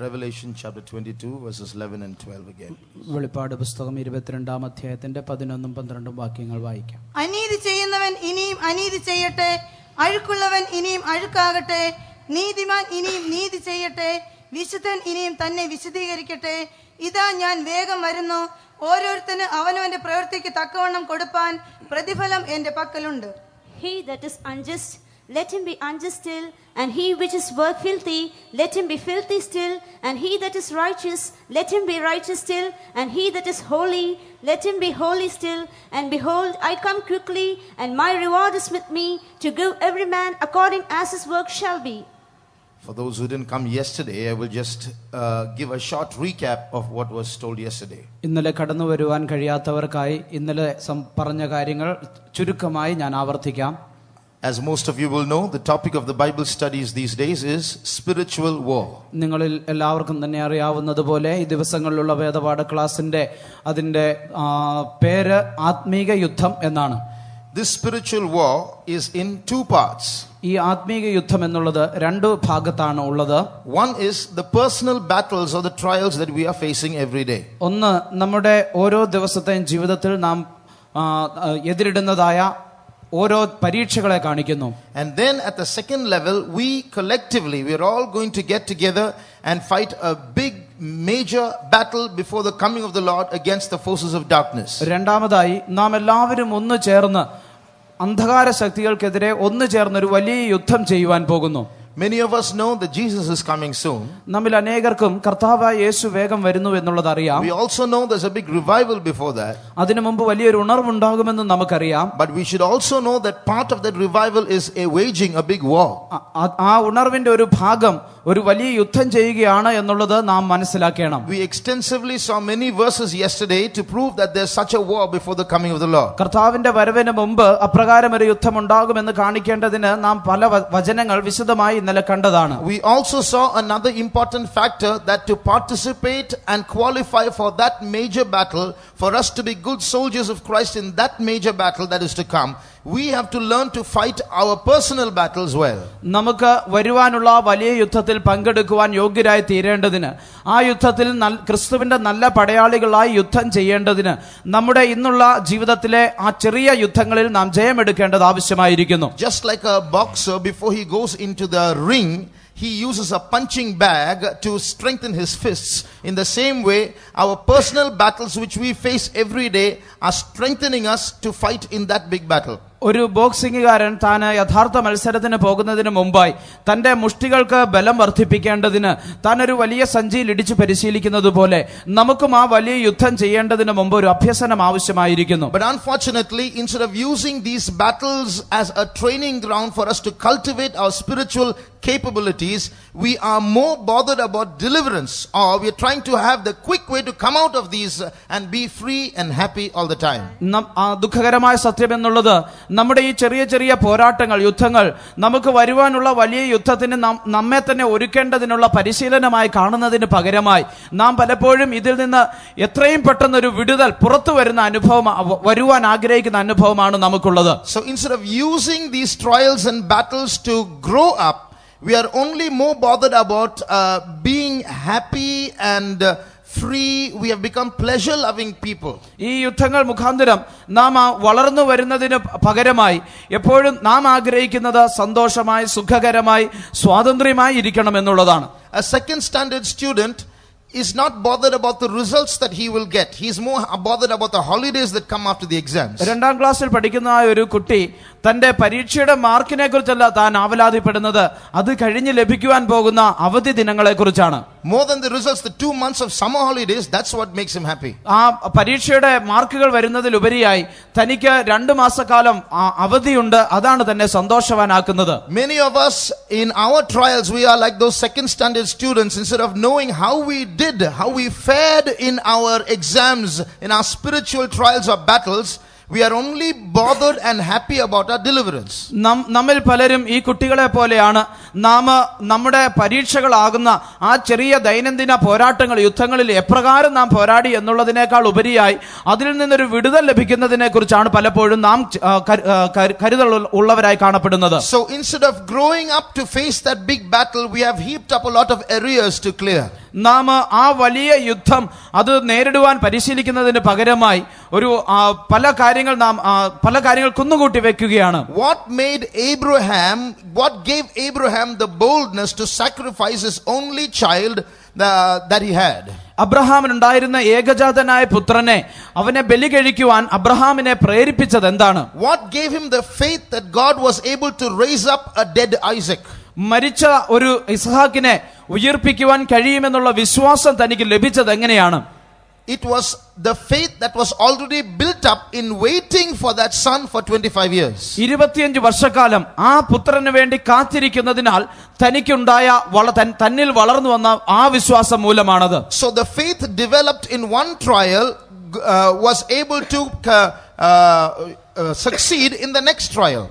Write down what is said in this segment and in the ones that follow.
Revelation chapter 22 verses 11 and 12 again. വെളിപ്പാട് പുസ്തകം 22-ാം അധ്യായത്തിന്റെ 11-12 വാക്യങ്ങൾ വായിക്കാം. അനീതി ചെയ്യുന്നവൻ ഇനിയും അനീതി ചെയ്യട്ടെ, അഴുക്കുള്ളവൻ ഇനിയും അഴുക്കാകട്ടെ, നീതിമാൻ ഇനിയും നീതി ചെയ്യട്ടെ, വിശുദ്ധൻ ഇനിയും തന്നെ വിശദീകരിക്കട്ടെ. ഇതാ ഞാൻ വേഗം വരുന്നു, ഓരോരുത്തന് അവനവന്റെ പ്രവൃത്തിക്ക് തക്കവണ്ണം കൊടുപ്പാൻ പ്രതിഫലം എന്റെ പക്കലുണ്ട്. He that is unjust, let him be unjust still, and he which is filthy, let him be filthy still, and he that is righteous, let him be righteous still, and he that is holy, let him be holy still. And behold, I come quickly, and my reward is with me, to give every man according as his work shall be. For those who didn't come yesterday, I will just give a short recap of what was told yesterday. ഇന്നലെ കടന്നു വരുവാൻ കഴിയാത്തവർക്കായി ഇന്നലെ പറഞ്ഞ കാര്യങ്ങൾ ചുരുക്കമായി ഞാൻ ആവർത്തിക്കാം. As most of you will know, the topic of the Bible studies these days is spiritual war. നിങ്ങളിൽ എല്ലാവർക്കും തന്നെ അറിയാവുന്നതുപോലെ ഈ ദിവസങ്ങളിലുള്ള വേദപാഠ ക്ലാസിന്റെ അതിന്റെ പേര് ആത്മീക യുദ്ധം എന്നാണ്. This spiritual war is in two parts. ഈ ആത്മീക യുദ്ധം എന്നുള്ളത് രണ്ട് ഭാഗത്താണ് ഉള്ളത്. One is the personal battles or the trials that we are facing every day. ഒന്ന് നമ്മുടെ ഓരോ ദിവസത്തെയും ജീവിതത്തിൽ നാം എതിരിടുന്നതായ ഓരോ പരീക്ഷകളെ കാണിക്കുന്നു. And then at the second level, we collectively, we are all going to get together and fight a big major battle before the coming of the Lord against the forces of darkness. രണ്ടാമതായി നാം എല്ലാവരും ഒന്ന് ചേർന്ന് അന്ധകാര ശക്തികൾക്കെതിരെ ഒന്ന് ചേർന്ന് ഒരു വലിയ യുദ്ധം ചെയ്യുവാൻ പോകുന്നു. Many of us know that Jesus is coming soon. നമ്മിൽ അനേകർക്കും കർത്താവായ യേശു വേഗം വരുന്നു എന്നുള്ളത് അറിയാം. We also know there's a big revival before that. അതിനു മുമ്പ് വലിയൊരു ഉണർവുണ്ടാകുമെന്ന് നമുക്കറിയാം. But we should also know that part of that revival is waging a big war. ആ ഉണർവിന്റെ ഒരു ഭാഗം ഒരു വലിയ യുദ്ധം ചെയ്യുകയാണ് എന്നുള്ളത് നാം മനസ്സിലാക്കണം. We extensively saw many verses yesterday to prove that there's such a war before the coming of the Lord. കർത്താവിന്റെ വരവിന് മുമ്പ് അപ്രകാരം ഒരു യുദ്ധം ഉണ്ടാകുമെന്ന് കാണിക്കേണ്ടതിന് നാം പല വചനങ്ങൾ വിശദമായി ഇന്നലെ കണ്ടതാണ്. We also saw another important factor, that to participate and qualify for that major battle, for us to be good soldiers of Christ in that major battle that is to come, we have to learn to fight our personal battles well. നമുക്ക് വരുവാനുള്ള വലിയ യുദ്ധത്തിൽ പങ്കെടുക്കുവാൻ യോഗ്യരായി തീരേണ്ടതിന്, ആ യുദ്ധത്തിൽ ക്രിസ്തുവിന്റെ നല്ല പടയാളികളായി യുദ്ധം ചെയ്യേണ്ടതിന് നമ്മുടെ ഇന്നുള്ള ജീവിതത്തിലെ ആ ചെറിയ യുദ്ധങ്ങളിൽ നാം ജയമെടുക്കേണ്ടത് ആവശ്യമായിരിക്കുന്നു. Just like a boxer, before he goes into the ring, he uses a punching bag to strengthen his fists. In the same way, our personal battles which we face every day are strengthening us to fight in that big battle. ഒരു ബോക്സിംഗുകാരൻ താൻ യഥാർത്ഥ മത്സരത്തിന് പോകുന്നതിന് മുമ്പായി തന്റെ മുഷ്ടികൾക്ക് ബലം വർദ്ധിപ്പിക്കേണ്ടതിന് താൻ ഒരു വലിയ സഞ്ചിയിൽ ഇടിച്ചു പരിശീലിക്കുന്നത് പോലെ നമുക്കും ആ വലിയ യുദ്ധം ചെയ്യേണ്ടതിന് മുമ്പ് ഒരു അഭ്യസനം ആവശ്യമായിരിക്കുന്നു. But unfortunately, instead of using these battles as a training ground for us to cultivate our spiritual capabilities, we are more bothered about deliverance, or we are trying to have the quick way to come out of these and be free and happy all the time. ദുഃഖകരമായ സത്യം എന്നുള്ളത് നമ്മുടെ ഈ ചെറിയ ചെറിയ പോരാട്ടങ്ങൾ, യുദ്ധങ്ങൾ നമുക്ക് വരുവാനുള്ള വലിയ യുദ്ധത്തിന് നമ്മെ തന്നെ ഒരുക്കേണ്ടതിനുള്ള പരിശീലനമായി കാണുന്നതിന് പകരമായി നാം പലപ്പോഴും ഇതിൽ നിന്ന് എത്രയും പെട്ടെന്ന് ഒരു വിടുതൽ പുറത്തു വരുന്ന അനുഭവം വരുവാൻ ആഗ്രഹിക്കുന്ന അനുഭവമാണ് നമുക്കുള്ളത്. So instead of using these trials and battles to grow up, we are only more bothered about being happy and free. We have become pleasure loving people. ഈ യുദ്ധങ്ങൾ മുഖാന്തരം നാം വളർന്നു വരുന്നതിന് പകരമായി എപ്പോഴും നാം ആഗ്രഹിക്കുന്നത് സന്തോഷമായി, സുഖകരമായി, സ്വാതന്ത്ര്യമായി ഇരിക്കണം എന്നുള്ളതാണ്. A second standard student is not bothered about the results that he will get. He is more bothered about the holidays that come after the exams. രണ്ടാം ക്ലാസ്സിൽ പഠിക്കുന്ന ഒരു കുട്ടി തന്റെ പരീക്ഷയുടെ മാർക്കിനെ കുറിച്ചല്ല താൻ ആവലാതിപ്പെടുന്നത്, അത് കഴിഞ്ഞ് ലഭിക്കുവാൻ പോകുന്ന അവധി ദിനങ്ങളെ കുറിച്ചാണ്. More than the results, the 2 months of summer holidays, that's what makes him happy. ആ പരീക്ഷയുടെ മാർക്കുകൾ വരുന്നതിലുപരിയായി തനിക്ക് 2 മാസക്കാലം അവധിയുണ്ട്, അതാണ് തന്നെ സന്തോഷവാനാക്കുന്നത്. Many of us in our trials, we are like those second standard students. Instead of knowing how we did, how we fared in our exams, in our spiritual trials or battles, we are only bothered and happy about our deliverance. നമ്മിൽ പലരും ഈ കുട്ടികളെ പോലെയാണ്. നാം നമ്മുടെ പരീക്ഷകളാകുന്ന ആ ചെറിയ ദൈനംദിന പോരാട്ടങ്ങൾ, യുദ്ധങ്ങളിൽ എപ്രകാരം നാം പോരാടി എന്നുള്ളതിനേക്കാൾ ഉപരിയായി അതിൽ നിന്നൊരു വിടുതൽ ലഭിക്കുന്നതിനെ കുറിച്ചാണ് പലപ്പോഴും നാം കരുതൽ ഉള്ളവരായി കാണപ്പെടുന്നത്. So instead of growing up to face that big battle, we have heaped up a lot of arrears to clear. നാം ആ വലിയ യുദ്ധം അത് നേരിടുവാൻ പരിശീലിക്കുന്നതിന് പകരമായി ഒരു പല കാര്യങ്ങൾ കുന്നുകൂട്ടി വെക്കുകയാണ്. What gave Abraham the boldness to sacrifice his only child that he had? അബ്രഹാമിനുണ്ടായിരുന്ന ഏകജാതനായ പുത്രനെ അവനെ ബലി കഴിക്കുവാൻ അബ്രഹാമിനെ പ്രേരിപ്പിച്ചത് എന്താണ്? What gave him the faith that God was able to raise up a dead Isaac? മരിച്ച ഒരു ഇസ്ഹാക്കിനെ ഉയർപ്പിക്കുവാൻ കഴിയുമെന്നുള്ള വിശ്വാസം തനിക്ക് ലഭിച്ചത് എങ്ങനെയാണ്? It was the faith that was already built up in waiting for that son for 25 years. 25 വർഷക്കാലം ആ പുത്രന് വേണ്ടി കാത്തിരിക്കുന്നതിനാൽ തനിക്കുണ്ടായ തന്നിൽ വളർന്നു വന്ന ആ വിശ്വാസം മൂലമാണത്. So the faith developed in one trial was able to succeed in the next trial.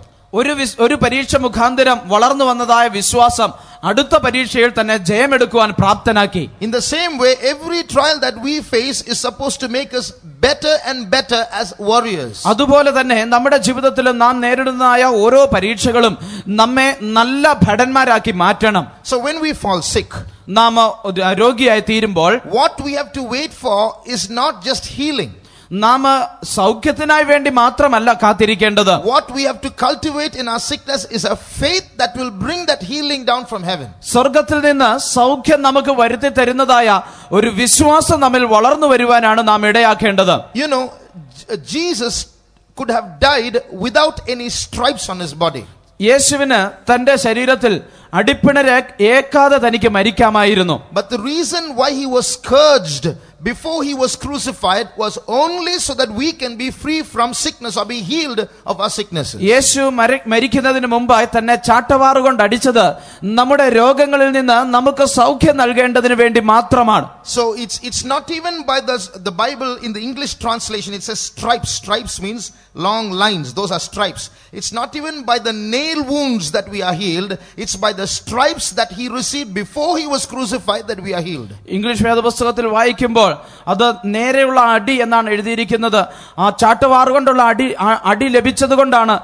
ഒരു പരീക്ഷ മുഖാന്തരം വളർന്നു വന്നതായ വിശ്വാസം അടുത്ത പരീക്ഷയിൽ തന്നെ ജയമെടുക്കുവാൻ പ്രാപ്തനാക്കി. In the same way, every trial that we face is supposed to make us better and better as warriors. അതുപോലെ തന്നെ നമ്മുടെ ജീവിതത്തിൽ നാം നേരിടുന്നതായ ഓരോ പരീക്ഷകളും നമ്മെ നല്ല ഭടന്മാരാക്കി മാറ്റണം. So when we fall sick, നാം രോഗിയായി തീരുമ്പോൾ what we have to wait for is not just healing. നാം സൗഖ്യത്തിനായി വേണ്ടി മാത്രമല്ല കാത്തിരിക്കേണ്ടത്. What we have to cultivate in our sickness is a faith that will bring that healing down from heaven. സ്വർഗ്ഗത്തിൽ നിന്ന് സൗഖ്യം നമുക്ക് വരുത്തി തരുന്നതായ ഒരു വിശ്വാസം നമ്മിൽ വളർന്നു വരുവാനാണ് നാം ഇടയാക്കേണ്ടത്. You know, Jesus could have died without any stripes on his body. യേശുവിന് തന്റെ ശരീരത്തിൽ അടിപ്പിണരെ ഏക്കാതെ തനിക്ക് മരിക്കാമായിരുന്നു. But the reason why he was scourged before he was crucified was only so that we can be free from sickness or be healed of our sicknesses. യേശു മരിക്കുന്നതിന് മുമ്പായി തന്നെ ചാട്ടവാറുകൊണ്ട് അടിച്ചത് നമ്മുടെ രോഗങ്ങളിൽ നിന്ന് നമുക്ക് സൗഖ്യം നൽകേണ്ടതിന് വേണ്ടി മാത്രമാണ്. So it's not even by the Bible in the English translation it says stripes. Stripes means long lines. Those are stripes. It's not even by the nail wounds that we are healed. It's by the stripes that he received before he was crucified that we are healed. English വേദപുസ്തകത്തിൽ വായിക്കുമ്പോൾ അത് നേരെയുള്ള അടി എന്നാണ് എഴുതിയിരിക്കുന്നത്. ആ ചാട്ടവാറുകൊണ്ടുള്ള അടി ലഭിച്ചത് കൊണ്ടാണ്,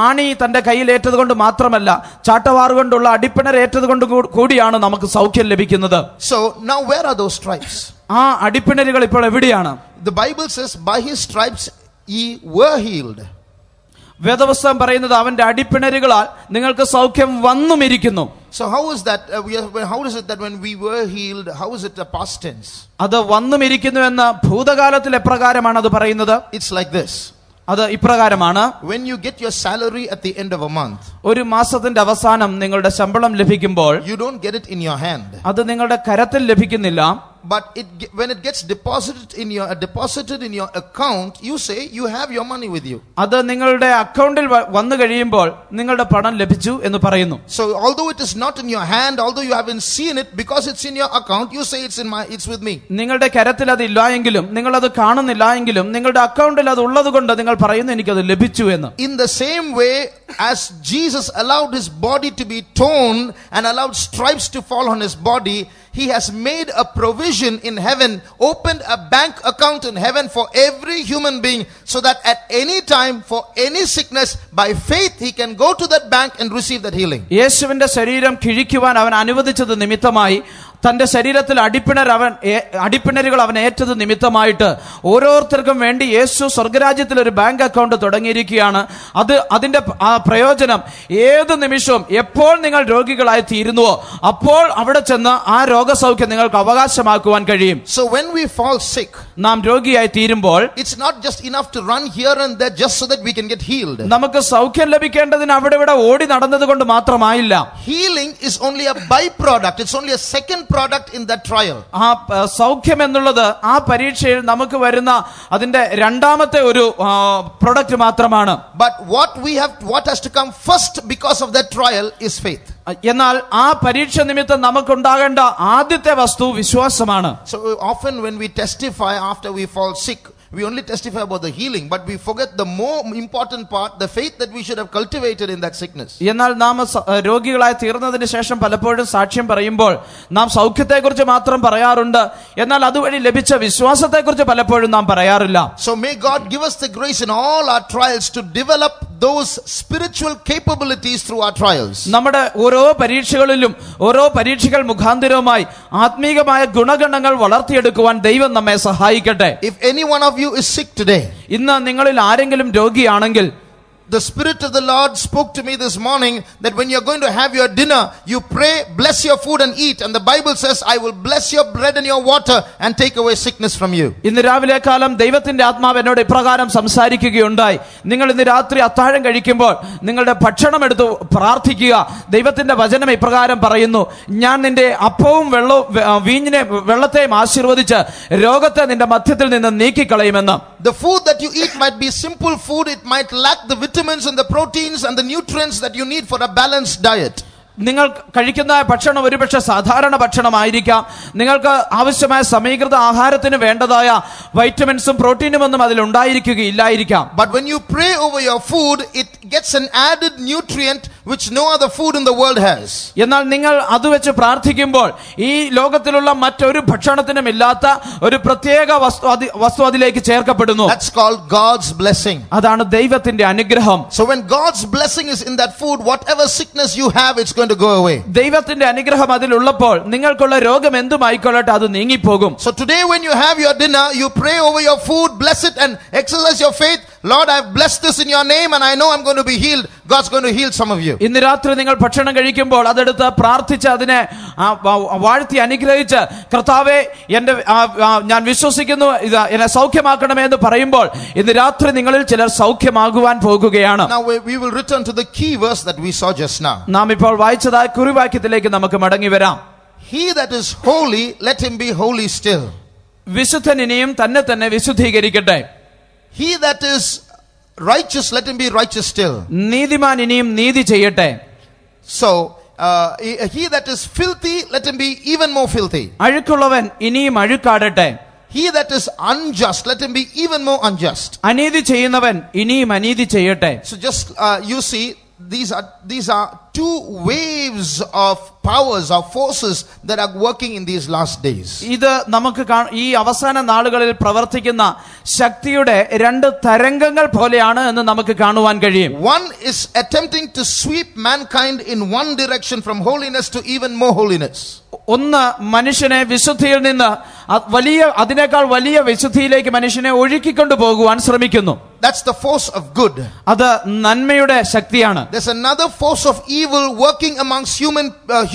ആണി തന്റെ കയ്യിലേറ്റത് കൊണ്ട് മാത്രമല്ല, ചാട്ടവാറുകൊണ്ടുള്ള അടിപ്പിണരേറ്റത് കൊണ്ട് കൂടിയാണ് നമുക്ക് സൗഖ്യം ലഭിക്കുന്നത്. So now where are those stripes? ആ അടിപ്പിണരുകൾ ഇപ്പോൾ എവിടെയാണ്? The Bible says by his stripes ye were healed. വേദപുസ്തകം പറയുന്നത് അവന്റെ അടിപ്പിണരുകളാൽ നിങ്ങൾക്ക് സൗഖ്യം വന്നുമിരിക്കുന്നു. So how is that how is it that when we were healed, how is it a past tense? അത് വന്നുമിരിക്കുന്നു എന്ന് ഭൂതകാലത്തിൽ എപ്രകാരമാണ് അത് പറയുന്നത്? It's like this. അത് ഇപ്രകാരമാണ്. When you get your salary at the end of a month, ഒരു മാസത്തിന്റെ അവസാനം നിങ്ങളുടെ ശമ്പളം ലഭിക്കുമ്പോൾ you don't get it in your hand. അത് നിങ്ങളുടെ കരത്തിൽ ലഭിക്കുന്നില്ല. But when it gets deposited in your account, you say you have your money with you. അത് നിങ്ങളുടെ അക്കൗണ്ടിൽ വന്നു കഴിയുമ്പോൾ നിങ്ങളുടെ പണം ലഭിച്ചു എന്ന് പറയുന്നു. So although it is not in your hand, although you haven't seen it, because it's in your account, you say it's with me. നിങ്ങളുടെ കരത്തിൽ അത് ഇല്ല എങ്കിലും, നിങ്ങൾ അത് കാണുന്നില്ല എങ്കിലും, നിങ്ങളുടെ അക്കൗണ്ടിൽ അത് ഉള്ളതുകൊണ്ട് നിങ്ങൾ പറയുന്നു എനിക്കത് ലഭിച്ചു എന്ന്. In the same way as Jesus allowed his body to be torn and allowed stripes to fall on his body, he has made a provision in heaven, opened a bank account in heaven for every human being, so that at any time for any sickness, by faith he can go to that bank and receive that healing. യേശുവിന്റെ ശരീരം കിഴിക്കുവാൻ അവൻ അനുവദിച്ചത് നിമിത്തമായി, തന്റെ ശരീരത്തിൽ അടിപ്പിണരുകൾ അവൻ ഏറ്റത് നിമിത്തമായിട്ട് ഓരോരുത്തർക്കും വേണ്ടി യേശു സ്വർഗരാജ്യത്തിൽ ഒരു ബാങ്ക് അക്കൗണ്ട് തുടങ്ങിയിരിക്കുകയാണ്. അതിന്റെ പ്രയോജനം ഏത് നിമിഷവും എപ്പോൾ നിങ്ങൾ രോഗികളായി തീരുന്നുവോ അപ്പോൾ അവിടെ ചെന്ന് ആ രോഗസൗഖ്യം നിങ്ങൾക്ക് അവകാശമാക്കുവാൻ കഴിയും. So when we fall sick, നാം രോഗിയായി തീരുമ്പോൾ it's not just enough to run here and there just so that we can get healed. നമുക്ക് സൗഖ്യം ലഭിക്കേണ്ടതിന് അവിടെ ഇവിടെ ഓടി നടന്നത് കൊണ്ട് മാത്രമായില്ല. Healing is only a byproduct. It's only a second product in that trial. ആ സൗഖ്യം എന്നുള്ളത് ആ പരീക്ഷയിൽ നമുക്ക് വരുന്ന അതിന്റെ രണ്ടാമത്തെ ഒരു പ്രൊഡക്റ്റ് മാത്രമാണ്. But what has to come first because of that trial is faith. എന്നാൽ ആ പരീക്ഷ നിമിത്തം നമുക്കുണ്ടാകേണ്ട ആദ്യത്തെ വസ്തു വിശ്വാസമാണ്. So often when we testify after we fall sick, we only testify about the healing, but we forget the more important part, the faith that we should have cultivated in that sickness. എന്നാൽ നാം രോഗികളായി തീർന്നതിന് ശേഷം പലപ്പോഴും സാക്ഷ്യം പറയുമ്പോൾ നാം സൗഖ്യത്തെക്കുറിച്ച് മാത്രം പറയാറുണ്ട്, എന്നാൽ അതുവഴി ലഭിച്ച വിശ്വാസത്തെക്കുറിച്ച് പലപ്പോഴും നാം പറയാറില്ല. So may God give us the grace in all our trials to develop those spiritual capabilities through our trials. നമ്മുടെ ഓരോ പരീക്ഷകളിലും ഓരോ പരീക്ഷകൾ മുഖാന്തരവുമായി ആത്മീകമായ ഗുണഗണങ്ങൾ വളർത്തിയെടുക്കുവാൻ ദൈവം നമ്മെ സഹായിക്കട്ടെ. If any one of you is sick today, ഇന്ന് നിങ്ങളിൽ ആരെങ്കിലും രോഗിയാണെങ്കിൽ, the Spirit of the Lord spoke to me this morning that when you're going to have your dinner, you pray, bless your food and eat. And the Bible says, I will bless your bread and your water and take away sickness from you. ഇന്ന് രാവിലെ കാലം ദൈവത്തിന്റെ ആത്മാവ് എന്നോട് ഇപ്രകാരം സംസാരിക്കുകയുണ്ടായി. നിങ്ങൾ ഇന്ന് രാത്രി അത്താഴം കഴിക്കുമ്പോൾ നിങ്ങളുടെ ഭക്ഷണം എടുത്ത് പ്രാർത്ഥിക്കുക. ദൈവത്തിന്റെ വചനം ഇപ്രകാരം പറയുന്നു, ഞാൻ നിന്റെ അപ്പവും വെള്ളത്തെയും ആശീർവദിച്ച് രോഗത്തെ നിന്റെ മധ്യത്തിൽ നിന്ന് നീക്കിക്കളയുമെന്ന്. The food that you eat might be simple food. It might lack the vitamins and the proteins and the nutrients that you need for a balanced diet. നിങ്ങൾ കഴിക്കുന്ന ഭക്ഷണം ഒരുപക്ഷെ സാധാരണ ഭക്ഷണമായിരിക്കാം. നിങ്ങൾക്ക് ആവശ്യമായ സമീകൃത ആഹാരത്തിന് വേണ്ടതായ വൈറ്റമിൻസും പ്രോട്ടീനും ഒന്നും അതിൽ ഉണ്ടായിരിക്കുകയില്ലായിരിക്കാം. But when you pray over your food, it gets an added nutrient which no other food in the world has. എന്നാൽ നിങ്ങൾ അത് വെച്ച് പ്രാർത്ഥിക്കുമ്പോൾ ഈ ലോകത്തിലുള്ള മറ്റൊരു ഭക്ഷണത്തിനും ഇല്ലാത്ത ഒരു പ്രത്യേക വസ്തു അതിലേക്ക് ചേർക്കപ്പെടുന്നു. That's called God's blessing. അതാണ് ദൈവത്തിന്റെ അനുഗ്രഹം. So when God's blessing is in that food, whatever sickness you have, it's going to go away. ദൈവത്തിന്റെ അനുഗ്രഹം അതിലുള്ളപ്പോൾ നിങ്ങൾക്കുള്ള രോഗം എന്തുമായിക്കൊള്ളട്ടെ അത് നീങ്ങിപ്പോകും. So today when you have your dinner, you pray over your food, bless it and exercise your faith. Lord, I've blessed this in your name and I know I'm going to be healed. God's going to heal some of you. ഇന്ന് രാത്രി നിങ്ങൾ ഭക്ഷണം കഴിക്കുമ്പോൾ അതെടുത്ത് പ്രാർത്ഥിച്ച് അതിനെ വാഴ്ത്തി അനുഗ്രഹിച്ച്, കർത്താവേ ഞാൻ വിശ്വസിക്കുന്നു, ഇത് എന്നെ സൗഖ്യമാക്കണമേ എന്ന് പറയുമ്പോൾ ഇന്ന് രാത്രി നിങ്ങളിൽ ചിലർ സൗഖ്യമാകുവാൻ പോകുകയാണ്. Now we will return to the key verse that we saw just now. നാം ഇപ്പോൾ വായിച്ചതായ കുറിവാക്യത്തിലേക്ക് നമുക്ക് മടങ്ങി വരാം. He that is holy, let him be holy still. വിശുദ്ധൻ ഇനിയും തന്നെ വിശുദ്ധീകരിക്കട്ടെ. He that is righteous, let him be righteous still. നീതിമാൻ ഇനിയും നീതി ചെയ്യട്ടെ. So he that is filthy, let him be even more filthy. അഴുക്കുള്ളവൻ ഇനിയും അഴുക്കാടട്ടെ. He that is unjust, let him be even more unjust. അനീതി ചെയ്യുന്നവൻ ഇനിയും അനീതി ചെയ്യട്ടെ. So just you see, these are two waves of powers or forces that are working in these last days. ഇത് നമുക്ക് ഈ അവസാന നാളുകളിൽ പ്രവർത്തിക്കുന്ന ശക്തിയുടെ രണ്ട് തരംഗങ്ങൾ പോലെയാണ് എന്ന് നമുക്ക് കാണുവാൻ കഴിയും. One is attempting to sweep mankind in one direction from holiness to even more holiness. ഒന്ന് മനുഷ്യനെ വിശുദ്ധിയിൽ നിന്ന് അതിനേക്കാൾ വലിയ വിശുദ്ധിയിലേക്ക് മനുഷ്യനെ ഒഴുക്കിക്കൊണ്ടു പോകുവാൻ ശ്രമിക്കുന്നു. That's the force of good. അത് നന്മയുടെ ശക്തിയാണ്. There's another force of evil working amongst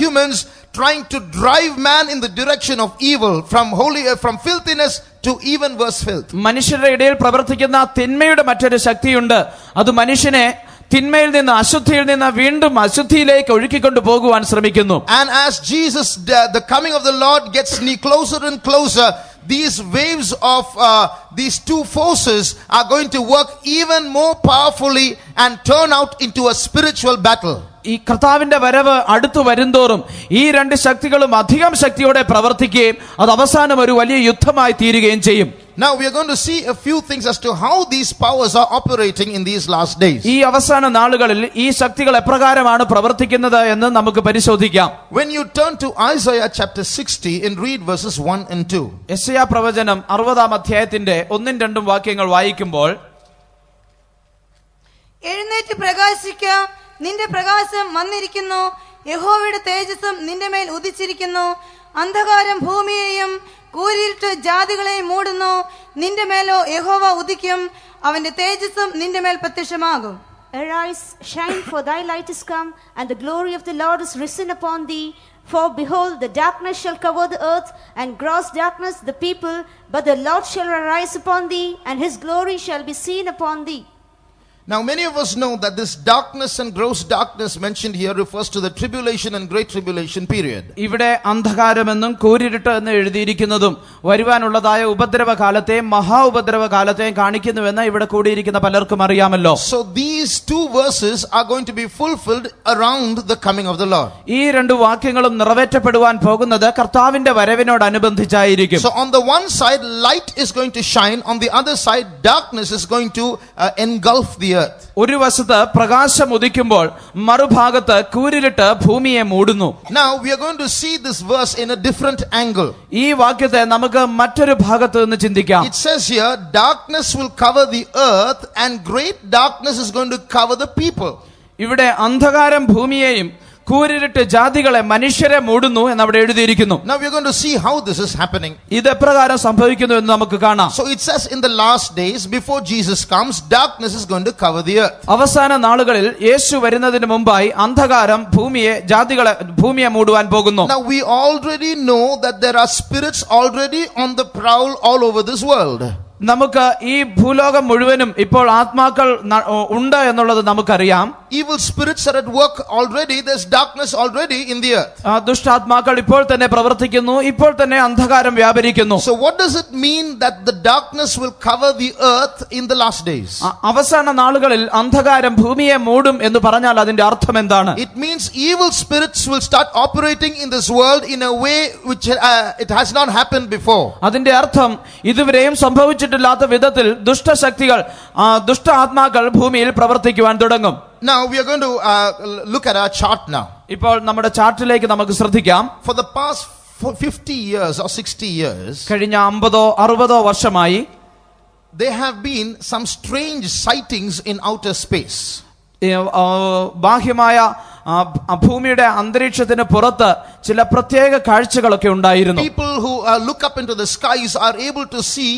humans, trying to drive man in the direction of evil, from filthiness to even worse filth. മനുഷ്യരുടെ ഇടയിൽ പ്രവർത്തിക്കുന്ന തിന്മയുടെ മറ്റൊരു ശക്തിയുണ്ട്. അത് മനുഷ്യനെ തിന്മയിൽ നിന്ന് അശുദ്ധിയിൽ നിന്ന് വീണ്ടും അശുദ്ധിയിലേക്ക് ഒഴുക്കിക്കൊണ്ടു പോകുവാൻ ശ്രമിക്കുന്നു. And as Jesus, the coming of the Lord gets closer and closer, these waves of these two forces are going to work even more powerfully and turn out into a spiritual battle. ഈ കർത്താവിന്റെ വരവ് അടുത്തു വരുന്തോറും ഈ രണ്ട് ശക്തികളും അധികം ശക്തിയോടെ പ്രവർത്തിക്കുകയും അത് അവസാനം ഒരു വലിയ യുദ്ധമായി തീരുകയും ചെയ്യും. Now we are going to see a few things as to how these powers are operating in these last days. ഈ അവസാന നാളുകളിൽ ഈ ശക്തികൾ എപ്രകാരമാണ് പ്രവർത്തിക്കുന്നത് എന്ന് നമുക്ക് പരിശോധിക്കാം. When you turn to Isaiah chapter 60 and read verses 1 and 2. യെശയ്യാ പ്രവചനം 60-ാം അധ്യായത്തിന്റെ 1-2 വാക്യങ്ങൾ വായിക്കുമ്പോൾ, എഴുന്നേറ്റ് പ്രകാശിക്ക, നിന്റെ പ്രകാശം വന്നിരിക്കുന്നു, യഹോവയുടെ തേജസ്സും നിന്റെ മേൽ ഉദിച്ചിരിക്കുന്നു. അന്ധകാരം ഭൂമിയെയും കൂരിരുട്ട് ജാതികളെയും മൂടുന്നു. നിന്റെ മേലോ യഹോവ ഉദിക്കും, അവന്റെ തേജസ്സും നിന്റെ മേൽ പ്രത്യക്ഷമാകും. Arise, shine, for thy light is come, and the glory of the Lord is risen upon thee. For behold, the darkness shall cover the earth, and gross darkness the people. But the Lord shall arise upon thee, and his glory shall be seen upon thee. Now many of us know that this darkness and gross darkness mentioned here refers to the tribulation and great tribulation period. ഇവിടെ അന്ധകാരമെന്നും കൂരിരുട്ട് എന്ന് എഴുതിയിരിക്കുന്നതും വരുവാനുള്ളതായ ഉപദ്രവകാലത്തെ മഹാ ഉപദ്രവകാലത്തെയും കാണിക്കുന്നുവെന്ന് ഇവിടെ കൂടിയിരിക്കുന്ന പലർക്കും അറിയാമല്ലോ. So these two verses are going to be fulfilled around the coming of the Lord. ഈ രണ്ട് വാക്യങ്ങളും നിറവേറ്റപ്പെടുവാൻ പോകുന്നത് കർത്താവിന്റെ വരവിനോടനുബന്ധിച്ചായിരിക്കും. So on the one side light is going to shine, on the other side darkness is going to engulf the earth. ഒരു വശത്ത് പ്രകാശം ഉദിക്കുമ്പോൾ മറുഭാഗത്ത് കൂരിരുട്ട് ഭൂമിയെ മൂടുന്നു. Now we are going to see this verse in a different angle. ഈ വാക്യത്തെ നമുക്ക് മറ്റൊരു ഭാഗത്ത് നിന്ന് ചിന്തിക്കാം. It says here darkness will cover the earth and great darkness is going to cover the people. ഇവിടെ അന്ധകാരം ഭൂമിയെയും കൂരിരുട്ട് ജാതികളെ മനുഷ്യരെ മൂടുന്നു എന്ന് അവിടെ എഴുതിയിരിക്കുന്നു. Now we are going to see how this is happening. ഇത് എപ്രകാരം സംഭവിക്കുന്നു എന്ന് നമുക്ക് കാണാം. So it says in the last days before Jesus comes darkness is going to cover the earth. അവസാന നാളുകളിൽ യേശു വരുന്നതിന് മുമ്പായി അന്ധകാരം ഭൂമിയെ മൂടുവാൻ പോകുന്നു. Now we already know that there are spirits already on the prowl all over this world. നമുക്ക് ഈ ഭൂലോകം മുഴുവനും ഇപ്പോൾ ആത്മാക്കൾ ഉണ്ട് എന്നുള്ളത് നമുക്കറിയാം. Evil spirits are at work already. There's darkness already in the earth. ദുഷ്ടാത്മാക്കൾ ഇപ്പോൾ തന്നെ പ്രവർത്തിക്കുന്നു, ഇപ്പോൾ തന്നെ അന്ധകാരം വ്യാപരിക്കുന്നു. So what does it mean that the darkness will cover the earth in the last days? അവസാന നാളുകളിൽ അന്ധകാരം ഭൂമിയെ മൂടും എന്ന് പറഞ്ഞാൽ അതിന്റെ അർത്ഥം എന്താണ്? It means evil spirits will start operating in this world in a way which it has not happened before. അതിന്റെ അർത്ഥം ഇതുവരെയും സംഭവിച്ചിട്ടില്ലാത്ത വിധത്തിൽ ദുഷ്ടശക്തികൾ ദുഷ്ട ആത്മാക്കൾ ഭൂമിയിൽ പ്രവർത്തിക്കുവാൻ തുടങ്ങും. Now we are going to look at our chart now. ഇപ്പോൾ നമ്മുടെ ചാർട്ടിലേക്ക് നമുക്ക് ശ്രദ്ധിക്കാം. For the past 50 years or 60 years, കഴിഞ്ഞ 50-60 വർഷമായി there have been some strange sightings in outer space. ബാഹ്യമായ ഭൂമിയുടെ അന്തരീക്ഷത്തിന് പുറത്ത് ചില പ്രത്യേക കാഴ്ചകളൊക്കെ ഉണ്ടായിരുന്നു. People who look up into the skies are able to see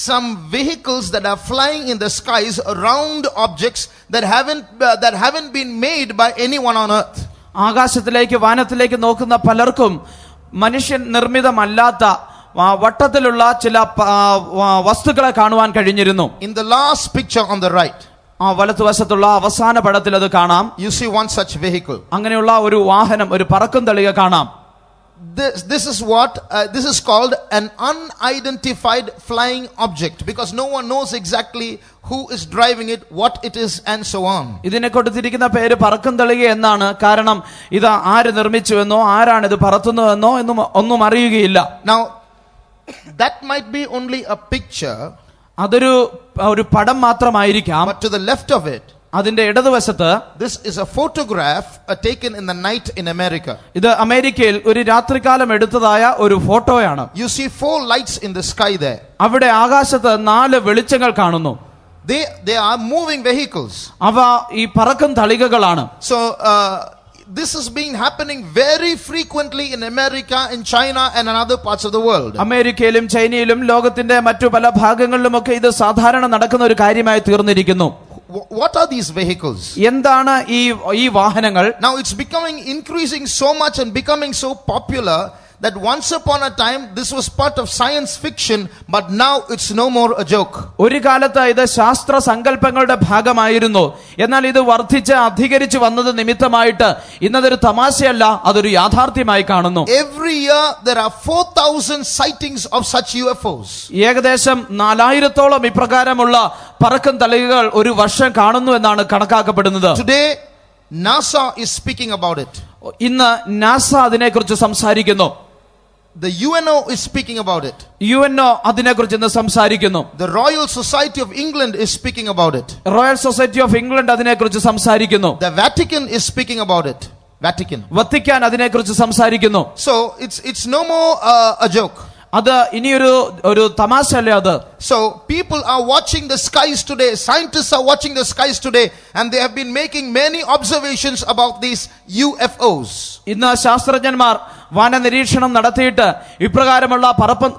some vehicles that are flying in the skies around objects that haven't been made by anyone on earth. ആകാശത്തിലേക്ക് വാനത്തിലേക്ക് നോക്കുന്ന പലർക്കും മനുഷ്യൻ നിർമ്മിതമല്ലാത്ത വട്ടത്തിലുള്ള ചില വസ്തുക്കളെ കാണുവാൻ കഴിഞ്ഞിരുന്നു. In the last picture on the right, വലതുവശത്തുള്ള അവസാന പടത്തിൽ അത് കാണാം. you see one such vehicle. അങ്ങനെയുള്ള ഒരു വാഹനം, ഒരു പറക്കും തളിക കാണാം. This is called an unidentified flying object because no one knows exactly who is driving it, what it is and so on. ഇതിനെ കൊടുത്തിരിക്കുന്ന പേര് പറക്കും തളിക എന്നാണ്. കാരണം ഇത് ആര് നിർമ്മിച്ചുവെന്നോ ആരാണ് ഇത് പറത്തുന്നതെന്നോ ഒന്നും അറിയുകയില്ല. Now that might be only a picture. അതൊരു പടം മാത്രമായിരിക്കാം. But to the left of it, അതിന്റെ ഇടതുവശത്ത്, this is a photograph taken in the night in America. ഇത് അമേരിക്കയിൽ ഒരു രാത്രികാലം എടുത്തതായ ഒരു ഫോട്ടോയാണ്. You see 4 lights in the sky there. അവിടെ ആകാശത്ത് 4 വെളിച്ചങ്ങൾ കാണുന്നു. They are moving vehicles. അവ ഈ പറക്കും തളികകളാണ്. So this is being happening very frequently in America, in China and in other parts of the world. അമേരിക്കയിലും ചൈനയിലും ലോകത്തിന്റെ മറ്റു പല ഭാഗങ്ങളിലുമൊക്കെ ഇത് സാധാരണ നടക്കുന്ന ഒരു കാര്യമായി തീർന്നിരിക്കുന്നു. What are these vehicles? എന്താണ് ഈ വാഹനങ്ങൾ? Now it's increasing so much and becoming so popular that once upon a time this was part of science fiction, but now it's no more a joke. ഒരു കാലത്ത് ഇത് ശാസ്ത്ര സങ്കല്പങ്ങളുടെ ഭാഗമായിരുന്നു. എന്നാൽ ഇത് വർദ്ധിച്ച് അധികരിച്ചു വന്നത് നിമിത്തമായിട്ട് ഇന്നതൊരു തമാശയല്ല, അതൊരു യാഥാർത്ഥ്യമായി കാണുന്നു. Every year there are 4,000 sightings of such UFOs. ഏകദേശം 4000-ഓളം ഇപ്രകാരമുള്ള പറക്കും തളികകൾ ഒരു വർഷം കാണുന്നു എന്നാണ് കണക്കാക്കപ്പെടുന്നത്. Today NASA is speaking about it. ഇന്ന് നാസ അതിനെക്കുറിച്ച് സംസാരിക്കുന്നു. The UNO is speaking about it. UNO അതിനെക്കുറിച്ച് ഇന്ന് സംസാരിക്കുന്നു. The Royal Society of England is speaking about it. Royal society of England അതിനെക്കുറിച്ച് സംസാരിക്കുന്നു. The Vatican is speaking about it. Vatican അതിനെക്കുറിച്ച് സംസാരിക്കുന്നു. So it's no more a joke. അത് ഇനിയൊരു തമാശയല്ലേ അത്. So people are watching the skies today. Scientists are watching the skies today and they have been making many observations about these UFOs. ഇന്ന് ശാസ്ത്രജ്ഞന്മാർ വാനനിരീക്ഷണം നടത്തിയിട്ട് ഇപ്രകാരമുള്ള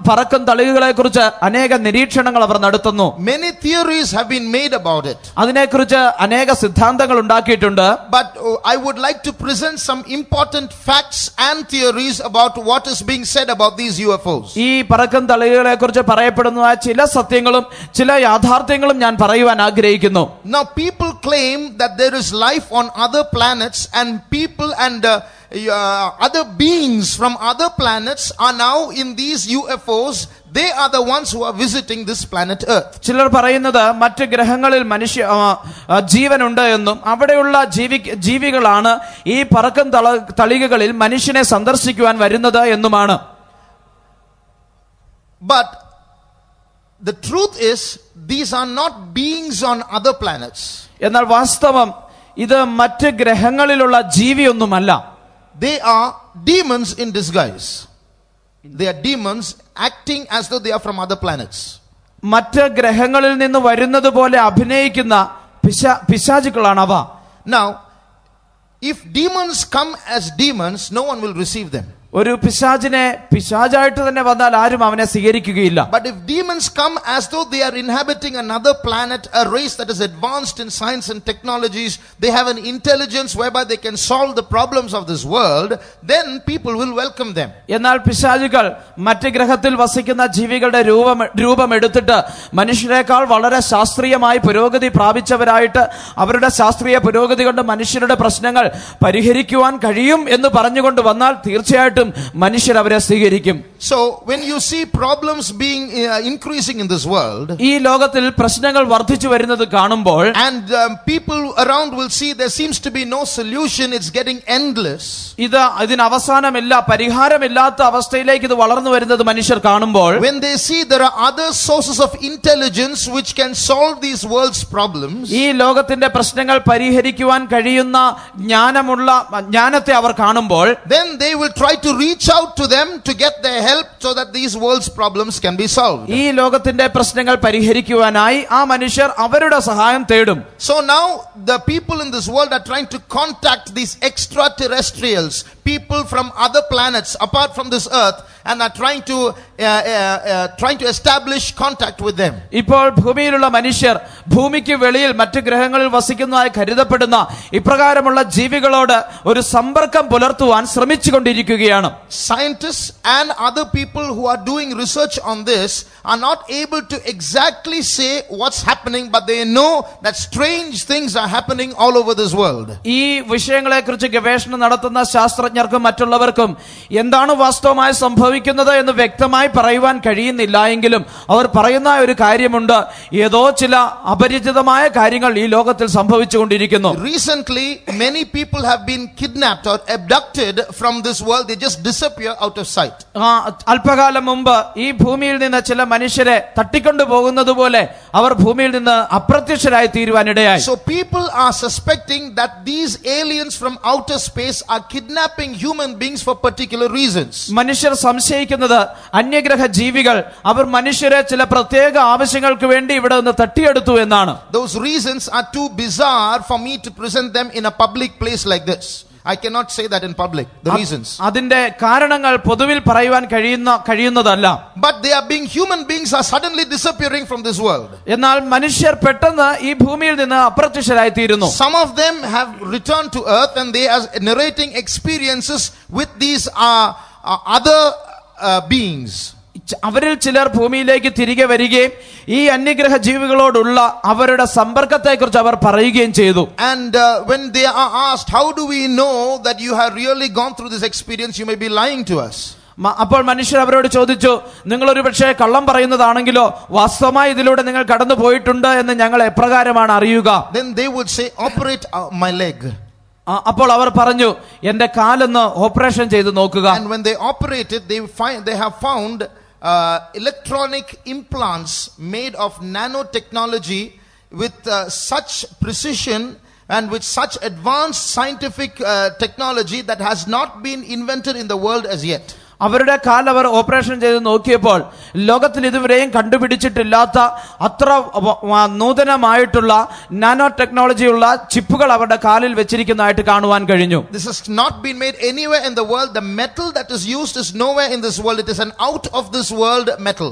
പറക്കും തളികകളെ കുറിച്ച് അനേക നിരീക്ഷണങ്ങൾ അവർ നടത്തുന്നു. Many theories have been made about it. അതിനെക്കുറിച്ച് അനേക സിദ്ധാന്തങ്ങൾ ഉണ്ടാക്കിയിട്ടുണ്ട്. But I would like to present some important facts and theories about what is being said about these UFOs. ഈ പറക്കും തളികകളെ കുറിച്ച് പറയപ്പെടുന്ന ചില സത്യങ്ങളും ചില യാഥാർത്ഥ്യങ്ങളും ഞാൻ പറയുവാൻ ആഗ്രഹിക്കുന്നു. Now people claim that there is life on other planets, and people and other beings from other planets are now in these UFOs. They are the ones who are visiting this planet Earth. ചിലർ പറയുന്നത് മറ്റ് ഗ്രഹങ്ങളിൽ ജീവനുണ്ട് എന്നും അവിടെയുള്ള ജീവികളാണ് ഈ പറക്കും തളികകളിൽ മനുഷ്യനെ സന്ദർശിക്കുവാൻ വരുന്നത് എന്നുമാണ്. But the truth is, these are not beings on other planets. എന്നാൽ വാസ്തവം ഇത് മറ്റ് ഗ്രഹങ്ങളിലുള്ള ജീവിയൊന്നുമല്ല. They are demons in disguise. They are demons acting as though they are from other planets. മറ്റ് ഗ്രഹങ്ങളിൽ നിന്ന് വരുന്നത് പോലെ അഭിനയിക്കുന്ന പിശാചുക്കളാണ് അവ. Now, if demons come as demons, no one will receive them. ഒരു പിശാചിനെ പിശാചായിട്ട് തന്നെ വന്നാൽ ആരും അവനെ സ്വീകരിക്കുകയില്ല. But if demons come as though they are inhabiting another planet, a race that is advanced in science and technologies, they have an intelligence whereby they can solve the problems of this world, then people will welcome them. എന്നാൽ പിശാചുകൾ മറ്റ് ഗ്രഹത്തിൽ വസിക്കുന്ന ജീവികളുടെ രൂപം എടുത്തിട്ട് മനുഷ്യരെക്കാൾ വളരെ ശാസ്ത്രീയമായി പുരോഗതി പ്രാപിച്ചവരായിട്ട് അവരുടെ ശാസ്ത്രീയ പുരോഗതി കൊണ്ട് മനുഷ്യരുടെ പ്രശ്നങ്ങൾ പരിഹരിക്കുവാൻ കഴിയും എന്ന് പറഞ്ഞുകൊണ്ട് വന്നാൽ തീർച്ചയായിട്ടും മനുഷ്യർ അവരെ സ്വീകരിക്കും. So when you see problems being increasing in this world, ഈ ലോകത്തിൽ പ്രശ്നങ്ങൾ വർദ്ധിച്ചു വരുന്നത് കാണുമ്പോൾ, and people around will see there seems to be no solution, it's getting endless. ഇതിന് അവസാനമില്ല, പരിഹാരമില്ലാത്ത അവസ്ഥയിലേക്ക് ഇത് വളർന്നു വരുന്നത് മനുഷ്യർ കാണുമ്പോൾ, when they see there are other sources of intelligence which can solve these world's problems, ഈ ലോകത്തിന്റെ പ്രശ്നങ്ങൾ പരിഹരിക്കുവാൻ കഴിയുന്ന ജ്ഞാനത്തെ അവർ കാണുമ്പോൾ, then they will try to reach out to them to get their help so that these world's problems can be solved. ഈ ലോകത്തിന്റെ പ്രശ്നങ്ങൾ പരിഹരിക്കുവാനായി ആ മനുഷ്യർ അവരുടെ സഹായം തേടും. So now the people in this world are trying to contact these extraterrestrials, people from other planets apart from this earth, and are trying to establish contact with them. ഇപ്പോൾ ഭൂമിയിലുള്ള മനുഷ്യർ ഭൂമിക്ക് വെളിയിൽ മറ്റു ഗ്രഹങ്ങളിൽ വസിക്കുന്നതായി കരുതപ്പെടുന്ന ഇപ്രകാരമുള്ള ജീവികളോട് ഒരു സമ്പർക്കം പുലർത്തുവാൻ ശ്രമിച്ചുകൊണ്ടിരിക്കുകയാണ്. Scientists and other people who are doing research on this are not able to exactly say what's happening, but they know that strange things are happening all over this world. ഈ വിഷയങ്ങളെക്കുറിച്ച് ഗവേഷണം നടത്തുന്ന ശാസ്ത്രജ്ഞർക്കും മറ്റുള്ളവർക്കും എന്താണ് വാസ്തവമായി സംഭവിക്കുന്നത് എന്ന് വ്യക്തമായി പറയുവാൻ കഴിയുന്നില്ല എങ്കിലും അവർ പറയുന്ന ഒരു കാര്യമുണ്ട്, ഏതോ ചില അപരിചിതമായ കാര്യങ്ങൾ ഈ ലോകത്തിൽ സംഭവിച്ചുകൊണ്ടിരിക്കുന്നു. Recently many people have been kidnapped or abducted from this world. They just disappear out of sight. അല്പകാലം മുമ്പ് ഈ ഭൂമിയിൽ നിന്ന് ചില മനുഷ്യരെ തട്ടിക്കൊണ്ടു പോകുന്നത് പോലെ അവർ ഭൂമിയിൽ നിന്ന് അപ്രത്യക്ഷരായി തീരുവാനിടയായി. So people are suspecting that these aliens from outer space are kidnapping human beings for particular reasons. മനുഷ്യർ സംശയിക്കുന്നത് അന്യഗ്രഹ ജീവികൾ അവർ മനുഷ്യരെ ചില പ്രത്യേക ആവശ്യങ്ങൾക്ക് വേണ്ടി ഇവിടെ നിന്ന് തട്ടിയെടുത്തു എന്നാണ്. Those reasons are too bizarre for me to present them in a public place like this. I cannot say that in public, the reasons. അതിന്റെ കാരണങ്ങൾ പൊതുവിൽ പറയുവാൻ കഴിയുന്നതല്ല. But they are being human beings are suddenly disappearing from this world. എന്നാൽ മനുഷ്യർ പെട്ടെന്ന് ഈ ഭൂമിയിൽ നിന്ന് അപ്രത്യക്ഷരായി തീരുന്നു. Some of them have returned to earth and they are narrating experiences with these other beings. അവരിൽ ചിലർ ഭൂമിയിലേക്ക് തിരികെ വരികയും ഈ അന്യഗ്രഹ ജീവികളോടുള്ള അവരുടെ സമ്പർക്കത്തെക്കുറിച്ച് അവർ പറയുകയും ചെയ്തു. And when they are asked, how do we know that you have really gone through this experience, you may be lying to us. അപ്പോൾ മനുഷ്യർ അവരോട് ചോദിച്ചു, നിങ്ങൾ ഒരു പക്ഷേ കള്ളം പറയുന്നതാണെങ്കിലോ വാസ്തവമായി ഇതിലൂടെ നിങ്ങൾ കടന്നു പോയിട്ടുണ്ട് എന്ന് ഞങ്ങൾ എപ്രകാരമാണ് അറിയുക? Then they would say, operate my leg. അപ്പോൾ അവർ പറഞ്ഞു, എന്റെ കാലൊന്ന് ഓപ്പറേഷൻ ചെയ്ത് നോക്കുക. And when they operated, they have found electronic implants made of nanotechnology with such precision and with such advanced scientific technology that has not been invented in the world as yet. അവരുടെ കാൽ അവർ operation ചെയ്ത് നോക്കിയപ്പോൾ ലോകത്തിൽ ഇതുവരെയും കണ്ടുപിടിച്ചിട്ടില്ലാത്ത അത്ര നൂതനമായിട്ടുള്ള nano ടെക്നോളജിയുള്ള ചിപ്പുകൾ അവരുടെ കാലിൽ വെച്ചിരിക്കുന്നതായിട്ട് കാണുവാൻ കഴിഞ്ഞു. This has not been made anywhere in the world. The metal that is used is nowhere in this world. It is an out of this world metal.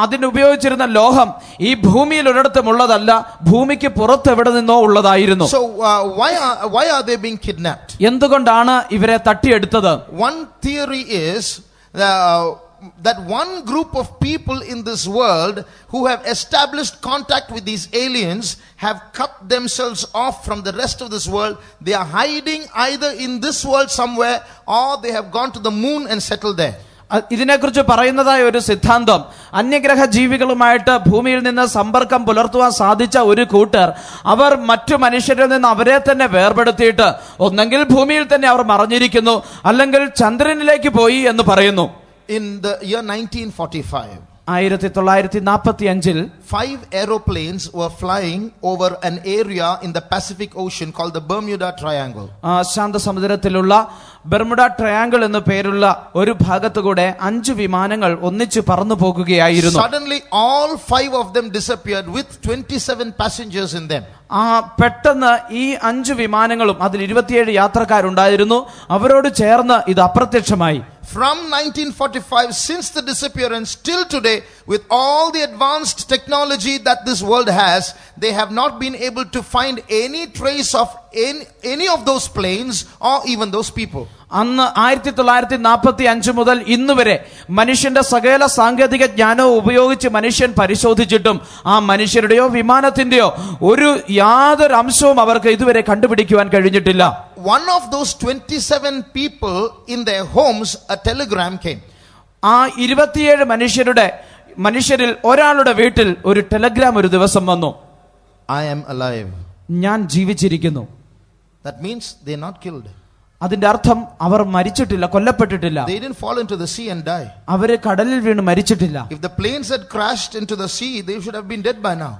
അതിന് ഉപയോഗിച്ചിരുന്ന ലോഹം ഈ ഭൂമിയിൽ ഒരിടത്തും ഉള്ളതല്ല, ഭൂമിക്ക് പുറത്ത് എവിടെ നിന്നോ ഉള്ളതായിരുന്നു. So why are they being kidnapped? എന്തുകൊണ്ടാണ് ഇവരെ തട്ടിയെടുത്തത്? One theory is that one group of people in this world who have established contact with these aliens have cut themselves off from the rest of this world. They are hiding either in this world somewhere or they have gone to the moon and settled there. ഇതിനെക്കുറിച്ച് പറയുന്നതായ ഒരു സിദ്ധാന്തം, അന്യഗ്രഹ ജീവികളുമായിട്ട് ഭൂമിയിൽ നിന്ന് സമ്പർക്കം പുലർത്തുവാൻ സാധിച്ച ഒരു കൂട്ടർ അവർ മറ്റു മനുഷ്യരിൽ നിന്ന് അവരെ തന്നെ വേർപെടുത്തിയിട്ട് ഒന്നെങ്കിൽ ഭൂമിയിൽ തന്നെ അവർ മറഞ്ഞിരിക്കുന്നു, അല്ലെങ്കിൽ ചന്ദ്രനിലേക്ക് പോയി എന്ന് പറയുന്നു. In the year 1945, 1945 5 aeroplanes were flying over an area in the Pacific Ocean called the Bermuda Triangle. ശാന്തസമുദ്രത്തിലുള്ള ബെർമുഡ ട്രയാങ്കിൾ എന്ന പേരുള്ള ഒരു ഭാഗത്തുകൂടെ 5 വിമാനങ്ങൾ ഒന്നിച്ച് പറന്നു പോകുകയായിരുന്നു. Suddenly all 5 of them disappeared with 27 passengers in them. പെട്ടെന്ന് ഈ 5 വിമാനങ്ങളും അതിൽ 27 യാത്രക്കാരുണ്ടായിരുന്നു, അവരോട് ചേർന്ന് ഇത് അപ്രത്യക്ഷമായി. From 1945, since the disappearance till today, with all the advanced technology that this world has, they have not been able to find any trace of any of those planes or even those people. അന്ന് 1945 മുതൽ ഇന്ന് വരെ മനുഷ്യന്റെ സകല സാങ്കേതിക ജ്ഞാനവും ഉപയോഗിച്ച് മനുഷ്യൻ പരിശോധിച്ചിട്ടും ആ മനുഷ്യരുടെയോ വിമാനത്തിന്റെയോ ഒരു യാതൊരു അംശവും അവർക്ക് ഇതുവരെ കണ്ടുപിടിക്കുവാൻ കഴിഞ്ഞിട്ടില്ല. One of those 27 people in their homes, a telegram came. ആ 27 മനുഷ്യരിൽ ഒരാളുടെ വീട്ടിൽ ഒരു ടെലഗ്രാം ഒരു ദിവസം വന്നു. I am alive. ഞാൻ ജീവിച്ചിരിക്കുന്നു. That means they are not killed. അതിന്റെ അർത്ഥം അവർ മരിച്ചിട്ടില്ല, കൊല്ലപ്പെട്ടിട്ടില്ല. They didn't fall into the sea and die. അവര് കടലിൽ വീണ് മരിച്ചിട്ടില്ല. If the planes had crashed into the sea, they should have been dead by now.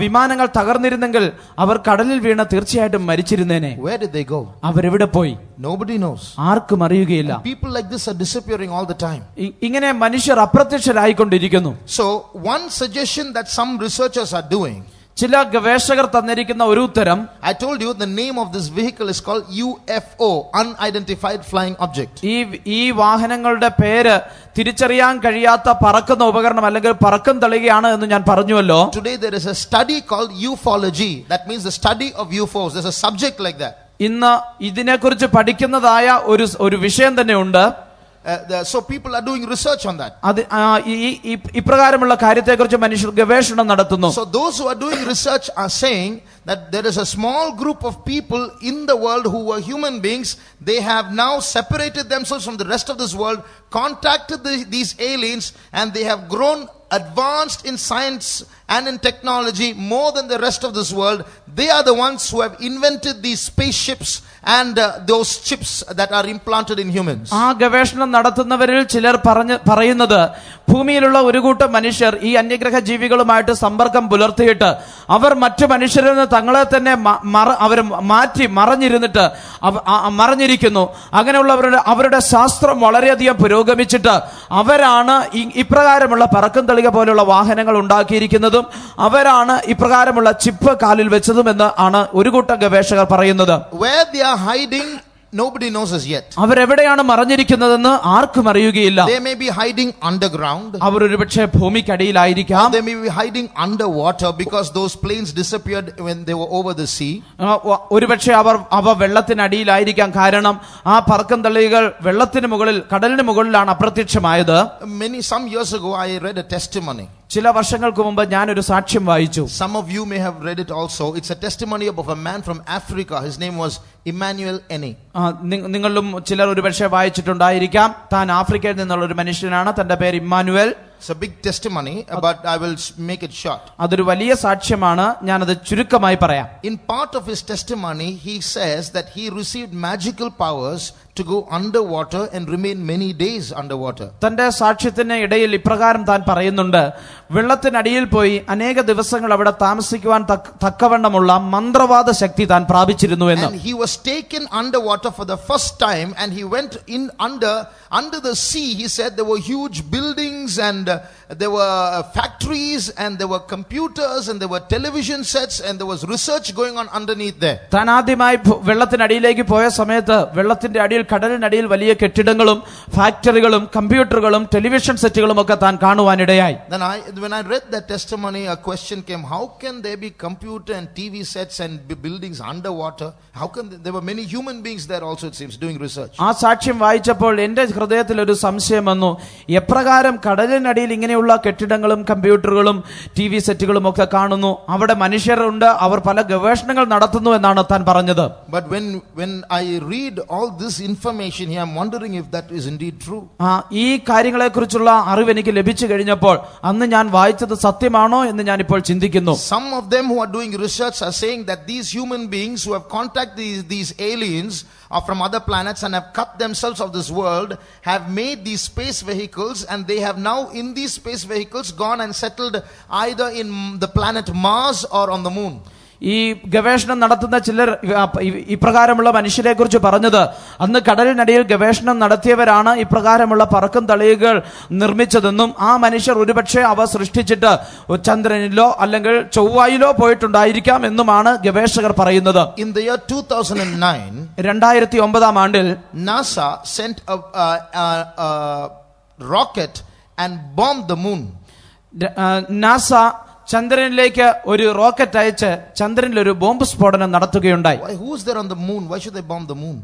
വിമാനങ്ങൾ തകർന്നിരുന്നെങ്കിൽ അവർ കടലിൽ വീണ തീർച്ചയായിട്ടും മരിച്ചിരുന്നേനെ. Where did they go? അവരെവിടെ പോയി? Nobody knows. ആർക്കും അറിയുകയില്ല. People like this are disappearing all the time. ഇങ്ങനെ മനുഷ്യർ അപ്രത്യക്ഷരായിക്കൊണ്ടിരിക്കുന്നു. So one suggestion that some researchers are doing, ചില ഗവേഷകർ തന്നിരിക്കുന്ന ഒരു ഉത്തരം, I told you the name of this vehicle is called UFO, unidentified flying object. ഈ വാഹനങ്ങളുടെ പേര് തിരിച്ചറിയാൻ കഴിയാത്ത പറക്കുന്ന ഉപകരണം അല്ലെങ്കിൽ പറക്കം തളികയാണ് എന്ന് ഞാൻ പറഞ്ഞുവല്ലോ. Today there is a study called ufology. That means the study of UFOs. There's a subject like that. ഇന്ന് ഇതിനെക്കുറിച്ച് പഠിക്കുന്നതായ ഒരു വിഷയം തന്നെ ഉണ്ട്. So people are doing research on that. ഇപ്രകാരമുള്ള കാര്യത്തെക്കുറിച്ച് മനുഷ്യർ ഗവേഷണം നടത്തുന്നു. So those who are doing research are saying that there is a small group of people in the world who were human beings. They have now separated themselves from the rest of this world, contacted these aliens, and they have grown advanced in science and in technology more than the rest of this world. They are the ones who have invented these spaceships and those chips that are implanted in humans. ആ ഗവേഷണം നടത്തുന്നവരിൽ ചിലർ പറയുന്നത് ഭൂമിയിലുള്ള ഒരു കൂട്ടം മനുഷ്യർ ഈ അന്യഗ്രഹ ജീവികളുമായിട്ട് സമ്പർക്കം പുലർത്തിയിട്ട് അവർ മറ്റു മനുഷ്യരിൽ നിന്ന് തങ്ങളെ തന്നെ അവർ മാറ്റി മറഞ്ഞിരിക്കുന്നു. അങ്ങനെയുള്ളവരുടെ അവരുടെ ശാസ്ത്രം വളരെയധികം പുരോഗമിച്ചിട്ട് അവരാണ് ഇപ്രകാരമുള്ള പറക്കും തളിക പോലുള്ള വാഹനങ്ങൾ ഉണ്ടാക്കിയിരിക്കുന്നതും അവരാണ് ഇപ്രകാരമുള്ള ചിപ്പ് കാലിൽ വെച്ചതും എന്ന് ആണ് ഒരു കൂട്ടം ഗവേഷകർ പറയുന്നത്. Where they are hiding, nobody knows as yet. അവരെവിടെയാണ് മറഞ്ഞിരിക്കുന്നതെന്ന് ആർക്കും അറിയുകയില്ല. They may be hiding underground. അവർ ഒരുപക്ഷെ ഭൂമിക്കടിയിലായിരിക്കാം. They may be hiding underwater because those planes disappeared when they were over the sea. ഒരുപക്ഷെ അവ വെള്ളത്തിനടിയിലായിരിക്കാം. കാരണം ആ പറക്കം തളികകൾ വെള്ളത്തിന് മുകളിൽ കടലിന് മുകളിലാണ് അപ്രത്യക്ഷമായത്. Some years ago I read a testimony. ചില വർഷങ്ങൾക്ക് മുമ്പ് ഞാൻ ഒരു സാക്ഷ്യം വായിച്ചു. Some of you may have read it also. It's a testimony of a man from Africa. His name was Emmanuel Eni. നിങ്ങളും ചിലർ ഒരുപക്ഷെ വായിച്ചിട്ടുണ്ടായിരിക്കാം. താൻ ആഫ്രിക്കയിൽ നിന്നുള്ള ഒരു മനുഷ്യനാണ്. തന്റെ പേര് Emmanuel. It's a big testimony, but I will make it short. അതൊരു വലിയ സാക്ഷ്യമാണ്. ഞാനത് ചുരുക്കമായി പറയാം. In part of his testimony, he says that he received magical powers to go underwater and remain many days underwater. തന്റെ സാക്ഷ്യത്തിന് ഇടയിൽ ഇപ്രകാരം താൻ പറയുന്നുണ്ട്, വെള്ളത്തിനടിയിൽ പോയി അനേക ദിവസങ്ങൾ അവിടെ താമസിക്കുവാൻ തക്കവണ്ണമുള്ള മന്ത്രവാദ ശക്തി താൻ പ്രാപിച്ചിരുന്നു എന്ന്. And he was taken underwater for the first time and he went in under the sea. He said there were huge buildings buildings, and there were factories, and there were computers, and there were television sets, and there was research going on underneath there. താൻ ആദ്യമായി വെള്ളത്തിനടിയിലേക്ക് പോയ സമയത്ത് വെള്ളത്തിന്റെ അടിയിൽ, കടലിനടിയിൽ വലിയ കെട്ടിടങ്ങളും ഫാക്ടറികളും കമ്പ്യൂട്ടറുകളും television സെറ്റുകളും ഒക്കെ താൻ കാണുവാനിടയായി. Then when I read that testimony, a question came: how can there be computer and TV sets and buildings underwater? How can there were many human beings there also, it seems, doing research. ആ സാക്ഷ്യം വായിച്ചപ്പോൾ എന്റെ ഹൃദയത്തിൽ ഒരു സംശയം വന്നു. എപ്രകാരം കടലിനടിയിൽ ഇങ്ങനെയുള്ള കെട്ടിടങ്ങളും കമ്പ്യൂട്ടറുകളും TV സെറ്റുകളും ഒക്കെ കാണുന്നു? അവിടെ മനുഷ്യരുണ്ട്, അവർ പല ഗവേഷണങ്ങൾ നടത്തുന്നു എന്നാണ് താൻ പറഞ്ഞത്. But when I read all this information here, I'm wondering if that is indeed true. ഈ കാര്യങ്ങളെക്കുറിച്ചുള്ള അറിവ് എനിക്ക് ലഭിച്ചു കഴിഞ്ഞപ്പോൾ അന്ന് ഞാൻ വായിച്ചത് സത്യമാണോ എന്ന് ഞാൻ ഇപ്പോൾ ചിന്തിക്കുന്നു. Some of them who are doing research are saying that these human beings who have contacted these aliens are from other planets and have cut themselves of this world, have made these space vehicles, and they have now in these space vehicles gone and settled either in the planet Mars or on the moon. ഈ ഗവേഷണം നടത്തുന്ന ചിലർ ഇപ്രകാരമുള്ള മനുഷ്യരെ കുറിച്ച് പറഞ്ഞത്, അന്ന് കടലിനടിയിൽ ഗവേഷണം നടത്തിയവരാണ് ഇപ്രകാരമുള്ള പറക്കും തളികകൾ നിർമ്മിച്ചതെന്നും ആ മനുഷ്യർ ഒരുപക്ഷെ അവ സൃഷ്ടിച്ചിട്ട് ചന്ദ്രനിലോ അല്ലെങ്കിൽ ചൊവ്വായിലോ പോയിട്ടുണ്ടായിരിക്കാം എന്നുമാണ് ഗവേഷകർ പറയുന്നത്. In the year 2009, 2009 ആണ്ടിൽ NASA sent a rocket and bombed the moon. NASA ചന്ദ്രനിലേക്ക് ഒരു റോക്കറ്റ് അയച്ച് ചന്ദ്രനിൽ ഒരു ബോംബ് സ്ഫോടനം നടത്തുകയുണ്ടായി. Who is there on the moon? Why should they bomb the moon?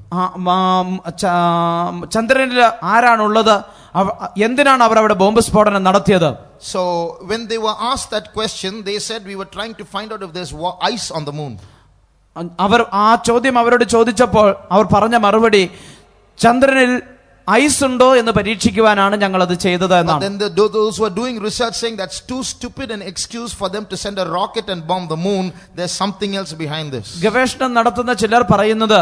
ചന്ദ്രനിൽ ആരാണുള്ളത്? എന്തിനാണ് അവർ അവിടെ ബോംബ് സ്ഫോടനം നടത്തിയത്? So when they were asked that question, they said we were trying to find out if there's ice on the moon. അവർ ആ ചോദ്യം അവരോട് ചോദിച്ചപ്പോൾ അവർ പറഞ്ഞ മറുപടി, ചന്ദ്രനിൽ ഐസ് ഉണ്ടോ എന്ന് പരീക്ഷിക്കുവാനാണ് ഞങ്ങൾ അത് ചെയ്തത് എന്നാണ്. Then those who are doing research saying that's too stupid an excuse for them to send a rocket and bomb the moon. There's something else behind this. ഗവേഷണം നടത്തുന്ന ചിലർ പറയുന്നത്,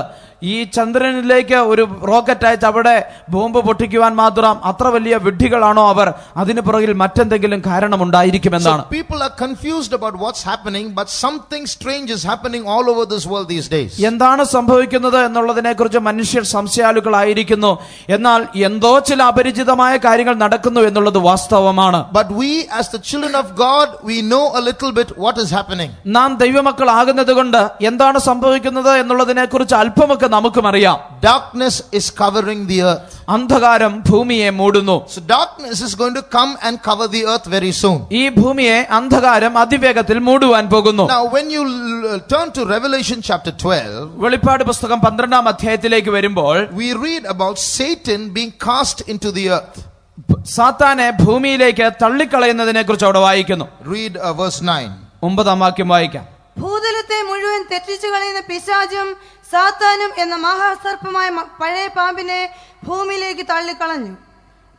ഈ ചന്ദ്രനിലേക്ക് ഒരു റോക്കറ്റ് അയച്ച് അവിടെ ബോംബ് പൊട്ടിക്കുവാൻ മാത്രം അത്ര വലിയ വിഡ്ഢികളാണോ അവർ? അതിന് പുറകിൽ മറ്റെന്തെങ്കിലും കാരണമുണ്ടായിരിക്കുമെന്നാണ്. So people are confused about what's happening, but something strange is happening all over this world these days. എന്താണ് സംഭവിക്കുന്നത് എന്നുള്ളതിനെ കുറിച്ച് മനുഷ്യർ സംശയാലുക്കളായിരിക്കുന്നു. എന്നാൽ എന്തോ ചില അപരിചിതമായ കാര്യങ്ങൾ നടക്കുന്നു എന്നുള്ളത് വാസ്തവമാണ്. But we as the children of God, we know a little bit what is happening. നാം ദൈവമക്കൾ ആകുന്നത് കൊണ്ട് എന്താണ് സംഭവിക്കുന്നത് എന്നുള്ളതിനെ കുറിച്ച് അല്പമൊക്കെ നമുക്കും അറിയാം. Darkness is covering the earth. അന്ധകാരം ഭൂമിയെ മൂടുന്നു. So darkness is going to come and cover the earth very soon. ഈ ഭൂമിയെ അന്ധകാരം അതിവേഗത്തിൽ മൂടുവാൻ പോകുന്നു. Now when you turn to Revelation chapter 12, വെളിപ്പാട് പുസ്തകം 12-ാം അധ്യായത്തിലേക്ക് വരുമ്പോൾ we read about Satan being cast into the earth. സാത്താനെ ഭൂമിയിലേക്ക് തള്ളിക്കളയുന്നതിനെ കുറിച്ച് അവിടെ വായിക്കുന്നു. Read verse 9. 9-ാം വാക്യം വായിക്കാം. ഭൂതലത്തെ മുഴുവൻ തെറ്റിച്ചു കളയുന്ന പിശാചും സാത്താനും എന്ന മഹാസർപ്പമായ പഴയ പാമ്പിനെ ഭൂമിയിലേക്ക് തള്ളിക്കളഞ്ഞു.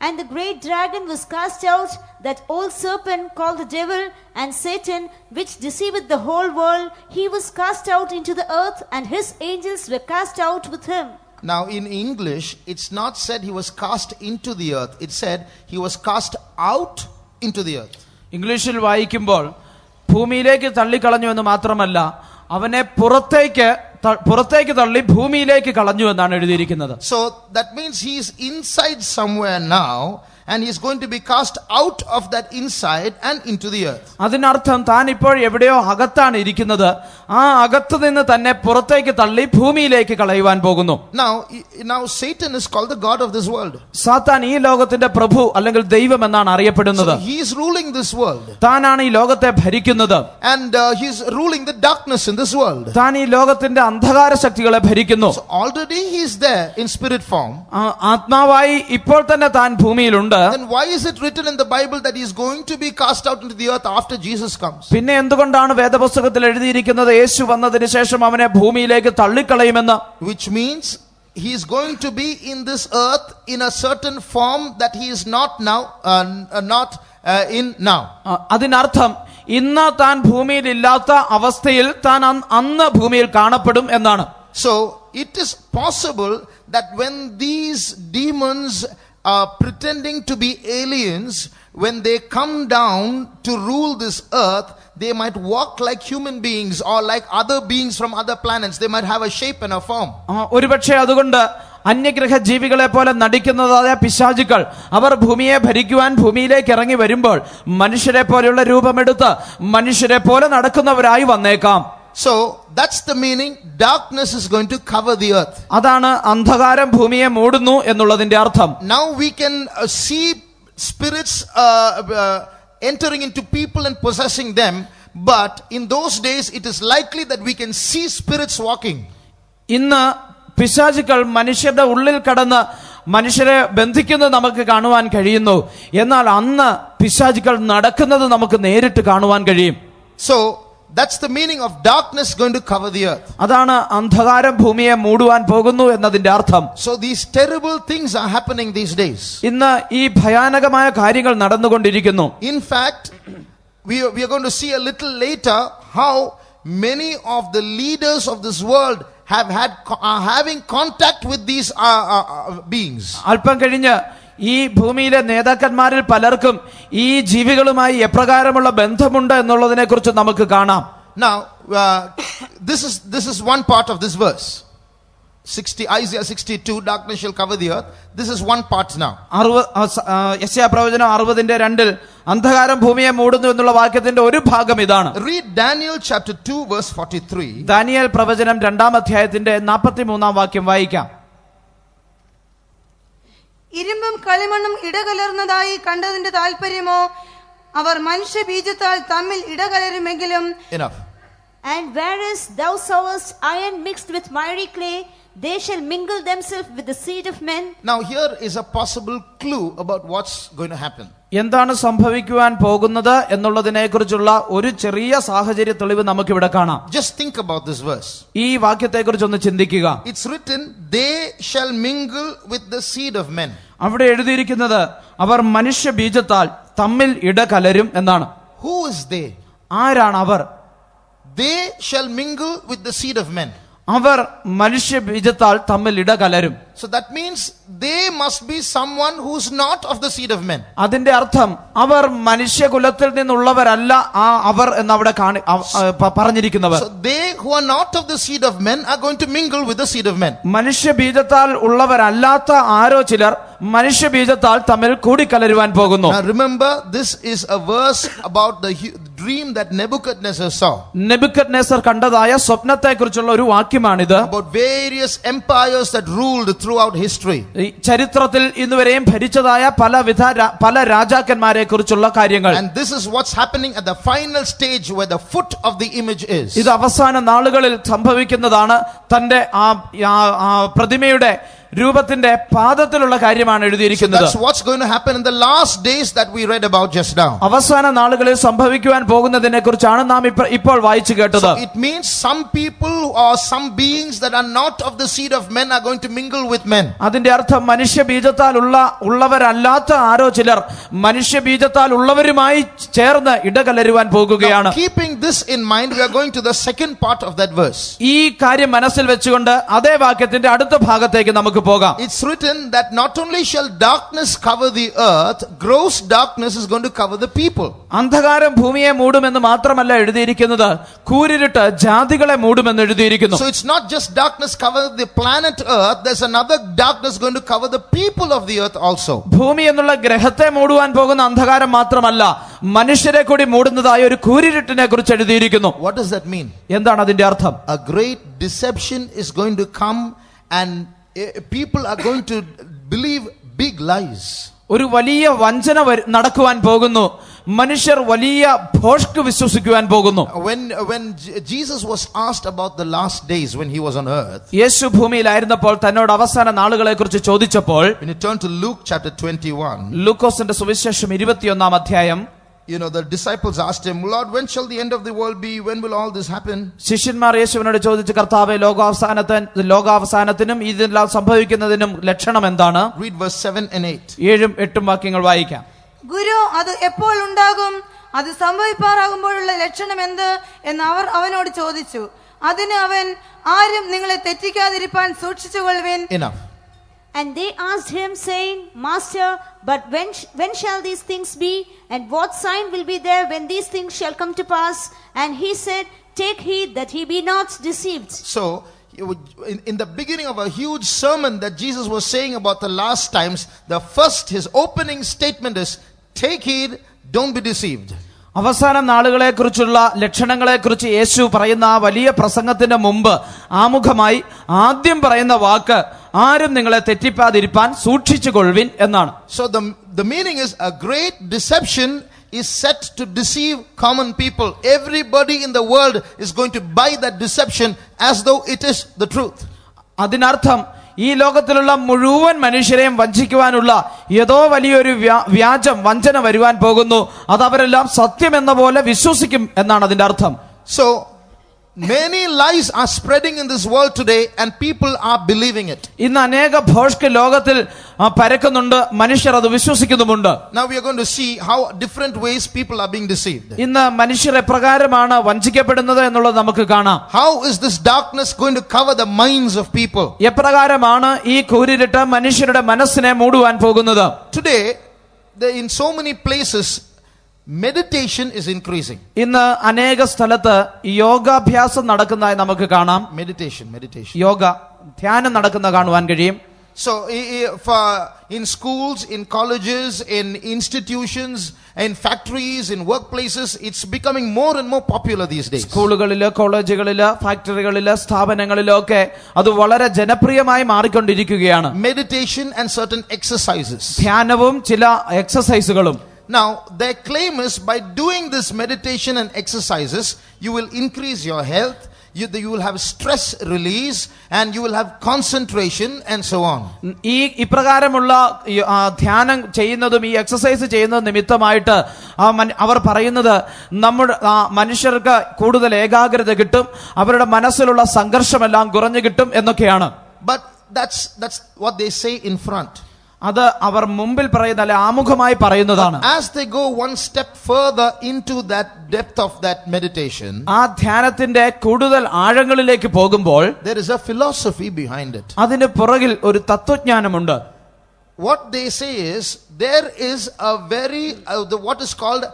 And the great dragon was cast out, that old serpent called the devil and Satan, which deceiveth the whole world. He was cast out into the earth, and his angels were cast out with him. Now in English, it's not said he was cast into the earth. It said he was cast out into the earth. ഇംഗ്ലീഷിൽ വായിക്കുമ്പോൾ ഭൂമിയിലേക്ക് തള്ളിക്കളഞ്ഞു എന്ന് മാത്രമല്ല, അവനെ പുറത്തേക്ക് തള്ളി ഭൂമിയിലേക്ക് കളഞ്ഞു എന്നാണ് എഴുതിയിരിക്കുന്നത്. So that means he is inside somewhere now, and he is going to be cast out of that inside and into the earth. അതിനർത്ഥം താൻ ഇപ്പോൾ എവിടെയോ അകത്താണ് ഇരിക്കുന്നത്, ആ അകത്ത് നിന്ന് തന്നെ പുറത്തേക്ക് തള്ളി ഭൂമിയിലേക്ക് കളയുവാൻ പോകുന്നു. Now Satan is called the god of this world. സാത്താൻ ഈ ലോകത്തിന്റെ പ്രഭു അല്ലെങ്കിൽ ദൈവം എന്നാണ് അറിയപ്പെടുന്നത്. So he is ruling this world. താനാണ് ഈ ലോകത്തെ ഭരിക്കുന്നത്. And he is ruling the darkness in this world. താൻ ഈ ലോകത്തിന്റെ അന്ധകാര ശക്തികളെ ഭരിക്കുന്നു. So already he is there in spirit form. ആത്മാവായി ഇപ്പോൾ തന്നെ താൻ ഭൂമിയിലുണ്ട്. Then why is it written in the Bible that he is going to be cast out into the earth after Jesus comes? പിന്നെ എന്തുകൊണ്ടാണ് വേദപുസ്തകത്തിൽ എഴുതിയിരിക്കുന്നത് യേശു വന്നതിന് ശേഷം അവനെ ഭൂമിയിലേക്ക് തള്ളിക്കളയുമെന്ന്? Which means he is going to be in this earth in a certain form that he is not now, in now. അതിനർത്ഥം ഇന്ന് താൻ ഭൂമിയിൽ ഇല്ലാത്ത അവസ്ഥയിൽ താൻ അന്ന് ഭൂമിയിൽ കാണപ്പെടും എന്നാണ്. So it is possible that when these demons pretending to be aliens, when they come down to rule this earth, they might walk like human beings or like other beings from other planets. They might have a shape and a form. ഒരുപക്ഷെ അതുകൊണ്ട് അന്യഗ്രഹ ജീവികളെ പോലെ നടിക്കുന്നതായ പിശാചുക്കൾ അവർ ഭൂമിയെ ഭരിക്കുവാൻ ഭൂമിയിലേക്ക് ഇറങ്ങി വരുമ്പോൾ മനുഷ്യരെ പോലെയുള്ള രൂപമെടുത്ത് മനുഷ്യരെ പോലെ നടക്കുന്നവരായി വന്നേക്കാം. So that's the meaning. Darkness is going to cover the earth. അതാണ് അന്ധകാരം ഭൂമിയെ മൂടുന്നു എന്നുള്ളതിന്റെ അർത്ഥം. Now we can see spirits entering into people and possessing them, but in those days it is likely that we can see spirits walking. ഇന്ന് പിശാചുക്കൾ മനുഷ്യരുടെ ഉള്ളിൽ കടന്ന് മനുഷ്യരെ ബന്ധിക്കുന്നത് നമുക്ക് കാണുവാൻ കഴിയുന്നു. എന്നാൽ അന്ന് പിശാചുക്കൾ നടക്കുന്നത് നമുക്ക് നേരിട്ട് കാണുവാൻ കഴിയും. So that's the meaning of darkness going to cover the earth. അതാണ് അന്ധകാരം ഭൂമിയെ മൂടുവാൻ പോകുന്നു എന്നതിന്റെ അർത്ഥം. So these terrible things are happening these days. ഇന്ന് ഈ ഭയാനകമായ കാര്യങ്ങൾ നടന്നുകൊണ്ടിരിക്കുന്നു. In fact, we are going to see a little later how many of the leaders of this world are having contact with these beings. അല്പം കഴിഞ്ഞ് ഈ ഭൂമിയിലെ നേതാക്കന്മാരിൽ പലർക്കും ഈ ജീവികളുമായി എപ്രകാരമുള്ള ബന്ധമുണ്ട് എന്നുള്ളതിനെ കുറിച്ച് നമുക്ക് കാണാം. Now this is one part of this verse. Isaiah 62, darkness shall cover the earth. This is one part now. യെശയ്യാ പ്രവചനം 60:2 അന്ധകാരം ഭൂമിയെ മൂടുന്നു എന്നുള്ള വാക്യത്തിന്റെ ഒരു ഭാഗം ഇതാണ്. Read Daniel chapter 2 verse 43. Daniel പ്രവചനം 2-ാം അധ്യായത്തിന്റെ 43-ാം വാക്യം വായിക്കാം. ഇരുമ്പും കളിമണ്ണും ഇടകലർന്നതായി കണ്ടതിന്റെ താല്പര്യമോ അവർ മനുഷ്യ ബീജത്താൽ തമ്മിൽ ഇടകലരുമെങ്കിലും. Enough. And whereas thou sawest iron mixed with miry clay, they shall mingle themselves with the seed of men. Now here is a possible clue about what's going to happen. എന്താണ് സംഭവിക്കുവാൻ പോകുന്നത് എന്നുള്ളതിനെ കുറിച്ചുള്ള ഒരു ചെറിയ സാഹചര്യ തെളിവ് നമുക്കിവിടെ കാണാം. Just think about this verse. ഈ വാക്യത്തെ കുറിച്ച് ഒന്ന് ചിന്തിക്കുക. It's written, they shall mingle with the seed of men. അവിടെ എഴുതിയിരിക്കുന്നത് അവർ മനുഷ്യ ബീജത്താൽ തമ്മിൽ ഇടകലരും എന്നാണ്. Who is they? ആരാണ് അവർ? They shall mingle with the seed of men. അവർ മനുഷ്യ ബീജത്താൽ തമ്മിൽ ഇടകലരും. So that means they must be someone who's not of the seed of men. അതിന്റെ അർത്ഥം അവർ മനുഷ്യകുലത്തിൽ നിന്നുള്ളവരല്ല അവർ എന്നവിടെ പറഞ്ഞിരിക്കുന്നവർ. So they who are not of the seed of men are going to mingle with the seed of men. മനുഷ്യ ബീജത്താൽ ഉള്ളവരല്ലാത്ത ആരോ ചിലർ മനുഷ്യ ബീജത്താൽ തമ്മിൽ കൂടിക്കലരുവാൻ പോകുന്നു. Now remember, this is a verse about the dream that Nebuchadnezzar saw. Nebuchadnezzar കണ്ടതായ സ്വപ്നത്തെക്കുറിച്ചുള്ള ഒരു വാക്യമാണിത്. About various empires that ruled throughout history. ചരിത്രത്തിൽ ഇന്നുവരെയും ഭരിച്ചതായ പല രാജാക്കന്മാരെ കുറിച്ചുള്ള കാര്യങ്ങൾ. And this is what's happening at the final stage where the foot of the image is. ഇത് അവസാന നാളുകളിൽ സംഭവിക്കുന്നതാണ്. തന്റെ ആ പ്രതിമയുടെ രൂപത്തിന്റെ പാദത്തിലുള്ള കാര്യമാണ് എഴുതിയിരിക്കുന്നത്. That's what's going to happen in the last days that we read about just now. അവസാന നാളുകളിൽ സംഭവിക്കുവാൻ പോകുന്നതിനെ കുറിച്ചാണ് നാം ഇപ്പോൾ വായിച്ചു കേട്ടത്. So it means some people or some beings that are not of the seed of men are going to mingle with men. അതിന്റെ അർത്ഥം മനുഷ്യ ബീജത്താൽ ഉള്ളവരല്ലാത്ത ആരോ ചിലർ മനുഷ്യ ബീജത്താൽ ഉള്ളവരുമായി ചേർന്ന് ഇടകലരുവാൻ പോകുകയാണ്. Now, keeping this in mind, we are going to the second part of that verse. ഈ കാര്യം മനസ്സിൽ വെച്ചുകൊണ്ട് അതേ വാക്യത്തിന്റെ അടുത്ത ഭാഗത്തേക്ക് നമുക്ക് പോകാം. It's written that not only shall darkness cover the earth, gross darkness is going to cover the people. അന്ധകാരം ഭൂമിയെ മൂടുമെന്ന് മാത്രമല്ല എഴുതിയിരിക്കുന്നത്, കൂരിരുട്ട് ജാതികളെ മൂടുമെന്ന് എഴുതിയിരിക്കുന്നു. So it's not just darkness cover the planet earth, there's another darkness going to cover the people of the earth also. ഭൂമി എന്നുള്ള ഗ്രഹത്തെ മൂടുവാൻ പോകുന്ന അന്ധകാരം മാത്രമല്ല, മനുഷ്യരെ കൂടി മൂടുന്നതായ ഒരു കൂരിരുട്ടിനെ കുറിച്ച് എഴുതിയിരിക്കുന്നു. What does that mean? എന്താണ് അതിന്റെ അർത്ഥം? A great deception is going to come and people are going to believe big lies. ഒരു വലിയ വഞ്ചന നടക്കുവാൻ പോകുന്നു. മനുഷ്യർ വലിയ ഭോഷ്ക് വിശ്വസിക്കുവാൻ പോകുന്നു. When Jesus was asked about the last days when he was on earth, യേശു ഭൂമിയിലായിരുന്നപ്പോൾ തന്നോട് അവസാന നാളുകളെ കുറിച്ച് ചോദിച്ചപ്പോൾ, when you turn to Luke chapter 21, ലൂക്കോസിന്റെ സുവിശേഷം 21-ാം അധ്യായം, the disciples asked him, Lord, when shall the end of the world be? When will all this happen? ശിഷ്യന്മാർ യേശുവിനോട് ചോദിച്ചു, കർത്താവേ, ലോകാവസാനത്തിനും ഇതെല്ലാം സംഭവിക്കുന്നതിനും ലക്ഷണം എന്താണ്? Read verse 7 and 8. 7-8 വാക്യങ്ങൾ വായിക്കാം. ഗുരു, അത് എപ്പോൾ ഉണ്ടാകും? അത് സംഭവിപ്പാറാകുമ്പോഴുള്ള ലക്ഷണം എന്ത് എന്ന് അവർ അവനോട് ചോദിച്ചു. അതിന് അവൻ, ആരും നിങ്ങളെ തെറ്റിക്കാതിരിപ്പാൻ സൂക്ഷിച്ചുകൊള്ളുവിൻ. Enough. And they asked him, saying, Master, but when shall these things be? And what sign will be there when these things shall come to pass? And he said, Take heed that he be not deceived. So in the beginning of a huge sermon that Jesus was saying about the last times, his opening statement is, take heed, don't be deceived. അവസാന നാളുകളെ കുറിച്ചുള്ള ലക്ഷണങ്ങളെ കുറിച്ച് യേശു പറയുന്ന ആ വലിയ പ്രസംഗത്തിന് മുമ്പ് ആമുഖമായി ആദ്യം പറയുന്ന വാക്ക്, ആരും നിങ്ങളെ തെറ്റിപ്പാതിരിപ്പാൻ സൂക്ഷിച്ചുകൊള്ളുവിൻ എന്നാണ്. So the meaning is, a great deception is set to deceive common people. Everybody in the world is going to buy that deception as though it is the truth. അതിനർത്ഥം ഈ ലോകത്തിലുള്ള മുഴുവൻ മനുഷ്യരെയും വഞ്ചിക്കുവാനുള്ള ഏതോ വലിയൊരു വഞ്ചന വരുവാൻ പോകുന്നു. അത് അവരെല്ലാം സത്യമെന്ന പോലെ വിശ്വസിക്കും എന്നാണ് അതിന്റെ അർത്ഥം. So many lies are spreading in this world today and people are believing it. ഇന്ന് അനേക ഭോഷ്ക് ലോകത്തിൽ പരക്കുന്നുണ്ട്, മനുഷ്യർ അത് വിശ്വസിക്കുന്നുമുണ്ട്. Now we are going to see how different ways people are being deceived. ഇന്ന് മനുഷ്യർ എപ്രകാരമാണ് വഞ്ചിക്കപ്പെടുന്നത് എന്നുള്ളത് നമുക്ക് കാണാം. How is this darkness going to cover the minds of people? എപ്രകാരമാണ് ഈ കൂരിരുട്ട് മനുഷ്യരുടെ മനസ്സിനെ മൂടുവാൻ പോകുന്നത്? Today, in so many places, meditation is increasing. ഇന്ന് അനേക സ്ഥലത്ത് യോഗാഭ്യാസം നടക്കുന്നതായി നമുക്ക് കാണാം. Meditation. യോഗ, ധ്യാനം നടക്കുന്ന കാണുവാൻ കഴിയും. So in schools, in colleges, in institutions, in factories, in workplaces, it's becoming more and more popular these days. സ്കൂളുകളില്, കോളേജുകളില്, ഫാക്ടറികളില്, സ്ഥാപനങ്ങളിലൊക്കെ അത് വളരെ ജനപ്രിയമായി മാറിക്കൊണ്ടിരിക്കുകയാണ്. Meditation and certain exercises. ധ്യാനവും ചില എക്സസൈസുകളും. Now, their claim is, by doing this meditation and exercises, you will increase your health, you will have stress release, and you will have concentration, and so on. ഈ ഇപ്രകാരമുള്ള ധ്യാനം ചെയ്യുന്നതും ഈ exercise ചെയ്യുന്നതും നിമിത്തമായിട്ട് അവർ പറയുന്നത് നമ്മുടെ മനുഷ്യർക്ക് കൂടുതൽ ഏകാഗ്രത കിട്ടും, അവരുടെ മനസ്സിലുള്ള സംഘർഷമെല്ലാം കുറഞ്ഞു കിട്ടും എന്നൊക്കെയാണ്. But that's what they say in front. അത് അവർ മുമ്പിൽ പറയുന്ന, അല്ലെ ആമുഖമായി പറയുന്നതാണ്. As they go one step further into that depth of that meditation, ആ ധ്യാനത്തിന്റെ കൂടുതൽ ആഴങ്ങളിലേക്ക് പോകുമ്പോൾ there is a philosophy behind it. അതിന് പുറകിൽ ഒരു തത്വജ്ഞാനമുണ്ട്. What they say is, there is a very what is called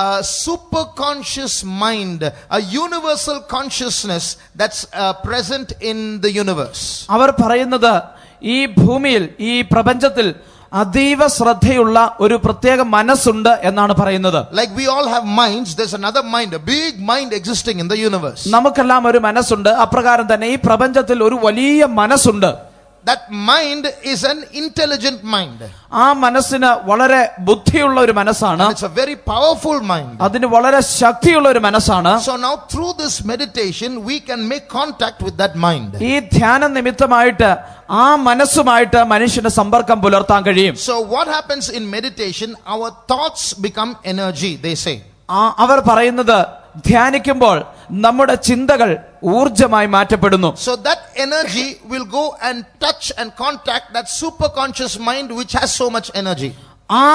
a superconscious mind, a universal consciousness that's present in the universe. അവർ പറയുന്നത്, ഈ ഭൂമിയിൽ, ഈ പ്രപഞ്ചത്തിൽ അതീവ ശ്രദ്ധയുള്ള ഒരു പ്രത്യേക മനസ്സുണ്ട് എന്നാണ് പറയുന്നത്. Like we all have minds, there's another mind, a big mind existing in the universe. നമുക്കെല്ലാം ഒരു മനസ്സുണ്ട്, അപ്രകാരം തന്നെ ഈ പ്രപഞ്ചത്തിൽ ഒരു വലിയ മനസ്സുണ്ട്. That mind is an intelligent mind. ആ മനസ്സിന് വളരെ ബുദ്ധിയുള്ള ഒരു മനസ്സാണ്. It's a very powerful mind. അതിന് വളരെ ശക്തിയുള്ള ഒരു മനസ്സാണ്. So now through this meditation we can make contact with that mind. ഈ ധ്യാന നിമിത്തമായിട്ട് ആ മനസ്സുമായിട്ട് മനുഷ്യന് സമ്പർക്കം പുലർത്താൻ കഴിയും. So what happens in meditation? Our thoughts become energy, they say. അവർ പറയുന്നത്, ധ്യാനിക്കുമ്പോൾ നമ്മുടെ ചിന്തകൾ ഊർജമായി മാറ്റപ്പെടുന്നു. So that energy will go and touch and contact that superconscious mind which has so much energy. ആ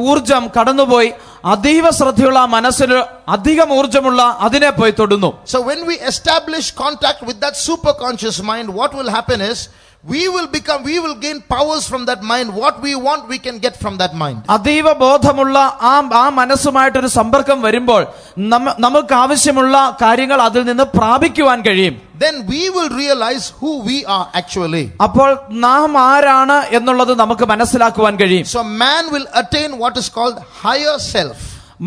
ഊർജം കടന്നുപോയി അതീവ ശ്രദ്ധയുള്ള മനസ്സിന് അധികം ഊർജമുള്ള അതിനെ പോയി തൊടുന്നു. So when we establish contact with that superconscious mind, what will happen is, we will gain powers from that mind. What we want, we can get from that mind. അതീവ ബോധമുള്ള ആ മനസ്സുമായിട്ടൊരു സമ്പർക്കം വരുമ്പോൾ നമുക്ക് ആവശ്യമുള്ള കാര്യങ്ങൾ അതിൽ നിന്ന് പ്രാപിക്കുവാൻ കഴിയും. Then we will realize who we are actually. അപ്പോൾ നാം ആരാണ് എന്നുള്ളത് നമുക്ക് മനസ്സിലാക്കുവാൻ കഴിയും. So man will attain what is called higher self.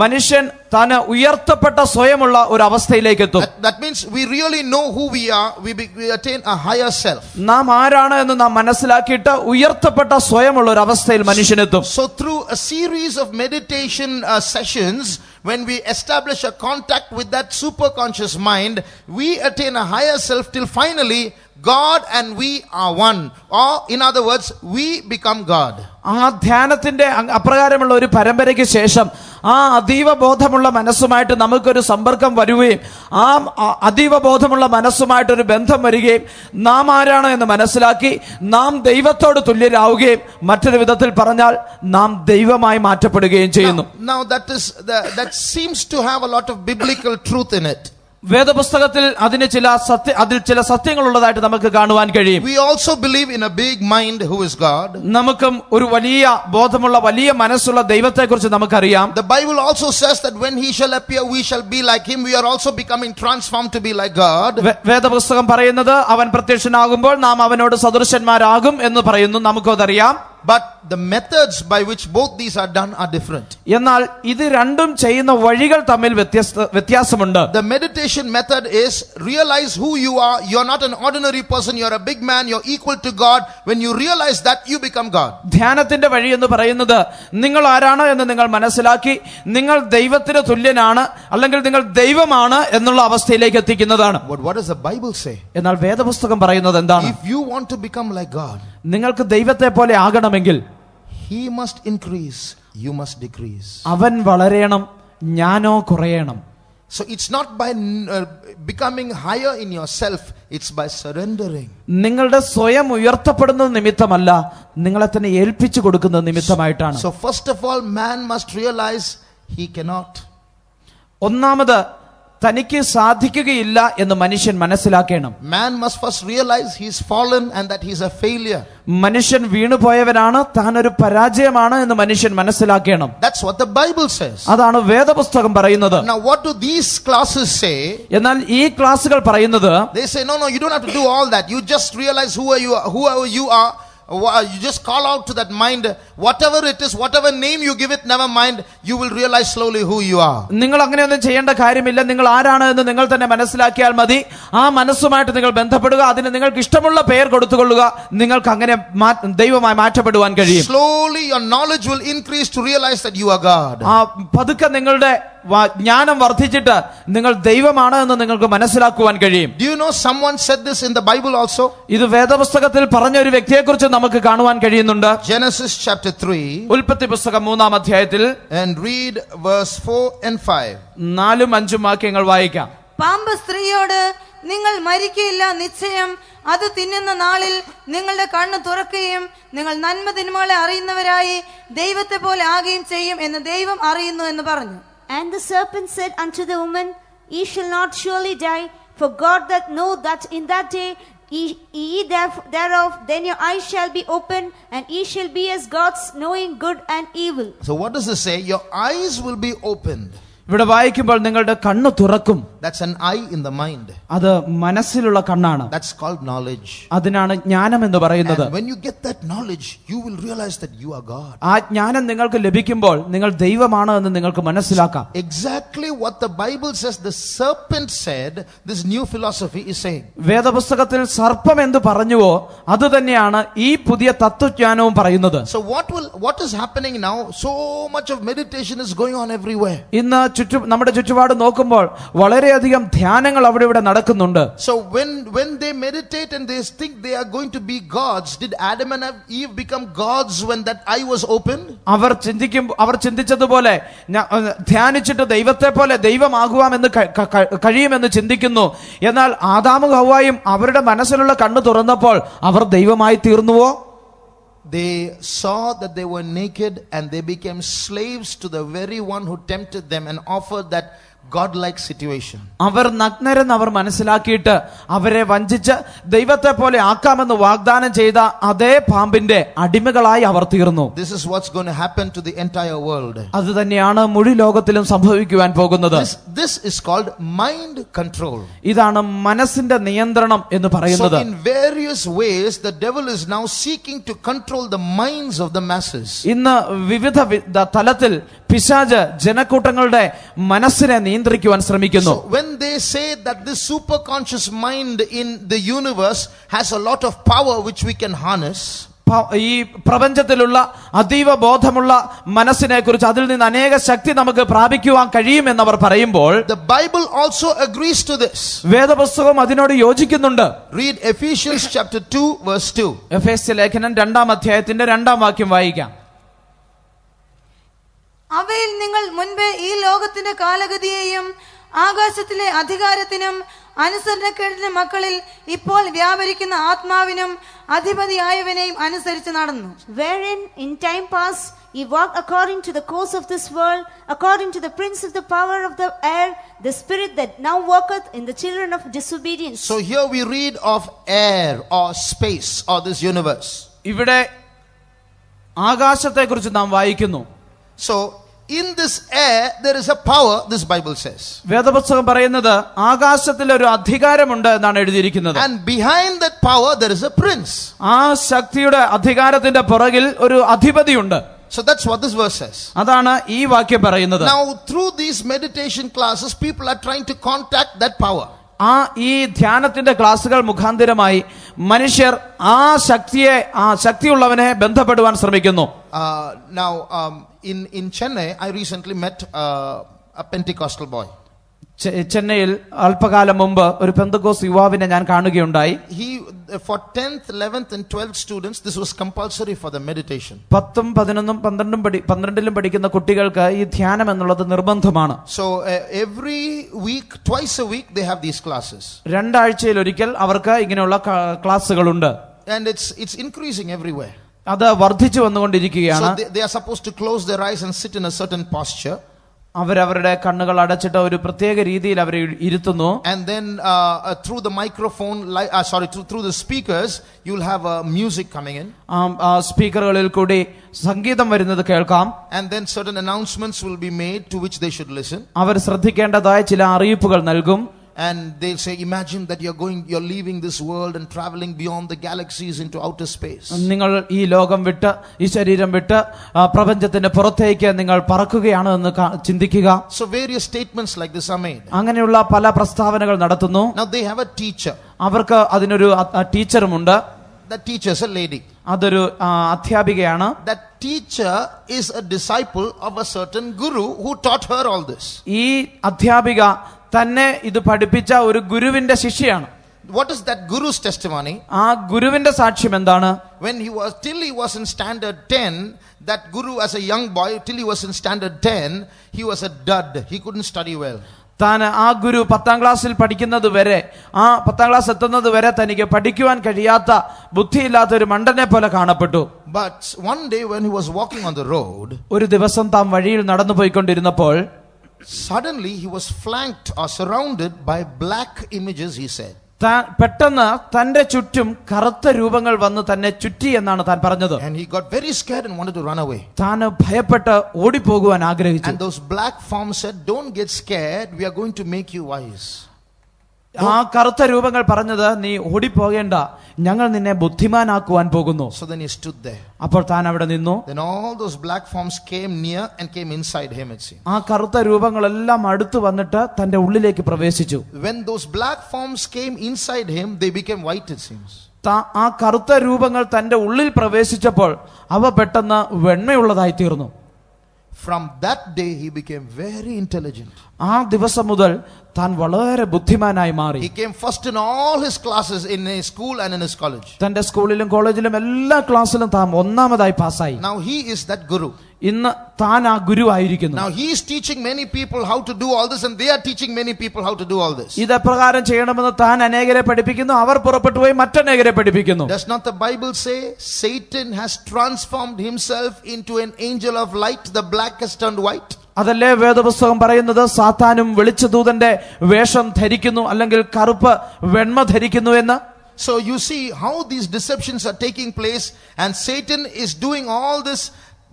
മനുഷ്യൻ താൻ ഉയർത്തപ്പെട്ട സ്വയമുള്ള ഒരു അവസ്ഥയിലേക്ക് എത്തും. That means we really know who we are. We attain a higher self. നാം ആരാണ് എന്ന് നാം മനസ്സിലാക്കിയിട്ട് ഉയർത്തപ്പെട്ട സ്വയമുള്ള ഒരു അവസ്ഥയിൽ മനുഷ്യനെത്തും. So through a series of meditation sessions, when we establish a contact with that superconscious mind, we attain a higher self till finally God and we are one. Or in other words, we become God. ആ ധ്യാനത്തിന്റെ അപ്രകാരമുള്ള ഒരു പരമ്പരയ്ക്ക് ശേഷം ആ അതീവ ബോധമുള്ള മനസ്സുമായിട്ട് നമുക്കൊരു സമ്പർക്കം വരികയും ആ അതീവ ബോധമുള്ള മനസ്സുമായിട്ടൊരു ബന്ധം വരികയും നാം ആരാണ് എന്ന് മനസ്സിലാക്കി നാം ദൈവത്തോട് തുല്യരാവുകയും മറ്റൊരു വിധത്തിൽ പറഞ്ഞാൽ നാം ദൈവമായി മാറ്റപ്പെടുകയും ചെയ്യുന്നു. Now that seems to have a lot of biblical truth in it. വേദപുസ്തകത്തിൽ അതിൽ ചില സത്യങ്ങൾ ഉള്ളതായിട്ട് നമുക്ക് കാണുവാൻ കഴിയും. We also believe in a big mind who is God. നമുക്കും ഒരു വലിയ ബോധമുള്ള വലിയ മനസ്സുള്ള ദൈവത്തെക്കുറിച്ച് നമുക്കറിയാം. The Bible also says that when he shall appear we shall be like him. We are also becoming transformed to be like God. വേദപുസ്തകം പറയുന്നത് അവൻ പ്രത്യക്ഷനാകുമ്പോൾ നാം അവനോട് സദൃശന്മാരാകും എന്ന് പറയുന്നു. നമുക്കതറിയാം. But the methods by which both these are done are different. എന്നാൽ ഇത് രണ്ടും ചെയ്യുന്ന വഴികൾ തമ്മിൽ വ്യത്യാസമുണ്ട്. The meditation method is realize who you are. You're not an ordinary person. You're a big man. You're equal to God. When you realize that, you become God. ധ്യാനത്തിന്റെ വഴി എന്ന് പറയുന്നത് നിങ്ങൾ ആരാണ് എന്ന് നിങ്ങൾ മനസ്സിലാക്കി നിങ്ങൾ ദൈവത്തിന് തുല്യനാണ് അല്ലെങ്കിൽ നിങ്ങൾ ദൈവമാണ് എന്നുള്ള അവസ്ഥയിലേക്ക് എത്തിക്കുന്നതാണ്. What does the Bible say? എന്നാൽ വേദപുസ്തകം പറയുന്നത് എന്താണ്? If you want to become like God, നിങ്ങൾക്ക് ദൈവത്തെ പോലെ ആകണമെങ്കിൽ he must increase, you must decrease. അവൻ വളരണം, ഞാനോ കുറയണം. So it's not by becoming higher in yourself, it's by surrendering. നിങ്ങളുടെ സ്വയം ഉയർത്തപ്പെടുന്നത് നിമിത്തമല്ല, നിങ്ങളെ തന്നെ ഏൽപ്പിച്ചു കൊടുക്കുന്നത് നിമിത്തമായിട്ടാണ്. So first of all, man must realize he cannot. ഒന്നാമത് തനിക്ക് സാധിക്കുകയില്ല എന്ന് മനുഷ്യൻ മനസ്സിലാക്കണം. Man must first realize he's fallen and that he's a failure. മനുഷ്യൻ വീണുപോയവനാണ്, താൻ ഒരു പരാജയമാണ് എന്ന് മനുഷ്യൻ മനസ്സിലാക്കണം. That's what the Bible says. അതാണ് വേദപുസ്തകം പറയുന്നത്. Now what do these classes say? എന്നാൽ ഈ ക്ലാസുകൾ പറയുന്നത്, They say no, you don't have to do all that. You just realize whoever you are. You just call out to that mind, whatever it is, whatever name you give it, never mind, you will realize slowly who you are. നിങ്ങൾ അങ്ങനെയൊന്നും ചെയ്യേണ്ട കാര്യമില്ല. നിങ്ങൾ ആരാണ് എന്ന് നിങ്ങൾ തന്നെ മനസ്സിലാക്കിയാൽ മതി. ആ മനസ്സുമായിട്ട് നിങ്ങൾ ബന്ധപ്പെടുക, അതിന് നിങ്ങൾക്ക് ഇഷ്ടമുള്ള പേർ കൊടുത്തുകൊള്ളുക. നിങ്ങൾക്ക് അങ്ങനെ ദൈവമായി മാറ്റപ്പെടുവാൻ കഴിയും. Slowly your knowledge will increase to realize that you are God. പതുക്കെ നിങ്ങളുടെ ജ്ഞാനം വർദ്ധിച്ചിട്ട് നിങ്ങൾ ദൈവമാണ് എന്ന് നിങ്ങൾക്ക് മനസ്സിലാക്കുവാൻ കഴിയും. Do you know someone said this in the Bible also? ഇത് വേദപുസ്തകത്തിൽ പറഞ്ഞ ഒരു വ്യക്തിയെക്കുറിച്ച് നമുക്ക് കാണുവാൻ കഴിയുന്നുണ്ട്. Genesis chapter 3. ഉൽപ്പത്തി പുസ്തകം 3-ാം അധ്യായത്തിൽ and read verse 4 and 5. 4-5 വാക്യങ്ങൾ വായിക്കാം. പാമ്പ് സ്ത്രീയോട്, നിങ്ങൾ മരിക്കയില്ല, നിശ്ചയം അത് തിന്നുന്ന നാളിൽ നിങ്ങളുടെ കണ്ണ് തുറക്കുകയും നിങ്ങൾ നന്മ തിന്മകളെ അറിയുന്നവരായി ദൈവത്തെ പോലെ ആകുകയും ചെയ്യും എന്ന് ദൈവം അറിയുന്നു എന്ന് പറഞ്ഞു. And the serpent said unto the woman, Ye shall not surely die, for God that know that in that day ye eat thereof, then your eyes shall be opened, and ye shall be as gods, knowing good and evil. So what does this say? Your eyes will be opened. ഇവിടെ വായിക്കുമ്പോൾ നിങ്ങളുടെ കണ്ണ് തുറക്കും. That's an eye in the mind. അത് മനസ്സിലുള്ള കണ്ണാണ്. That's called knowledge. അതിനാണ് ജ്ഞാനം എന്ന് പറയുന്നത്. And when you get that knowledge, you will realize that you are God. ആ ജ്ഞാനം നിങ്ങൾക്ക് ലഭിക്കുമ്പോൾ നിങ്ങൾ ദൈവമാണ് എന്ന് നിങ്ങൾക്ക് മനസ്സിലാക്കാം. Exactly what the Bible says the serpent said, this new philosophy is saying. വേദപുസ്തകത്തിൽ സർപ്പം എന്ത് പറഞ്ഞുവോ അത് തന്നെയാണ് ഈ പുതിയ തത്വജ്ഞാനവും പറയുന്നത്. So what is happening now? So much of meditation is going on everywhere. ഇന്ന് നമ്മുടെ ചുറ്റുപാട് നോക്കുമ്പോൾ വളരെയധികം ധ്യാനങ്ങൾ അവിടെ ഇവിടെ നടക്കുന്നുണ്ട്. So when they meditate and they think they are going to be gods, did Adam and Eve become gods when that eye was opened? അവർ ചിന്തിച്ചതുപോലെ ധ്യാനിച്ചിട്ട് ദൈവത്തെ പോലെ ദൈവമാകുവാമെന്ന് കഴിയുമെന്ന് ചിന്തിക്കുന്നു. എന്നാൽ ആദാമും ഹവ്വായും അവരുടെ മനസ്സിലുള്ള കണ്ണ് തുറന്നപ്പോൾ അവർ ദൈവമായി തീർന്നുവോ? They saw that they were naked and they became slaves to the very one who tempted them and offered that God-like situation. അവർ നഗ്നരെന്ന് അവർ മനസ്സിലാക്കിയിട്ട് അവരെ വഞ്ചിച്ച് ദൈവത്തെ പോലെ ആക്കാമെന്ന് വാഗ്ദാനം ചെയ്ത അതേ പാമ്പിന്റെ അടിമകളായി അവർ തീർന്നു. This is what's going to happen to the entire world. അത് തന്നെയാണ് മുഴു ലോകത്തിലും സംഭവിക്കുവാൻ പോകുന്നത്. This is called mind control. ഇതാണ് മനസ്സിന്റെ നിയന്ത്രണം എന്ന് പറയുന്നത്. So in various ways the devil is now seeking to control the minds of the masses. ഇന്ന് വിവിധ തലത്തിൽ പിശാച് ജനക്കൂട്ടങ്ങളുടെ മനസ്സിനെ നിയന്ത്രിക്കുവാൻ ശ്രമിക്കുന്നു. So when they say that this superconscious mind in the universe has a lot of power which we can harness, ഈ പ്രപഞ്ചത്തിലുള്ള അതീവ ബോധമുള്ള മനസ്സിനെ കുറിച്ച് അതിൽ നിന്ന് അനേക ശക്തി നമുക്ക് പ്രാപിക്കുവാൻ കഴിയുമെന്നവർ പറയുമ്പോൾ the Bible also agrees to this. വേദപുസ്തകം അതിനോട് യോജിക്കുന്നുണ്ട്. Read Ephesians chapter 2 verse 2. എഫേസ്യ ലേഖനം 2-ാം അധ്യായത്തിന്റെ 2-ാം വാക്യം വായിക്കാം. അവയിൽ നിങ്ങൾ മുൻപേ ഈ ലോകത്തിന്റെ കാലഗതിയെയും ആകാശത്തിലെ അധികാരത്തിനും അനുസരണക്കേടിന്റെ മക്കളിൽ ഇപ്പോൾ വ്യാപരിക്കുന്ന ആത്മാവിനും അധിപതിയായവനെയും അനുസരിച്ച് നടന്നു. Wherein in time past Ye walk according to the course of this world, according to the prince of the power of the air, the spirit that now worketh in the children of disobedience. So here we read of air or space or this universe. ഇവിടെ ആകാശത്തെക്കുറിച്ച് നാം വായിക്കുന്നു. So in this air there is a power, this Bible says. വേദപുസ്തകം പറയുന്നത് ആകാശത്തിൽ ഒരു അധികാരമുണ്ട് എന്നാണ് എഴുതിയിരിക്കുന്നത്. And behind that power there is a prince. ആ ശക്തിയുടെ അധികാരത്തിന്റെ പുറകിൽ ഒരു അധിപതിയുണ്ട്. So that's what this verse says. അതാണ് ഈ വാക്യം പറയുന്നത്. Now through these meditation classes people are trying to contact that power. ആ ഈ ധ്യാനത്തിന്റെ ക്ലാസുകൾ മുഖാന്തിരമായി മനുഷ്യർ ആ ശക്തിയുള്ളവനെ ബന്ധപ്പെടുവാൻ ശ്രമിക്കുന്നു. Now in Chennai I recently met a Pentecostal boy. ചെന്നൈയിൽ അല്പകാലം മുമ്പ് ഒരു പെന്തക്കോസ്ത് യുവാവിനെ ഞാൻ കാണുകയുണ്ടായി. He for 10th 11th and 12th students this was compulsory for the meditation. 10ഉം 11ഉം 12ലും പഠിക്കുന്ന കുട്ടികൾക്ക് ഈ ധ്യാനം എന്നുള്ളത് നിർബന്ധമാണ്. So every week, twice a week they have these classes. രണ്ടാഴ്ചയിൽ ഒരിക്കൽ അവർക്ക് ഇങ്ങനെയുള്ള ക്ലാസുകളുണ്ട്. And it's increasing everywhere. അത് വർദ്ധിച്ചു വന്നുകൊണ്ടിരിക്കുകയാണ്. So they are supposed to close their eyes and sit in a certain posture. അവരവരുടെ കണ്ണുകൾ അടച്ചിട്ട് ഒരു പ്രത്യേക രീതിയിൽ അവരെ ഇരുത്തുന്നു. And then through the microphone, through the speakers, you'll have music coming in. സ്പീക്കറുകളിൽ കൂടി സംഗീതം വരുന്നത് കേൾക്കാം. And then certain announcements will be made to which they should listen. അവർ ശ്രദ്ധിക്കേണ്ടതായ ചില അറിയിപ്പുകൾ നൽകും. And they'll say, imagine that you're leaving this world and traveling beyond the galaxies into outer space. നിങ്ങൾ ഈ ലോകം വിട്ട് ഈ ശരീരം വിട്ട് പ്രപഞ്ചത്തിന്റെ പുറത്തേക്ക് നിങ്ങൾ പറക്കുകയാണ് എന്ന് ചിന്തിക്കുക. So various statements like this are made. അങ്ങനെയുള്ള പല പ്രസ്താവനകൾ നടത്തുന്നു. Now they have a teacher. അവർക്ക് അതിനൊരു ടീച്ചറുമുണ്ട്. That teacher is a lady. അതൊരു അധ്യാപികയാണ്. That teacher is a disciple of a certain guru who taught her all this. ഈ അധ്യാപിക തന്നെ ഇത് പഠിപ്പിച്ച ഒരു ഗുരുവിന്റെ ശിഷ്യയാണ്. What is that guru's testimony? ആ ഗുരുവിന്റെ സാക്ഷ്യം എന്താണ്? Till he was in standard 10, that guru as a young boy, till he was in standard 10, he was a dud. He couldn't study well. താൻ ആ ഗുരു 10ാം ക്ലാസ്സിൽ പഠിക്കുന്നത് വരെ, ആ 10ാം ക്ലാസ് എത്തുന്നത് വരെ തനിക്ക് പഠിക്കുവാൻ കഴിയാത്ത ബുദ്ധിയില്ലാത്ത ഒരു മണ്ടനെ പോലെ കാണപ്പെട്ടു. But one day when he was walking on the road, ഒരു ദിവസം താൻ വഴിയിൽ നടന്നു പോയിക്കൊണ്ടിരുന്നപ്പോൾ suddenly he was flanked or surrounded by black images, he said. പെട്ടെന്ന് തന്റെ ചുറ്റും കറുത്ത രൂപങ്ങൾ വന്ന് തന്നെ ചുറ്റി എന്നാണ് താൻ പറഞ്ഞത്. And he got very scared and wanted to run away. താൻ ഭയപ്പെട്ട് ഓടിപ്പോകുവാൻ ആഗ്രഹിച്ചു. And those black forms said, don't get scared, we are going to make you wise. ആ കറുത്ത രൂപങ്ങൾ പറഞ്ഞത്, നീ ഓടിപ്പോകേണ്ട, ഞങ്ങൾ നിന്നെ ബുദ്ധിമാനാക്കുവാൻ പോകുന്നു. So then he stood there. അപ്പോൾ താൻ അവിടെ നിന്നു. Then all those black forms came near and came inside him, it seems. ആ കറുത്ത രൂപങ്ങളെല്ലാം അടുത്ത് വന്നിട്ട് തന്റെ ഉള്ളിലേക്ക് പ്രവേശിച്ചു. When those black forms came inside him, they became white, it seems. ആ കറുത്ത രൂപങ്ങൾ തന്റെ ഉള്ളിൽ പ്രവേശിച്ചപ്പോൾ അവ പെട്ടെന്ന് വെണ്മയുള്ളതായി തീർന്നു. From that day he became very intelligent. ആ ദിവസം മുതൽ താൻ വളരെ ബുദ്ധിമാനായി മാറി. He came first in all his classes in his school and in his college. തന്റെ സ്കൂളിലും കോളേജിലും എല്ലാ ക്ലാസ്സിലും താൻ ഒന്നാമതായി പാസ്സായി. Now he is that guru. ഇന്ന് താൻ ആ ഗുരു ആയിരിക്കുന്നു. Now he is teaching many people how to do all this, and they are teaching many people how to do all this. ഇത് എപ്രകാരം ചെയ്യണമെന്ന് താൻ അനേകരെ പഠിപ്പിക്കുന്നു, അവർ പുറപ്പെട്ടു പോയി മറ്റനേകരെ പഠിപ്പിക്കുന്നു. Does not the Bible say Satan has transformed himself into an angel of light, the black has turned white? അതല്ലേ വേദപുസ്തകം പറയുന്നത്, സാത്താനും വെളിച്ചദൂതന്റെ വേഷം ധരിക്കുന്നു, അല്ലെങ്കിൽ കറുപ്പ് വെണ്മ ധരിക്കുന്നു എന്ന്. So you see how these deceptions are taking place, and Satan is doing all this.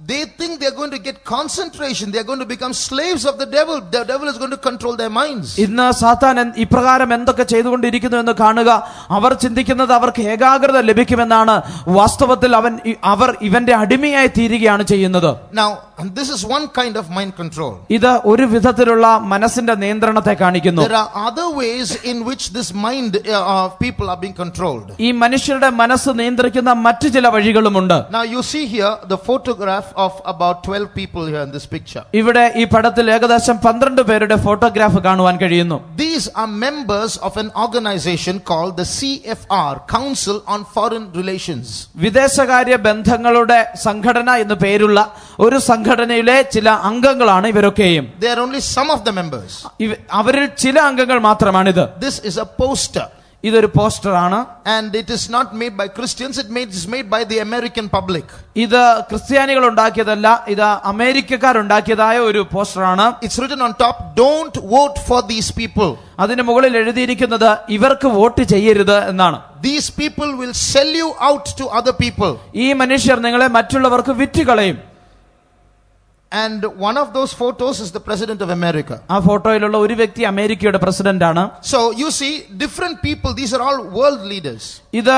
They think they are going to get concentration, they are going to become slaves of the devil. The devil is going to control their minds. ഇന്ന് സാത്താൻ ഇപ്രകാരം എന്തൊക്കെ ചെയ്തുകൊണ്ടിരിക്കുന്നു എന്ന് കാണുക. അവർ ചിന്തിക്കുന്നത് അവർക്ക് ഏകാഗ്രത ലഭിക്കുമെന്നാണ്. വാസ്തവത്തിൽ അവർ ഇവന്റെ അടിമയായി തീരുകയാണ് ചെയ്യുന്നത്. Now this is one kind of mind control. ഇത് ഒരു വിധത്തിലുള്ള മനസ്സിന്റെ നിയന്ത്രണത്തെ കാണിക്കുന്നു. There are other ways in which this mind of people are being controlled. ഈ മനുഷ്യരുടെ മനസ്സ് നിയന്ത്രിക്കുന്ന മറ്റു ചില വഴികളുമുണ്ട്. Now you see here the photograph of about 12 people here in this picture. ഇവിടെ ഈ പടത്തിൽ ഏകദേശം 12 പേരുടെ ഫോട്ടോഗ്രാഫ് കാണുവാൻ കഴിയുന്നു. These are members of an organization called the CFR, Council on Foreign Relations. വിദേശകാര്യ ബന്ധങ്ങളുടെ സംഘടന എന്ന് പേരുള്ള ഒരു സംഘടനയിലെ ചില അംഗങ്ങളാണ് ഇവരൊക്കെയും. They are only some of the members. അവരിൽ ചില അംഗങ്ങൾ മാത്രമാണിത്. This is a poster. ഇതൊരു പോസ്റ്ററാണ്. And it is not made by Christians, it is made by the American public. ഇത് ക്രിസ്ത്യാനികൾ ഉണ്ടാക്കിയതല്ല, ഇത് അമേരിക്കക്കാർ ഉണ്ടാക്കിയതായ ഒരു പോസ്റ്ററാണ്. It's written on top, don't vote for these people. അതിന് മുകളിൽ എഴുതിയിരിക്കുന്നത് ഇവർക്ക് വോട്ട് ചെയ്യരുത് എന്നാണ്. These people will sell you out to other people. ഈ മനുഷ്യർ നിങ്ങളെ മറ്റുള്ളവർക്ക് വിറ്റുകളയും. And one of those photos is the President of America. ആ ഫോട്ടോയിലുള്ള ഒരു വ്യക്തി അമേരിക്കയുടെ പ്രസിഡന്റ് ആണ്. So you see, different people, these are all world leaders. ഇത്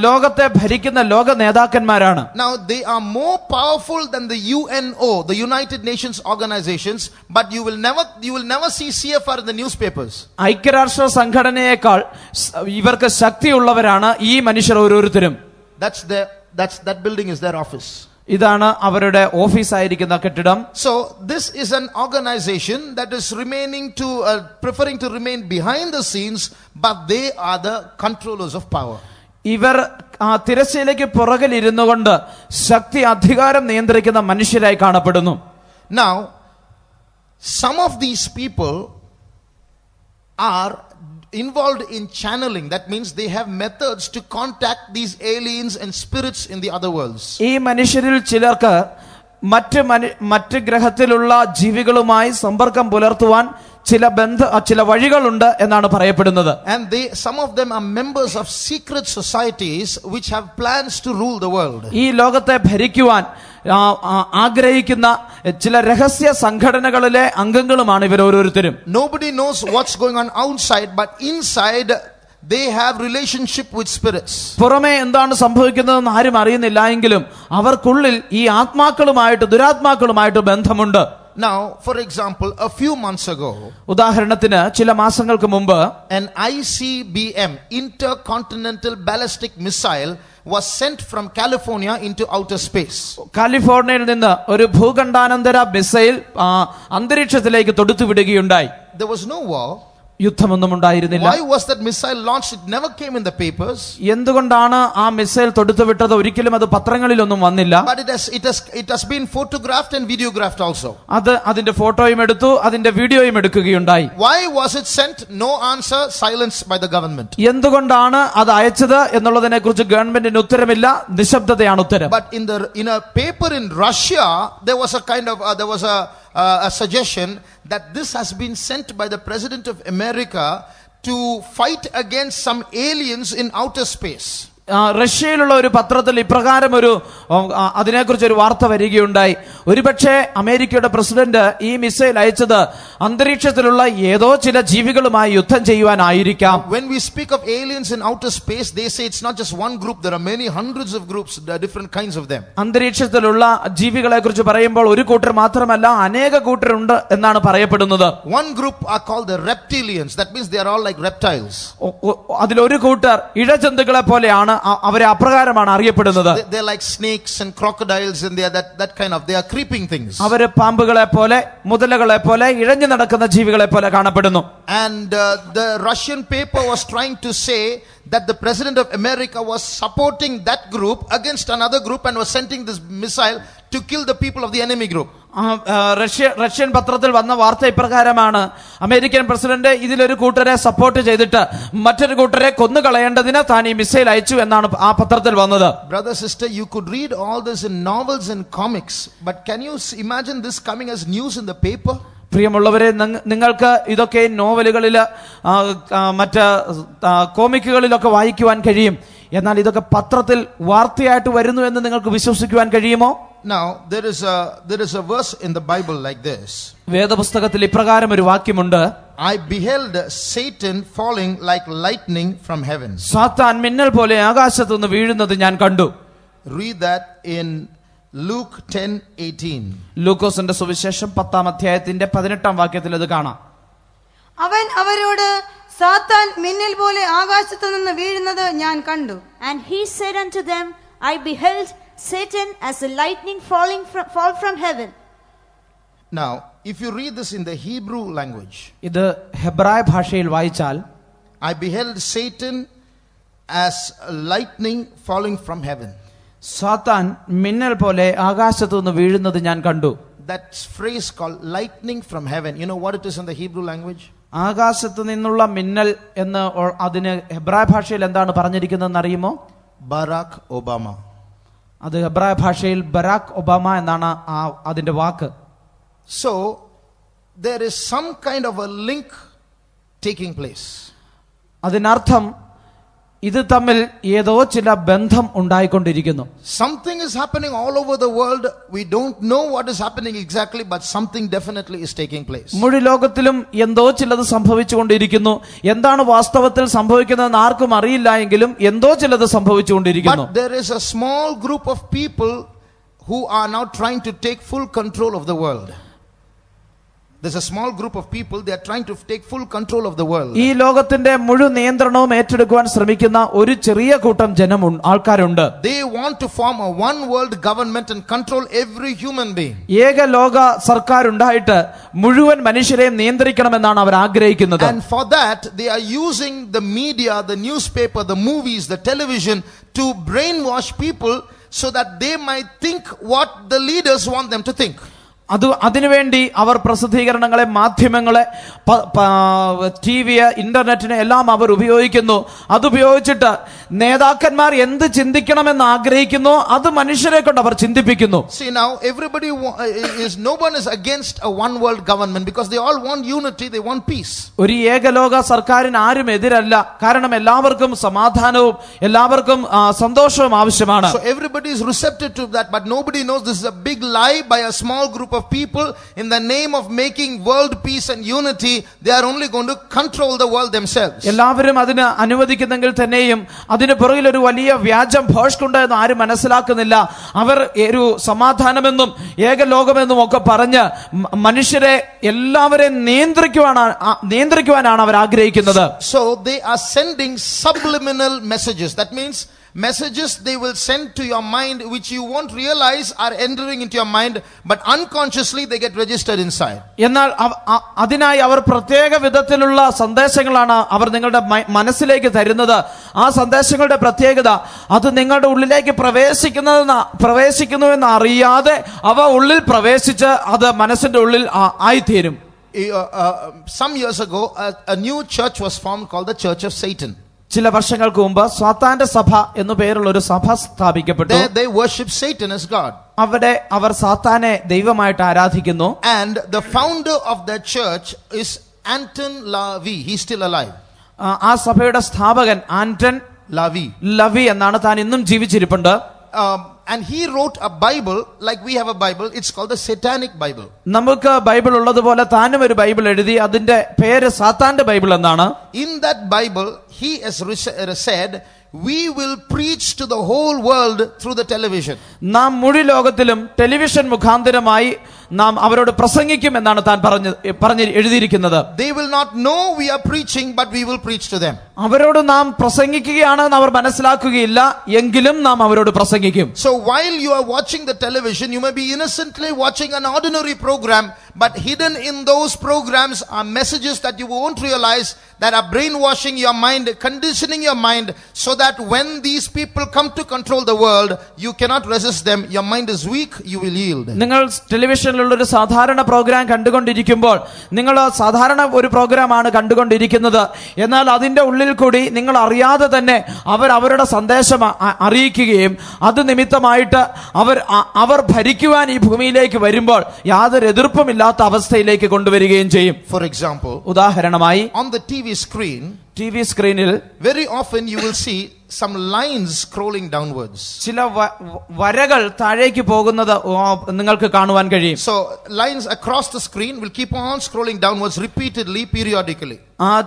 ലോകത്തെ ഭരിക്കുന്ന ലോക നേതാക്കന്മാരാണ്. Now they are more powerful than the UNO, the United Nations organizations, but you will never see CFR in the newspapers. ഐക്യരാഷ്ട്ര സംഘടനയേക്കാൾ ഇവർക്ക് ശക്തിയുള്ളവരാണ് ഈ മനുഷ്യർ ഓരോരുത്തരും. That building is their office. ഇതാണ് അവരുടെ ഓഫീസായിരിക്കുന്ന കെട്ടിടം. So this is an organization that is preferring to remain behind the scenes, but they are the controllers of power. ഇവർ തിരശ്ശീലയ്ക്ക് പുറകിൽ ഇരുന്നു കൊണ്ട് ശക്തി അധികാരം നിയന്ത്രിക്കുന്ന മനുഷ്യരായി കാണപ്പെടുന്നു. Now some of these people are involved in channeling. That means they have methods to contact these aliens and spirits in the other worlds. ഈ മനുഷ്യരിൽ ചിലർക്ക് മറ്റ് ഗ്രഹത്തിലുള്ള ജീവികളുമായി സമ്പർക്കം പുലർത്തുവാൻ ചില വഴികളുണ്ട് എന്നാണ് പറയപ്പെടുന്നത്. And some of them are members of secret societies which have plans to rule the world. ഈ ലോകത്തെ ഭരിക്കുവാൻ ആഗ്രഹിക്കുന്ന ചില രഹസ്യ സംഘടനകളിലെ അംഗങ്ങളുമാണ് ഇവർ ഓരോരുത്തരും. Nobody knows what's going on outside, but inside they have relationship with spirits. പുറമേ എന്താണ് സംഭവിക്കുന്നതെന്ന് ആരും അറിയുന്നില്ല എങ്കിലും അവർക്കുള്ളിൽ ഈ ദുരാത്മാക്കളുമായിട്ട് ബന്ധമുണ്ട്. Now, for example, a few months ago, ഉദാഹരണത്തിന് ചില മാസങ്ങൾക്ക് മുമ്പ് an ICBM, intercontinental ballistic missile, was sent from California into outer space. കാലിഫോർണിയയിൽ നിന്ന് ഒരു ഭൂഖണ്ഡാനന്തര മിസൈൽ അന്തരീക്ഷത്തിലേക്ക് തൊടുത്തുവിടുകയുണ്ടായി. There was no war. യുദ്ധമൊന്നും ഉണ്ടായിരുന്നില്ല. Why was that missile launched? It never came in the papers. എന്തുകൊണ്ടാണ് ആ മിസൈൽ തൊടുത്തുവിട്ടത്? ഒരിക്കലും അത് പത്രങ്ങളിലൊന്നും വന്നില്ല. But it has been photographed and videographed also. അതിന്റെ ഫോട്ടോയും എടുത്തു, അതിന്റെ വീഡിയോയും എടുക്കുകയുണ്ടായി. Why was it sent? No answer. Silence by the government. എന്തുകൊണ്ടാണ് അത് അയച്ചത് എന്നുള്ളതിനെ കുറിച്ച് ഗവൺമെന്റിന് ഉത്തരമില്ല, നിശബ്ദതയാണ് ഉത്തരം. But in a paper in Russia, there was a suggestion that this has been sent by the President of America to fight against some aliens in outer space. റഷ്യയിലുള്ള ഒരു പത്രത്തിൽ ഇപ്രകാരം അതിനെക്കുറിച്ച് ഒരു വാർത്ത വരികയുണ്ടായി. ഒരുപക്ഷെ അമേരിക്കയുടെ പ്രസിഡന്റ് ഈ മിസൈൽ അയച്ചത് അന്തരീക്ഷത്തിലുള്ള ഏതോ ചില ജീവികളുമായി യുദ്ധം ചെയ്യുവാനായിരിക്കാം. When we speak of aliens in outer space, they say it's not just one group, there are many hundreds of groups, there are different kinds of them. അന്തരീക്ഷത്തിലുള്ള ജീവികളെ കുറിച്ച് പറയുമ്പോൾ ഒരു കൂട്ടർ മാത്രമല്ല, അനേക കൂട്ടരുണ്ട് എന്നാണ് പറയപ്പെടുന്നത്. One group are called the reptilians. That means they are all like reptiles. അതിലൊരു കൂട്ടർ ഇഴജന്തുക്കളെ പോലെയാണ്, അവരെ അപ്രകാരമാണ് അറിയപ്പെടുന്നത്. They are like snakes and crocodiles, and they are that kind of, they are creeping things. അവര് പാമ്പുകളെ പോലെ, മുതലകളെ പോലെ, ഇഴഞ്ഞു നടക്കുന്ന ജീവികളെ പോലെ കാണപ്പെടുന്നു. And the Russian paper was trying to say that the President of America was supporting that group against another group and was sending this missile to kill the people of the enemy group. Russian പത്രത്തിൽ വന്ന വാർത്ത ഇപ്രകാരമാണ്: American president ഇതിലൊരു കൂട്ടരെ support ചെയ്തിട്ട് മറ്റൊരു കൂട്ടരെ കൊന്നുകളയേണ്ടതിന് താൻ ഈ മിസൈൽ അയച്ചു എന്നാണ് ആ പത്രത്തിൽ വന്നത്. Brother, sister, you could read all this in novels and comics, but can you imagine this coming as news in the paper? പ്രിയമുള്ളവരെ, നിങ്ങൾക്ക് ഇതൊക്കെ നോവലുകളിൽ മറ്റ് കോമിക്കുകളിലൊക്കെ വായിക്കുവാൻ കഴിയും. എന്നാൽ ഇതൊക്കെ പത്രത്തിൽ വാർത്തയായിട്ട് വരുന്നു എന്ന് നിങ്ങൾക്ക് വിശ്വസിക്കുവാൻ കഴിയുമോ? Now there is a verse in the Bible like this. വേദപുസ്തകത്തിൽ ഇപ്രകാരം ഒരു വാക്യമുണ്ട്: I beheld Satan falling like lightning from heaven. സാത്താൻ മിന്നൽ പോലെ ആകാശത്തു നിന്ന് വീഴുന്നത് ഞാൻ കണ്ടു. Read that in Luke 10:18. ലൂക്കോസിന്റെ സുവിശേഷം 10-ാം അധ്യായത്തിന്റെ 18-ാം വാക്യത്തിൽ ഇത് കാണാം. അവൻ അവരോട്, സാത്താൻ മിന്നൽ പോലെ ആകാശത്തു നിന്ന് വീഴുന്നത് ഞാൻ കണ്ടു. And he said unto them, I beheld Satan as a lightning fall from heaven. Now, if you read this in the Hebrew language, ഇത് ഹെബ്രായ ഭാഷയിൽ വായിച്ചാൽ, I beheld Satan as lightning falling from heaven. സാത്താൻ മിന്നൽ പോലെ ആകാശത്തു നിന്ന് വീഴുന്നത് ഞാൻ കണ്ടു. That phrase called lightning from heaven, you know what it is in the Hebrew language? ആകാശത്ത് നിന്നുള്ള മിന്നൽ എന്ന് അതിന് ഹെബ്രായ ഭാഷയിൽ എന്താണ് പറഞ്ഞിരിക്കുന്നതെന്ന് അറിയുമോ? Barack Obama. അത് ഹെബ്രായ ഭാഷയിൽ ബറാക് ഒബാമ എന്നാണ് അതിന്റെ വാക്ക്. So there is some kind of a link taking place. അതിനർത്ഥം ഇത് തമ്മിൽ ഏതോ ചില ബന്ധം ഉണ്ടായിക്കൊണ്ടിരിക്കുന്നു. Something is happening all over the world. We don't know what is happening exactly, but something definitely is taking place. മുഴു ലോകത്തിലും എന്തോ ചിലത് സംഭവിച്ചുകൊണ്ടിരിക്കുന്നു. എന്താണ് വാസ്തവത്തിൽ സംഭവിക്കുന്നതെന്ന് ആർക്കും അറിയില്ല എങ്കിലും എന്തോ ചിലത് സംഭവിച്ചുകൊണ്ടിരിക്കുന്നു. But there is a small group of people who are now trying to take full control of the world. There's a small group of people, they are trying to take full control of the world. ഈ ലോകത്തിന്റെ മുഴു നിയന്ത്രണവും ഏറ്റെടുക്കുവാൻ ശ്രമിക്കുന്ന ഒരു ചെറിയ കൂട്ടം ആൾക്കാരുണ്ട്. They want to form a one world government and control every human being. ഏക ലോക സർക്കാർ ഉണ്ടായിട്ട് മുഴുവൻ മനുഷ്യരെയും നിയന്ത്രിക്കണമെന്നാണ് അവർ ആഗ്രഹിക്കുന്നത്. And for that they are using the media, the newspaper, the movies, the television to brainwash people so that they might think what the leaders want them to think. അതിനുവേണ്ടി അവർ പ്രസിദ്ധീകരണങ്ങളെ, മാധ്യമങ്ങളെ, TV, ഇന്റർനെറ്റിനെ എല്ലാം അവർ ഉപയോഗിക്കുന്നു. അതുപയോഗിച്ചിട്ട് നേതാക്കന്മാർ എന്ത് ചിന്തിക്കണമെന്ന് ആഗ്രഹിക്കുന്നു അത് മനുഷ്യരെ കൊണ്ട് അവർ ചിന്തിപ്പിക്കുന്നു. See, now everybody no one is against a one world government because they all want unity, they want peace. ഒരു ഏകലോക സർക്കാരിന് ആരും എതിരല്ല. കാരണം എല്ലാവർക്കും സമാധാനവും എല്ലാവർക്കും സന്തോഷവും ആവശ്യമാണ്. So everybody is receptive to that, but nobody knows this is a big lie by a small group of people. In the name of making world peace and unity, they are only going to control the world themselves. എല്ലാവരും അതിന് അനുവദിക്കുന്നെങ്കിൽ തന്നെയും അതിന് പുറകിൽ ഒരു വലിയ വ്യാജം ഭോഷ്കുണ്ട് എന്ന് ആരും മനസ്സിലാക്കുന്നില്ല. അവർ ഒരു സമാധാനമെന്നും ഏകലോകമെന്നും ഒക്കെ പറഞ്ഞ് മനുഷ്യരെ എല്ലാവരെയും നിയന്ത്രിക്കുവാനാണ് അവർ ആഗ്രഹിക്കുന്നത്. So they are sending subliminal messages. That means messages they will send to your mind which you won't realize are entering into your mind, but unconsciously they get registered inside. എന്നാൽ അതിനായി അവർ പ്രത്യേക വിധത്തിലുള്ള സന്ദേശങ്ങളാണ് അവർ നിങ്ങളുടെ മനസ്സിലേക്ക് തരുന്നത്. ആ സന്ദേശങ്ങളുടെ പ്രത്യേകത അത് നിങ്ങളുടെ ഉള്ളിലേക്ക് പ്രവേശിക്കുന്നുവെന്ന് അറിയാതെ അവ ഉള്ളിൽ പ്രവേശിച്ച് അത് മനസ്സിന്റെ ഉള്ളിൽ ആയിത്തീരും. Some years ago a new church was formed called the Church of Satan. ചില വർഷങ്ങൾക്ക് മുമ്പ് സാത്താന്റെ സഭ എന്നു പേരുള്ള ഒരു സഭ സ്ഥാപിക്കപ്പെട്ടു. They worship Satan as God. അവിടെ അവർ സാത്താനെ ദൈവമായിട്ട് ആരാധിക്കുന്നു. And the founder of that church is Anton LaVey. He's still alive. ആ സഭയുടെ സ്ഥാപകൻ ആന്റൺ ലവി എന്നാണ്. താൻ ഇന്നും ജീവിച്ചിരിപ്പുണ്ട്. And he wrote a Bible like we have a Bible. It's called the Satanic Bible. നമുക്ക് ബൈബിൾ ഉള്ളതുപോലെ താനും ഒരു ബൈബിൾ എഴുതി. അതിന്റെ പേര് സാത്താന്റെ ബൈബിൾ എന്നാണ്. In that Bible he has said, we will preach to the whole world through the television. നാം മുഴു ലോകത്തിലും ടെലിവിഷൻ മുഖാന്തരമായി നാം അവരോട് പ്രസംഗിക്കും എന്നാണ് താൻ പറഞ്ഞ് എഴുതിയിരിക്കുന്നത്. They will not know we are preaching, but we will preach to them. അവരോട് നാം പ്രസംഗിക്കുകയാണെന്ന് അവർ മനസ്സിലാക്കുകയില്ല, എങ്കിലും നാം അവരോട് പ്രസംഗിക്കും. So while you are watching the television, you may be innocently watching an ordinary program, but hidden in those programs are messages that you won't realize that are brainwashing your mind, conditioning your mind, so that when these people come to control the world, you cannot resist them. Your mind is weak, you will yield. നിങ്ങൾ ടെലിവിഷനിലുള്ള ഒരു സാധാരണ programme കണ്ടുകൊണ്ടിരിക്കുമ്പോൾ നിങ്ങൾ സാധാരണ ഒരു പ്രോഗ്രാമാണ് കണ്ടുകൊണ്ടിരിക്കുന്നത്. എന്നാൽ അതിന്റെ ഉള്ളിൽ കൂടി നിങ്ങൾ അറിയാതെ തന്നെ അവരുടെ സന്ദേശം അറിയിക്കുകയും അത് നിമിത്തമായിട്ട് അവർ ഭരിക്കുവാൻ ഈ ഭൂമിയിലേക്ക് വരുമ്പോൾ യാതൊരു എതിർപ്പുമില്ലാത്ത അവസ്ഥയിലേക്ക് കൊണ്ടുവരികയും ചെയ്യും. For example, ഉദാഹരണമായി on the TV screenil very often you will see some lines scrolling downwards. ചില വരകൾ താഴേക്ക് പോകുന്നത് നിങ്ങൾക്ക് കാണുവാൻ കഴിയും. So lines across the screen will keep on scrolling downwards repeatedly, periodically.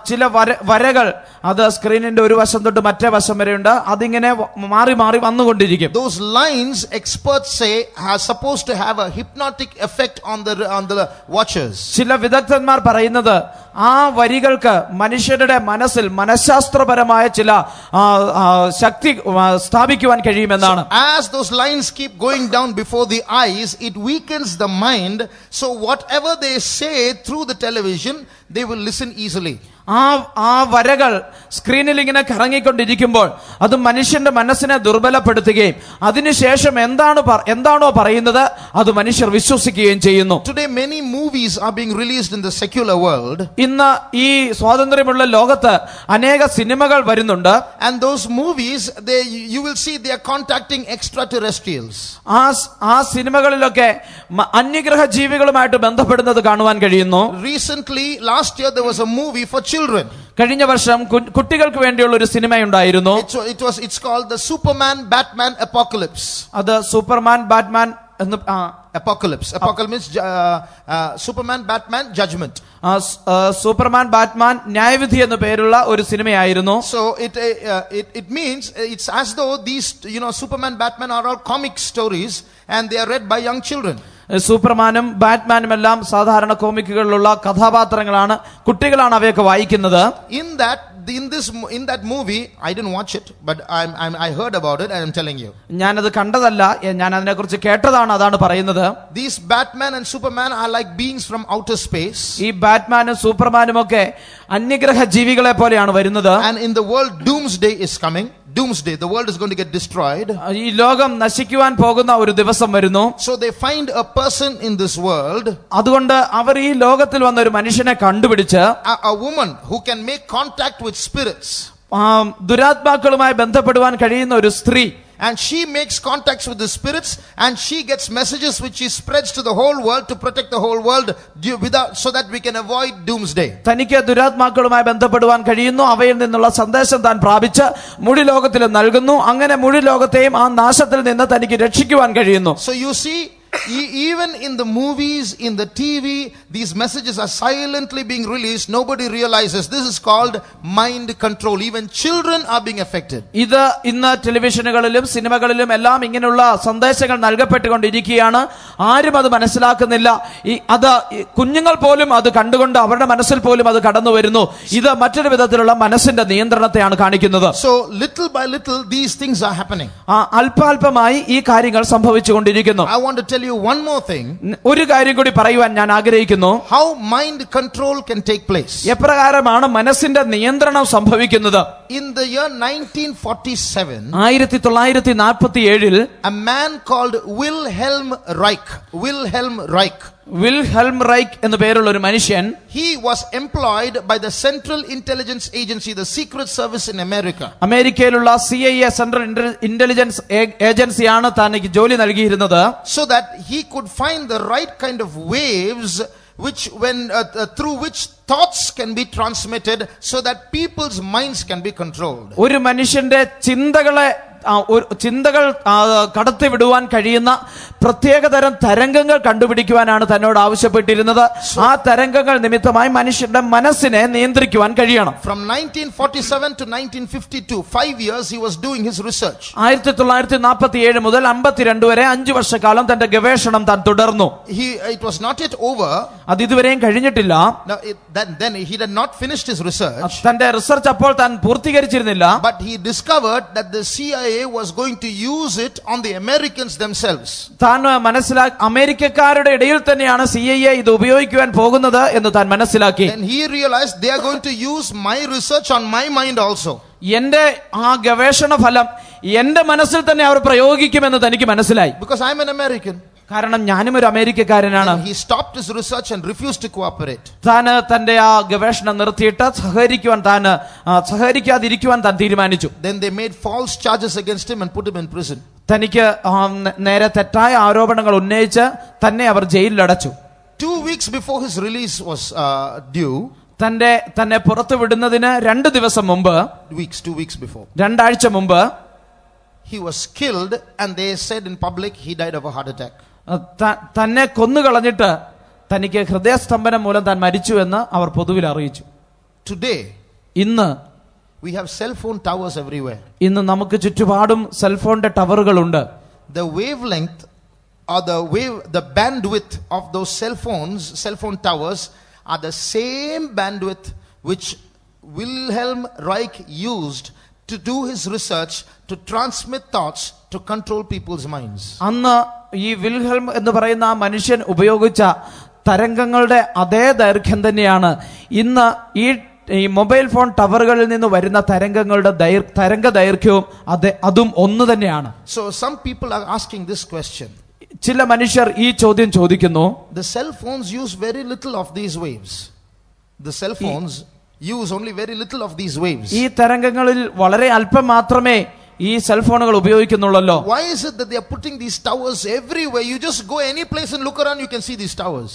ചില വരകൾ അത് സ്ക്രീനിന്റെ ഒരു വശം തൊട്ട് മറ്റേ വശം വരെയുണ്ട്. അതിങ്ങനെ മാറി മാറി വന്നുകൊണ്ടിരിക്കും. Those lines, experts say, are supposed to have a hypnotic effect on the watchers. ചില വിദഗ്ധന്മാർ പറയുന്നത് ആ വരികൾക്ക് മനുഷ്യരുടെ മനസ്സിൽ മനഃശാസ്ത്രപരമായ ചില ശക്തി സ്ഥാപിക്കുവാൻ കഴിയുമെന്നാണ്. As those lines keep going down before the eyes, it weakens the mind. So whatever they say through the television, they will listen easily. ആ വരകൾ സ്ക്രീനിൽ ഇങ്ങനെ കറങ്ങിക്കൊണ്ടിരിക്കുമ്പോൾ അത് മനുഷ്യന്റെ മനസ്സിനെ ദുർബലപ്പെടുത്തുകയും അതിനുശേഷം എന്താണോ പറയുന്നത് അത് മനുഷ്യർ വിശ്വസിക്കുകയും ചെയ്യുന്നു. Today many movies are being released in the secular world. ഇന്ന് ഈ സ്വാതന്ത്ര്യമുള്ള ലോകത്ത് അനേക സിനിമകൾ വരുന്നുണ്ട്. And those movies, you will see they are contacting extraterrestrials. ആ സിനിമകളിലൊക്കെ അന്യഗ്രഹ ജീവികളുമായിട്ട് ബന്ധപ്പെടുന്നത് കാണുവാൻ കഴിയുന്നു. Recently, last year there was a movie for children. കഴിഞ്ഞ വർഷം കുട്ടികൾക്ക് വേണ്ടിയുള്ള ഒരു സിനിമയുണ്ടായിരുന്നു. It's called the Superman Batman Apocalypse. അത് സൂപ്പർമാൻ ബാറ്റ്മാൻ എന്ന് Apocalypse means Superman Batman Judgment. Superman Batman ന്യായവിധി എന്ന പേരുള്ള ഒരു സിനിമയായിരുന്നു. So it means it's as though these Superman Batman are all comic stories and they are read by young children. സൂപ്പർമാനും ബാറ്റ്മാനും എല്ലാം സാധാരണ കോമിക്കുകളിലുള്ള കഥാപാത്രങ്ങളാണ്. കുട്ടികളാണ് അവയൊക്കെ വായിക്കുന്നത്. In that movie, I didn't watch it, but I heard about it and I'm telling you. ഞാനത് കണ്ടതല്ല, ഞാൻ അതിനെക്കുറിച്ച് കേട്ടതാണ്, അതാണ് പറയുന്നത്. These Batman and Superman are like beings from outer space. ഈ ബാറ്റ്മാനും സൂപ്പർമാനും ഒക്കെ അന്യഗ്രഹ ജീവികളെ പോലെയാണ് വരുന്നത്. And in the world, doomsday is coming. Doomsday, the world is going to get destroyed. ഈ ലോകം നശിക്കുവാൻ പോകുന്ന ഒരു ദിവസം വരുന്നു. So they find a person in this world. അതുകൊണ്ട് അവർ ഈ ലോകത്തിൽ വന്ന ഒരു മനുഷ്യനെ കണ്ടുപിടിച്ച് a woman who can make contact with spirits. ദുരാത്മാക്കളുമായി ബന്ധപ്പെടുവാൻ കഴിയുന്ന ഒരു സ്ത്രീ. And she makes contacts with the spirits and she gets messages which she spreads to the whole world to protect the whole world so that we can avoid doomsday. തനിക്ക് ദുരാത്മാക്കളുമായി ബന്ധപ്പെടുവാൻ കഴിയുന്നു. അവയിൽ നിന്നുള്ള സന്ദേശം താൻ പ്രാപിച്ച് മുഴു ലോകത്തിലും നൽകുന്നു. അങ്ങനെ മുഴു ലോകത്തെയും ആ നാശത്തിൽ നിന്ന് തനിക്ക് രക്ഷിക്കുവാൻ കഴിയുന്നു. So you see, even in the movies, in the TV, these messages are silently being released. Nobody realizes. This is called mind control. Even children are being affected. ഇത് ഇന്ന് ടെലിവിഷനുകളിലും സിനിമകളിലും എല്ലാം ഇങ്ങനെയുള്ള സന്ദേശങ്ങൾ നൽകപ്പെട്ടുകൊണ്ടിരിക്കുകയാണ്. ആരും അത് മനസ്സിലാക്കുന്നില്ല. അത് കുഞ്ഞുങ്ങൾ പോലും അത് കണ്ടുകൊണ്ട് അവരുടെ മനസ്സിൽ പോലും അത് കടന്നു വരുന്നു. ഇത് മറ്റൊരു വിധത്തിലുള്ള മനസ്സിന്റെ നിയന്ത്രണത്തെയാണ് കാണിക്കുന്നത്. So little by little these things are happening. അല്പാൽപമായി ഈ കാര്യങ്ങൾ സംഭവിച്ചുകൊണ്ടിരിക്കുന്നു. I want to tell you one more thing. ഒരു കാര്യം കൂടി പറയുവാൻ ഞാൻ ആഗ്രഹിക്കുന്നു. How mind control can take place. എപ്രകാരമാണ് മനസ്സിന്റെ നിയന്ത്രണം സംഭവിക്കുന്നത്? In the year 1947, 1947 a man called Wilhelm Reich എന്ന പേരുള്ള ഒരു മനുഷ്യൻ, he was employed by the Central Intelligence Agency, the Secret Service in America. അമേരിക്കയിലുള്ള CIA സെൻട്രൽ ഇന്റലിജൻസ് ഏജൻസിയാണ് തനിക്ക് ജോലി നൽകിയിരുന്നത്. So that he could find the right kind of waves which through which thoughts can be transmitted so that people's minds can be controlled. ഒരു മനുഷ്യന്റെ ചിന്തകൾ കടത്തിവിടുവാൻ കഴിയുന്ന പ്രത്യേകതരം തരംഗങ്ങൾ കണ്ടുപിടിക്കുവാനാണ് തന്നോട് ആവശ്യപ്പെട്ടിരുന്നത്. ആ തരംഗങ്ങൾ നിമിത്തമായി മനുഷ്യന്റെ മനസ്സിനെ നിയന്ത്രിക്കുവാൻ കഴിയണം. From 1947 to 1952, 5 years he was doing his research. 1947 മുതൽ 52 വരെ 5 വർഷക്കാലം തന്റെ ഗവേഷണം താൻ തുടർന്നു. It was not yet over. അത് ഇതുവരെയും കഴിഞ്ഞിട്ടില്ല. Then he had not finished his research. തന്റെ റിസർച്ച് അപ്പോൾ താൻ പൂർത്തീകരിച്ചിരുന്നില്ല. But he discovered that the CIA was going to use it on the Americans themselves. താൻ അമേരിക്കക്കാരുടെ ഇടയിൽ തന്നെയാണ് CIA ഇത് ഉപയോഗിക്കുവാൻ പോകുന്നത് എന്ന് താൻ മനസ്സിലാക്കി. And he realized they are going to use my research on my mind also. എന്റെ ആ ഗവേഷണ ഫലം എന്റെ മനസ്സിൽ തന്നെ അവർ പ്രയോഗിക്കുമെന്ന് തനിക്ക് മനസ്സിലായി. Because I am an American. കാരണം ഞാനും ഒരു അമേരിക്കക്കാരനാണ്. He stopped his research and refused to cooperate. താൻ തന്റെ ആ ഗവേഷണം നിർത്തിയിട്ട് സഹകരിക്കാതിരിക്കുവാൻ താൻ തീരുമാനിച്ചു. Then they made false charges against him and put him in prison. തനിക്ക് നേരെ തെറ്റായ ആരോപണങ്ങൾ ഉന്നയിച്ച് തന്നെ അവർ ജയിലിൽ അടച്ചു. 2 weeks before his release was due, തന്നെ പുറത്തു വിടുന്നതിന് 2 ദിവസം മുമ്പ്, 2 weeks before, 2 ആഴ്ച മുമ്പ് he was killed and they said in public he died of a heart attack. തന്നെ കൊന്നുകളഞ്ഞിട്ട് തനിക്ക് ഹൃദയസ്തംഭനം മൂലം താൻ മരിച്ചു എന്ന് അവർ പൊതുവിൽ അറിയിച്ചു. Today, ഇന്ന് we have cell phone towers everywhere. ഇന്ന് നമുക്ക് ചുറ്റുപാടും സെൽഫോണിന്റെ ടവറുകളുണ്ട്. The wavelength or the bandwidth of those cell phone towers are the same bandwidth which Wilhelm Reich used to do his research to transmit thoughts to control people's minds. അന്ന് ഈ വിൽഹെൽം എന്ന് പറയുന്ന ആ മനുഷ്യൻ ഉപയോഗിച്ച തരംഗങ്ങളുടെ അതേ ദൈർഘ്യം തന്നെയാണ് ഇന്ന് ഈ മൊബൈൽ ഫോൺ ടവറുകളിൽ നിന്ന് വരുന്ന തരംഗങ്ങളുടെ തരംഗ ദൈർഘ്യവും അതും ഒന്ന് തന്നെയാണ്. So some people are asking this question. ചില മനുഷ്യർ ഈ ചോദ്യം ചോദിക്കുന്നു. The cell phones use very little of these waves. The cell phones use only very little of these waves. ഈ തരംഗങ്ങളിൽ വളരെ അല്പം മാത്രമേ ഈ സെൽഫോണുകൾ ഉപയോഗിക്കുന്നുള്ളല്ലോ. Why is it that they are putting these towers everywhere? You just go any place and look around, you can see these towers.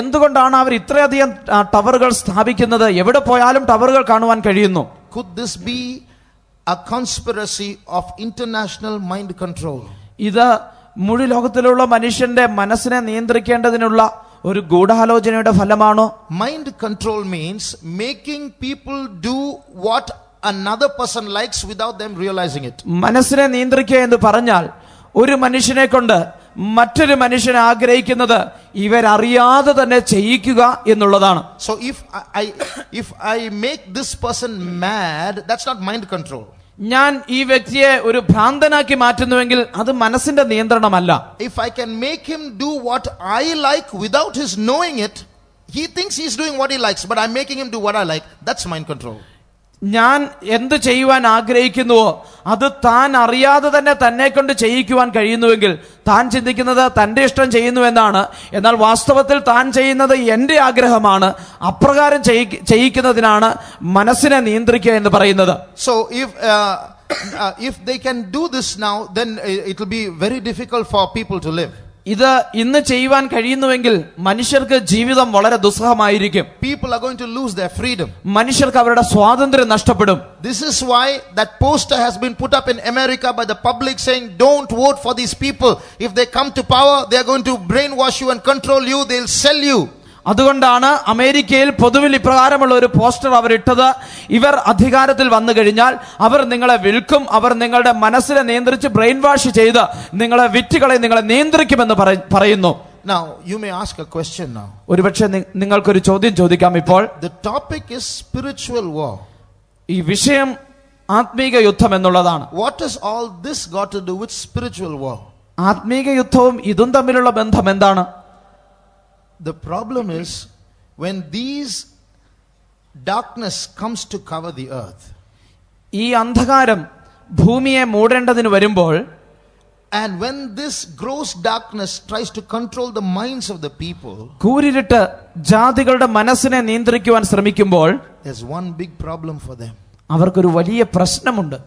എന്തുകൊണ്ടാണ് അവർ ഇത്രയധികം ടവറുകൾ സ്ഥാപിക്കുന്നത്? എവിടെ പോയാലും ടവറുകൾ കാണുവാൻ കഴിയുന്നു. Could this be a conspiracy of international mind control? ഇത് മുഴു ലോകത്തിലുള്ള മനുഷ്യന്റെ മനസ്സിനെ നിയന്ത്രിക്കേണ്ടതിനുള്ള ഒരു ഗൂഢാലോചനയുടെ ഫലമാണോ? Mind control means making people do what another person likes without them realizing it. മനസ്സിനെ നിയന്ത്രിക്കുക എന്ന് പറഞ്ഞാൽ ഒരു മനുഷ്യനെ കൊണ്ട് മറ്റൊരു മനുഷ്യൻ ആഗ്രഹിക്കുന്നത് ഇവരറിയാതെ തന്നെ ചെയ്യിക്കുക എന്നുള്ളതാണ്. So if I make this person mad, that's not mind control. ഞാൻ ഈ വ്യക്തിയെ ഒരു ഭ്രാന്തനാക്കി മാറ്റുന്നുവെങ്കിൽ അത് മനസ്സിന്റെ നിയന്ത്രണമല്ല. If I can make him do what I like without his knowing it, he thinks he's doing what he likes, but I'm making him do what I like, that's mind control. ഞാൻ എന്ത് ചെയ്യുവാൻ ആഗ്രഹിക്കുന്നുവോ അത് താൻ അറിയാതെ തന്നെ കൊണ്ട് ചെയ്യിക്കുവാൻ കഴിയുന്നുവെങ്കിൽ താൻ ചിന്തിക്കുന്നത് തന്റെ ഇഷ്ടം ചെയ്യുന്നുവെന്നാണ്. എന്നാൽ വാസ്തവത്തിൽ താൻ ചെയ്യുന്നത് എന്റെ ആഗ്രഹമാണ്. അപ്രകാരം ചെയ്യിക്കുന്നതിനാണ് മനസ്സിനെ നിയന്ത്രിക്കുക എന്ന് പറയുന്നത്. So if they can do this now, then it will be very difficult for people to live. ഇത് ഇന്ന് ചെയ്യുവാൻ കഴിയുന്നുവെങ്കിൽ മനുഷ്യർക്ക് ജീവിതം വളരെ ദുസ്സഹമായിരിക്കും. People are going to lose their freedom. മനുഷ്യർക്ക് അവരുടെ സ്വാതന്ത്ര്യം നഷ്ടപ്പെടും. This is why that poster has been put up in America by the public saying, don't vote for these people. If they come to power, they are going to brainwash you and control you. They'll sell you. അതുകൊണ്ടാണ് അമേരിക്കയിൽ പൊതുവിൽ ഇപ്രകാരമുള്ള ഒരു poster അവരിട്ടത്. ഇവർ അധികാരത്തിൽ വന്നു കഴിഞ്ഞാൽ അവർ നിങ്ങളെ വിൽക്കും, അവർ നിങ്ങളുടെ മനസ്സിനെ നിയന്ത്രിച്ച് ബ്രെയിൻ വാഷ് ചെയ്ത് നിങ്ങളെ വിറ്റുകളെ നിങ്ങളെ നിയന്ത്രിക്കുമെന്ന് പറയുന്നു. Now you may ask a question now. ഒരുപക്ഷെ നിങ്ങൾക്കൊരു ചോദ്യം ചോദിക്കാം ഇപ്പോൾ. The topic is spiritual war. ഈ വിഷയം ആത്മീക യുദ്ധം എന്നുള്ളതാണ്. What has all this got to do with spiritual war? ആത്മീക യുദ്ധവും ഇതും തമ്മിലുള്ള ബന്ധം എന്താണ്? The problem is when these darkness comes to cover the earth. ഈ അന്ധകാരം ഭൂമിയെ മൂടേണ്ടതിന് വരുമ്പോൾ, and when this gross darkness tries to control the minds of the people, കൂരിരുട്ട് ജാതികളുടെ മനസ്സിനെ നിയന്ത്രിക്കുവാൻ ശ്രമിക്കുമ്പോൾ, there's one big problem for them. അവർക്കൊരു വലിയ പ്രശ്നമുണ്ട്.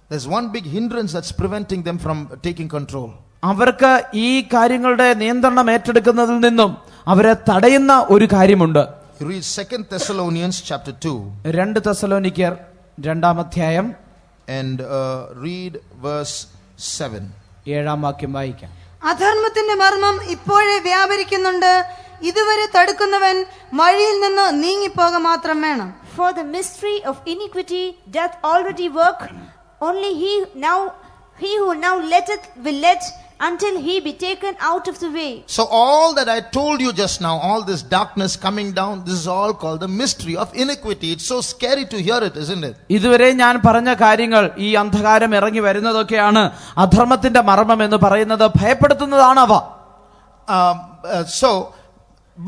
There's one big hindrance that's preventing them from taking control. അവർക്ക് ഈ കാര്യങ്ങളുടെ നിയന്ത്രണം ഏറ്റെടുക്കുന്നതിൽ നിന്നും അവരെ തടയുന്ന ഒരു കാര്യമുണ്ട്. Read 2 Thessalonians chapter 2. 2 തെസ്സലോനിക്കർ 2-ാം അധ്യായം and read verse 7. 7-ാം വാക്യം വായിക്കാം. അധർമ്മത്തിന്റെ മർമ്മം ഇപ്പോഴേ വ്യാപരിക്കുന്നുണ്ട്. ഇതുവരെ തടുക്കുന്നവൻ വഴിയിൽ നിന്ന് നീങ്ങിപ്പോക മാത്രം വേണം. For the mystery of iniquity doth already work. Only he who now letteth will let until he be taken out of the way. So all that I told you just now, all this darkness coming down, this is all called the mystery of iniquity. It's so scary to hear it, isn't it? ഇതുവരെ ഞാൻ പറഞ്ഞ കാര്യങ്ങൾ, ഈ അന്ധകാരം ഇറങ്ങി വരുന്നതൊക്കെയാണ് അധർമ്മത്തിന്റെ മർമ്മം എന്ന് പറയുന്നത്. ഭയപ്പെടുത്തുന്നതാണവ.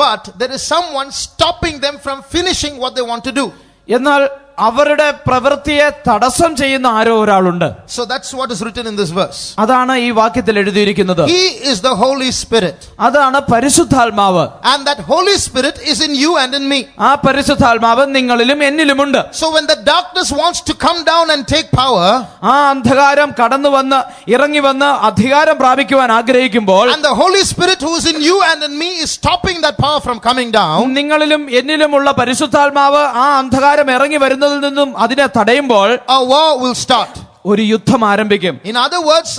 But there is someone stopping them from finishing what they want to do. എന്നാൽ അവരുടെ പ്രവൃത്തിയെ തടസ്സം ചെയ്യുന്ന ആരോ ഒരാളുണ്ട്. So that's what is written in this verse. അതാണ് ഈ വാക്യത്തിൽ എഴുതിയിരിക്കുന്നത്. He is the Holy Spirit. അതാണ് പരിശുദ്ധാത്മാവ്. And that Holy Spirit is in you and in me. ആ പരിശുദ്ധാത്മാവ് നിങ്ങളിലും എന്നിലുമുണ്ട്. So when the darkness wants to come down and take power, ആ അന്ധകാരം കടന്നു വന്ന് ഇറങ്ങി വന്ന് അധികാരം പ്രാപിക്കുവാൻ ആഗ്രഹിക്കുമ്പോൾ, and the Holy Spirit who is in you and in me is stopping that power from coming down, നിങ്ങളിലും എന്നിലുമുള്ള പരിശുദ്ധാത്മാവ് ആ അന്ധകാരം ഇറങ്ങി വരുന്നതിൽ നിന്നും അതിനെ തടയുമ്പോൾ, a war will start. ഒരു യുദ്ധം ആരംഭിക്കും. In other words,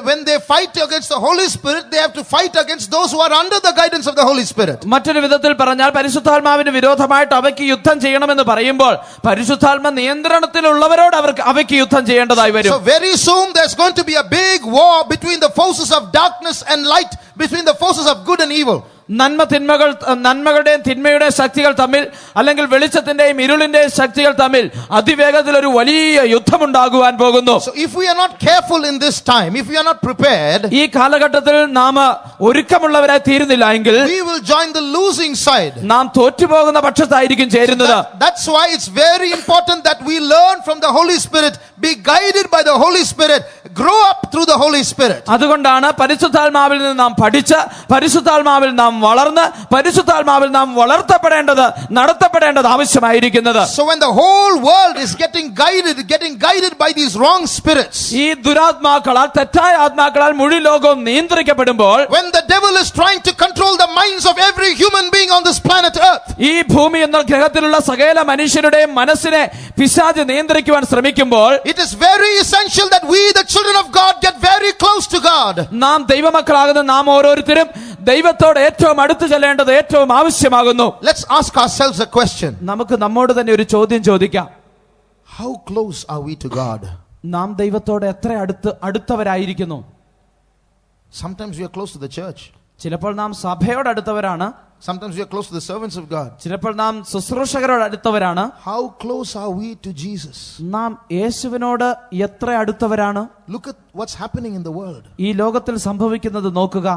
when they fight against the Holy Spirit, they have to fight against those who are under the guidance of the Holy Spirit. മറ്റൊരു വിധത്തിൽ പറഞ്ഞാൽ പരിശുദ്ധാത്മാവിന് വിരോധമായിട്ട് അവയ്ക്ക് യുദ്ധം ചെയ്യണമെന്ന് പറയുമ്പോൾ പരിശുദ്ധാത്മ നിയന്ത്രണത്തിലുള്ളവരോട് അവയ്ക്ക് യുദ്ധം ചെയ്യേണ്ടതായി വരും. So very soon there's going to be a big war between the forces of darkness and light, between the forces of good and evil. നന്മകളുടെയും തിന്മയുടെയും ശക്തികൾ തമ്മിൽ, അല്ലെങ്കിൽ വെളിച്ചത്തിന്റെയും ഇരുളിന്റെയും ശക്തികൾ തമ്മിൽ അതിവേഗത്തിൽ ഒരു വലിയ യുദ്ധമുണ്ടാകുവാൻ പോകുന്നു. So if we are not careful in this time, if we are not prepared, ഈ കാലഘട്ടത്തിൽ നാം ഒരുക്കമുള്ളവരായി തീരുന്നില്ല എങ്കിൽ we will join the losing side. നാം തോറ്റുപോകുന്ന പക്ഷത്തായിരിക്കും ചേരുന്നത്. That's why it's very important that we learn from the Holy Spirit, be guided by the Holy Spirit, grow up through the Holy Spirit. അതുകൊണ്ടാണ് പരിശുദ്ധാത്മാവിൽ നിന്ന് നാം പഠിച്ച്, പരിശുദ്ധാത്മാവിൽ നാം വളർന്ന്, പരിശുദ്ധാത്മാവിൽ നാം വളർത്തപ്പെടേണ്ടത്, നടത്തപ്പെടേണ്ടത് ആവശ്യമായിരിക്കുന്നത്. So when the whole world is getting guided by these wrong spirits, ഈ ദുരാത്മാക്കളാൽ, തെറ്റായ ആത്മാക്കളാൽ മുഴുവൻ ലോകവും നിയന്ത്രിക്കപ്പെടുമ്പോൾ, when the devil is trying to control the minds of every human being on this planet Earth, ഈ ഭൂമി എന്ന ഗ്രഹത്തിലുള്ള സകല മനുഷ്യരുടെയും മനസ്സിനെ പിശാച് നിയന്ത്രിക്കുവാൻ ശ്രമിക്കുമ്പോൾ, it is very essential that we, the children of God, get very close to God. നാം ദൈവമക്കളാകുന്ന നാം ഓരോരുത്തരും ദൈവത്തോട് ഏറ്റവും അടുത്ത് ചെല്ലേണ്ടത് ഏറ്റവും ആവശ്യമാകുന്നു. Let's ask ourselves a question. നമുക്ക് നമ്മോട് തന്നെ ഒരു ചോദ്യം ചോദിക്കാം. How close are we to God? നാം ദൈവത്തോട് എത്ര അടുത്തവരായിരിക്കുന്നു? Sometimes we are close to the church. ചിലപ്പോൾ നാം സഭയോട് അടുത്തവരാണ്. Sometimes we are close to the servants of God. ചിലപ്പോൾ നാം ശുശ്രൂഷകരോട് അടുത്തവരാണ്. How close are we to Jesus? നാം യേശുവിനോട് എത്ര അടുത്തവരാണ്? Look at what's happening in the world. ഈ ലോകത്തിൽ സംഭവിക്കുന്നത് നോക്കുക.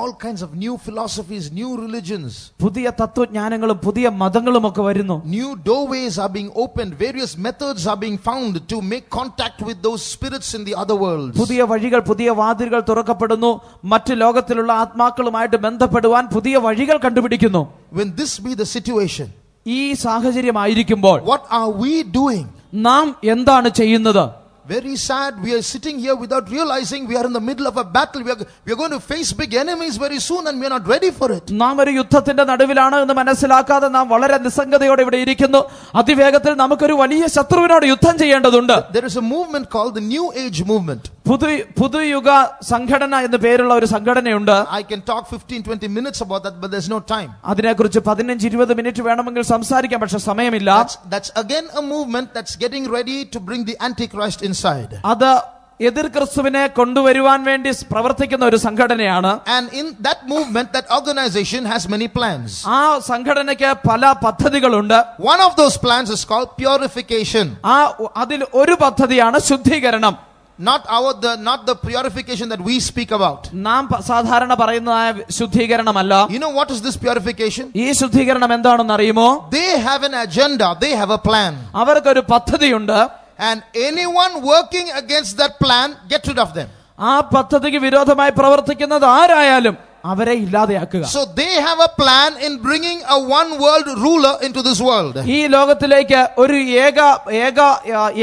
All kinds of new philosophies, new religions. പുതിയ തത്വജ്ഞാനങ്ങളും പുതിയ മതങ്ങളും ഒക്കെ വരുന്നു. New doorways are being opened. Various methods are being found to make contact with those spirits in the other worlds. പുതിയ വഴികൾ, പുതിയ വാതിലുകൾ തുറക്കപ്പെടുന്നു. മറ്റു ലോകത്തിലുള്ള ആത്മാക്കളുമായിട്ട് ബന്ധപ്പെടുവാൻ പുതിയ വഴികൾ കണ്ടുപിടിക്കുന്നു. When this be the situation, ഈ സാഹചര്യമായിരിക്കുമ്പോൾ what are we doing? നാം എന്താണ് ചെയ്യുന്നത്? Very sad, we are sitting here without realizing we are in the middle of a battle. We are going to face big enemies very soon and we are not ready for it. നാം ഒരു യുദ്ധത്തിന്റെ നടുവിലാണ് എന്ന് മനസ്സിലാക്കാതെ നാം വളരെ നിസ്സംഗതയോടെ ഇവിടെ ഇരിക്കുന്നു. അതിവേഗത്തിൽ നമുക്കൊരു വലിയ ശത്രുവിനോട് യുദ്ധം ചെയ്യേണ്ടതുണ്ട്. There is a movement called the New Age movement. പുതുയുഗ സംഘടന എന്ന് പേരുള്ള ഒരു സംഘടനയുണ്ട്. I can talk 15-20 minutes about that, but there's no time. അതിനെക്കുറിച്ച് 15-20 മിനിറ്റ് വേണമെങ്കിൽ സംസാരിക്കാം, പക്ഷെ സമയമില്ല. That's again a movement that's getting ready to bring the Antichrist inside. അത് എതിർ ക്രിസ്തുവിനെ കൊണ്ടുവരുവാൻ വേണ്ടി പ്രവർത്തിക്കുന്ന ഒരു സംഘടനയാണ്. And in that movement, that organization has many plans. ആ സംഘടനയ്ക്ക് പല പദ്ധതികളുണ്ട്. One of those plans is called purification. അതിൽ ഒരു പദ്ധതിയാണ് ശുദ്ധീകരണം. Not the purification that we speak about. നാം സാധാരണ പറയുന്നതായ ശുദ്ധീകരണമല്ല. You know what is this purification? ഈ ശുദ്ധീകരണം എന്താണെന്ന് അറിയുമോ? They have an agenda, they have a plan. അവർക്കൊരു പദ്ധതിയുണ്ട്. And anyone working against that plan, get rid of them. ആ പദ്ധതിക്ക് വിരോധമായി പ്രവർത്തിക്കുന്നത് ആരായാലും അവരെ ഇല്ലാതെയാക്കുക. So they have a plan in bringing a one world ruler into this world. ഈ ലോകത്തിലേക്ക് ഒരു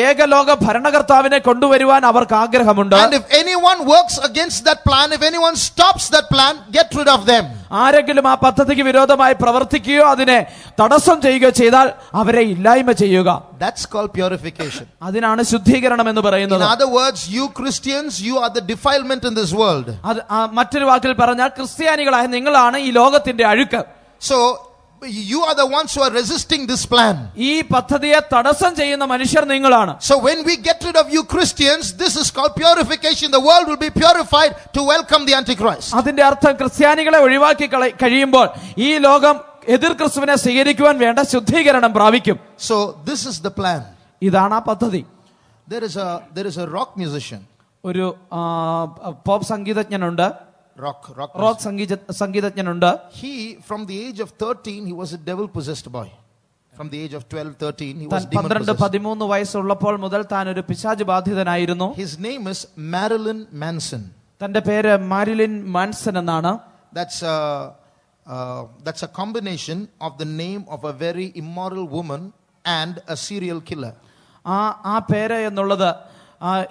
ഏക ലോക ഭരണകർത്താവിനെ കൊണ്ടുവരുവാൻ അവർക്ക് ആഗ്രഹമുണ്ട്. And if anyone works against that plan, if anyone stops that plan, get rid of them. ആരെങ്കിലും ആ പദ്ധതിക്ക് വിരോധമായി പ്രവർത്തിക്കുകയോ അതിനെ തടസ്സം ചെയ്യുകയോ ചെയ്താൽ അവരെ ഇല്ലായ്മ ചെയ്യുക. That's called purification. അതിനാണ് ശുദ്ധീകരണം എന്ന് പറയുന്നത്. In other words, you Christians, you are the defilement in this world. മറ്റൊരു വാക്കിൽ പറഞ്ഞാൽ ക്രിസ്ത്യാനികളായ നിങ്ങളാണ് ഈ ലോകത്തിന്റെ അഴുക്ക്. So you are the ones who are resisting this plan. ഈ പദ്ധതിയെ തടസ്സം ചെയ്യുന്ന മനുഷ്യർ നിങ്ങളാണ്. So when we get rid of you Christians, this is called purification. The world will be purified to welcome the Antichrist. അതിന്റെ അർത്ഥം ക്രിസ്ത്യാനികളെ ഒഴിവാക്കി കഴിയുമ്പോൾ ഈ ലോകം എതിർ ക്രിസ്തുവിനെ സ്വീകരിക്കുവാൻ വേണ്ട ശുദ്ധീകരണം പ്രാപിക്കും. So this is the plan. ഇതാണ് ആ പദ്ധതി. There is a rock musician. ഒരു പോപ്പ് സംഗീതജ്ഞനുണ്ട്. റോക്ക് സംഗീതജ്ഞനുണ്ട്. He, from the age of 13, he was a devil possessed boy. From the age of 12-13, he was demon possessed. 12-13 വയസ്സുള്ളപ്പോൾ മുതൽ താൻ ഒരു പിശാച് ബാധിതനായിരുന്നു. His name is Marilyn Manson. തന്റെ പേര് മാരിലിൻ മാൻസൺ എന്നാണ്. That's a combination of the name of a very immoral woman and a serial killer. ആ പേര് എന്നുള്ളത്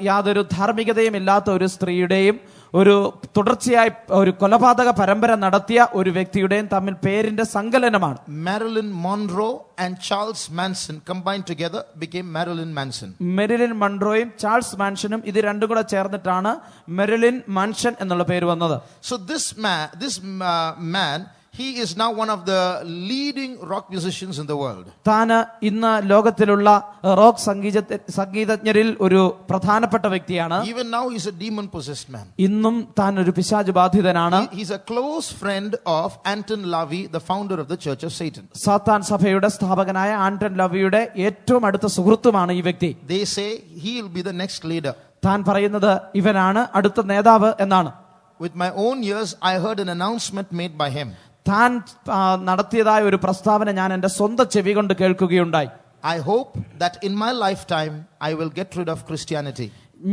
യാതൊരു ധാർമ്മികതയും ഇല്ലാത്ത ഒരു സ്ത്രീയുടെയും ഒരു തുടർച്ചയായി ഒരു കൊലപാതക പരമ്പര നടത്തിയ ഒരു വ്യക്തിയുടെയും തമ്മിൽ പേരിന്റെ സങ്കലനമാണ്. Marilyn Monroe and Charles Manson combined together became Marilyn Manson. Marilyn മൺറോയും ചാൾസ് മാൻഷനും ഇത് രണ്ടും കൂടെ ചേർന്നിട്ടാണ് മെരിലിൻ മാൻഷൻ എന്നുള്ള പേര് വന്നത്. So this man, He is now one of the leading rock musicians in the world. താന് ഇന്ന് ലോകത്തിലുള്ള റോക്ക് സംഗീതജ്ഞരിൽ ഒരു പ്രധാനപ്പെട്ട വ്യക്തിയാണ്. Even now he's a demon possessed man. ഇന്നും താൻ ഒരു പിശാച് ബാധിതനാണ്. He's a close friend of Anton LaVey, the founder of the Church of Satan. സാത്താൻ സഭയുടെ സ്ഥാപകനായ ആന്റൺ ലവിയുടെ ഏറ്റവും അടുത്ത സുഹൃത്തുമാണ് ഈ വ്യക്തി. They say he'll be the next leader. താൻ പറയുന്നത് ഇവനാണ് അടുത്ത നേതാവ് എന്നാണ്. With my own ears I heard an announcement made by him. താൻ നടത്തിയതായ ഒരു പ്രസ്താവന ഞാൻ എന്റെ സ്വന്തം ചെവി കൊണ്ട് കേൾക്കുകയുണ്ടായി. I hope that in my lifetime I will get rid of Christianity.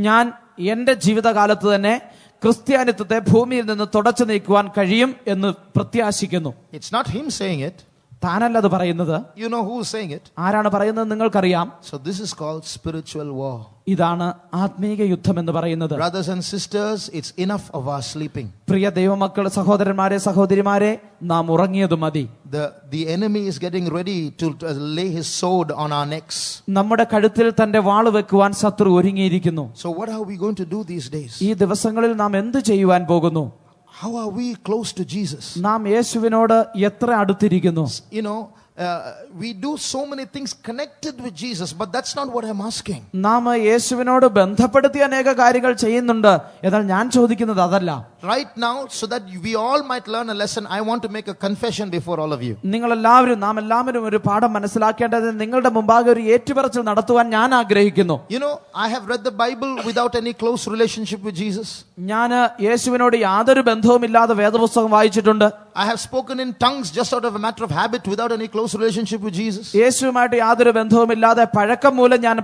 ഞാൻ എന്റെ ജീവിതകാലത്ത് തന്നെ ക്രിസ്ത്യാനിത്വത്തെ ഭൂമിയിൽ നിന്ന് തുടച്ചു നീക്കുവാൻ കഴിയും എന്ന് പ്രത്യാശിക്കുന്നു. It's not him saying it. താനല്ലത് പറയുന്നത്. You know who is saying it? ആരാണ് പറയുന്നത് നിങ്ങൾക്കറിയാം. So this is called spiritual war. ഇതാണ് ആത്മീക യുദ്ധം എന്ന് പറയുന്നത്. Brothers and sisters, it's enough of our sleeping. പ്രിയ ദൈവമക്കൾ, സഹോദരന്മാരെ സഹോദരിമാരെ, നാം ഉറങ്ങിയത് മതി. The enemy is getting ready to lay his sword on our necks. നമ്മുടെ കഴുത്തിൽ തന്റെ വാൾ വെക്കുവാൻ ശത്രു ഒരുങ്ങിയിരിക്കുന്നു. So what are we going to do these days? ഈ ദിവസങ്ങളിൽ നാം എന്ത് ചെയ്യുവാൻ പോകുന്നു? How are we close to Jesus? നാം യേശുവിനോട് എത്ര അടുത്തിരിക്കുന്നു? You know, we do so many things connected with Jesus, but that's not what I'm asking. നാം യേശുവിനോട് ബന്ധപ്പെടുത്തി അനേക കാര്യങ്ങൾ ചെയ്യുന്നുണ്ട്. എന്നാൽ ഞാൻ ചോദിക്കുന്നത് അതല്ല. Right now, so that we all might learn a lesson, I want to make a confession before all of you. നാം എല്ലാവരും ഒരു പാഠം മനസ്സിലാക്കേണ്ടത് നിങ്ങളുടെ മുമ്പാകെ ഒരു ഏറ്റുപറച്ചിൽ നടത്തുവാൻ ഞാൻ ആഗ്രഹിക്കുന്നു. You know, I have read the Bible without any close relationship with Jesus. ഞാൻ യേശുവിനോട് യാതൊരു ബന്ധവുമില്ലാതെ വേദപുസ്തകം വായിച്ചിട്ടുണ്ട്. I have spoken in tongues just out of a matter of habit without any close relationship with Jesus. യേശുവുമായിട്ട് യാതൊരു ബന്ധവുമില്ലാതെ പഴക്കം മൂലം ഞാൻ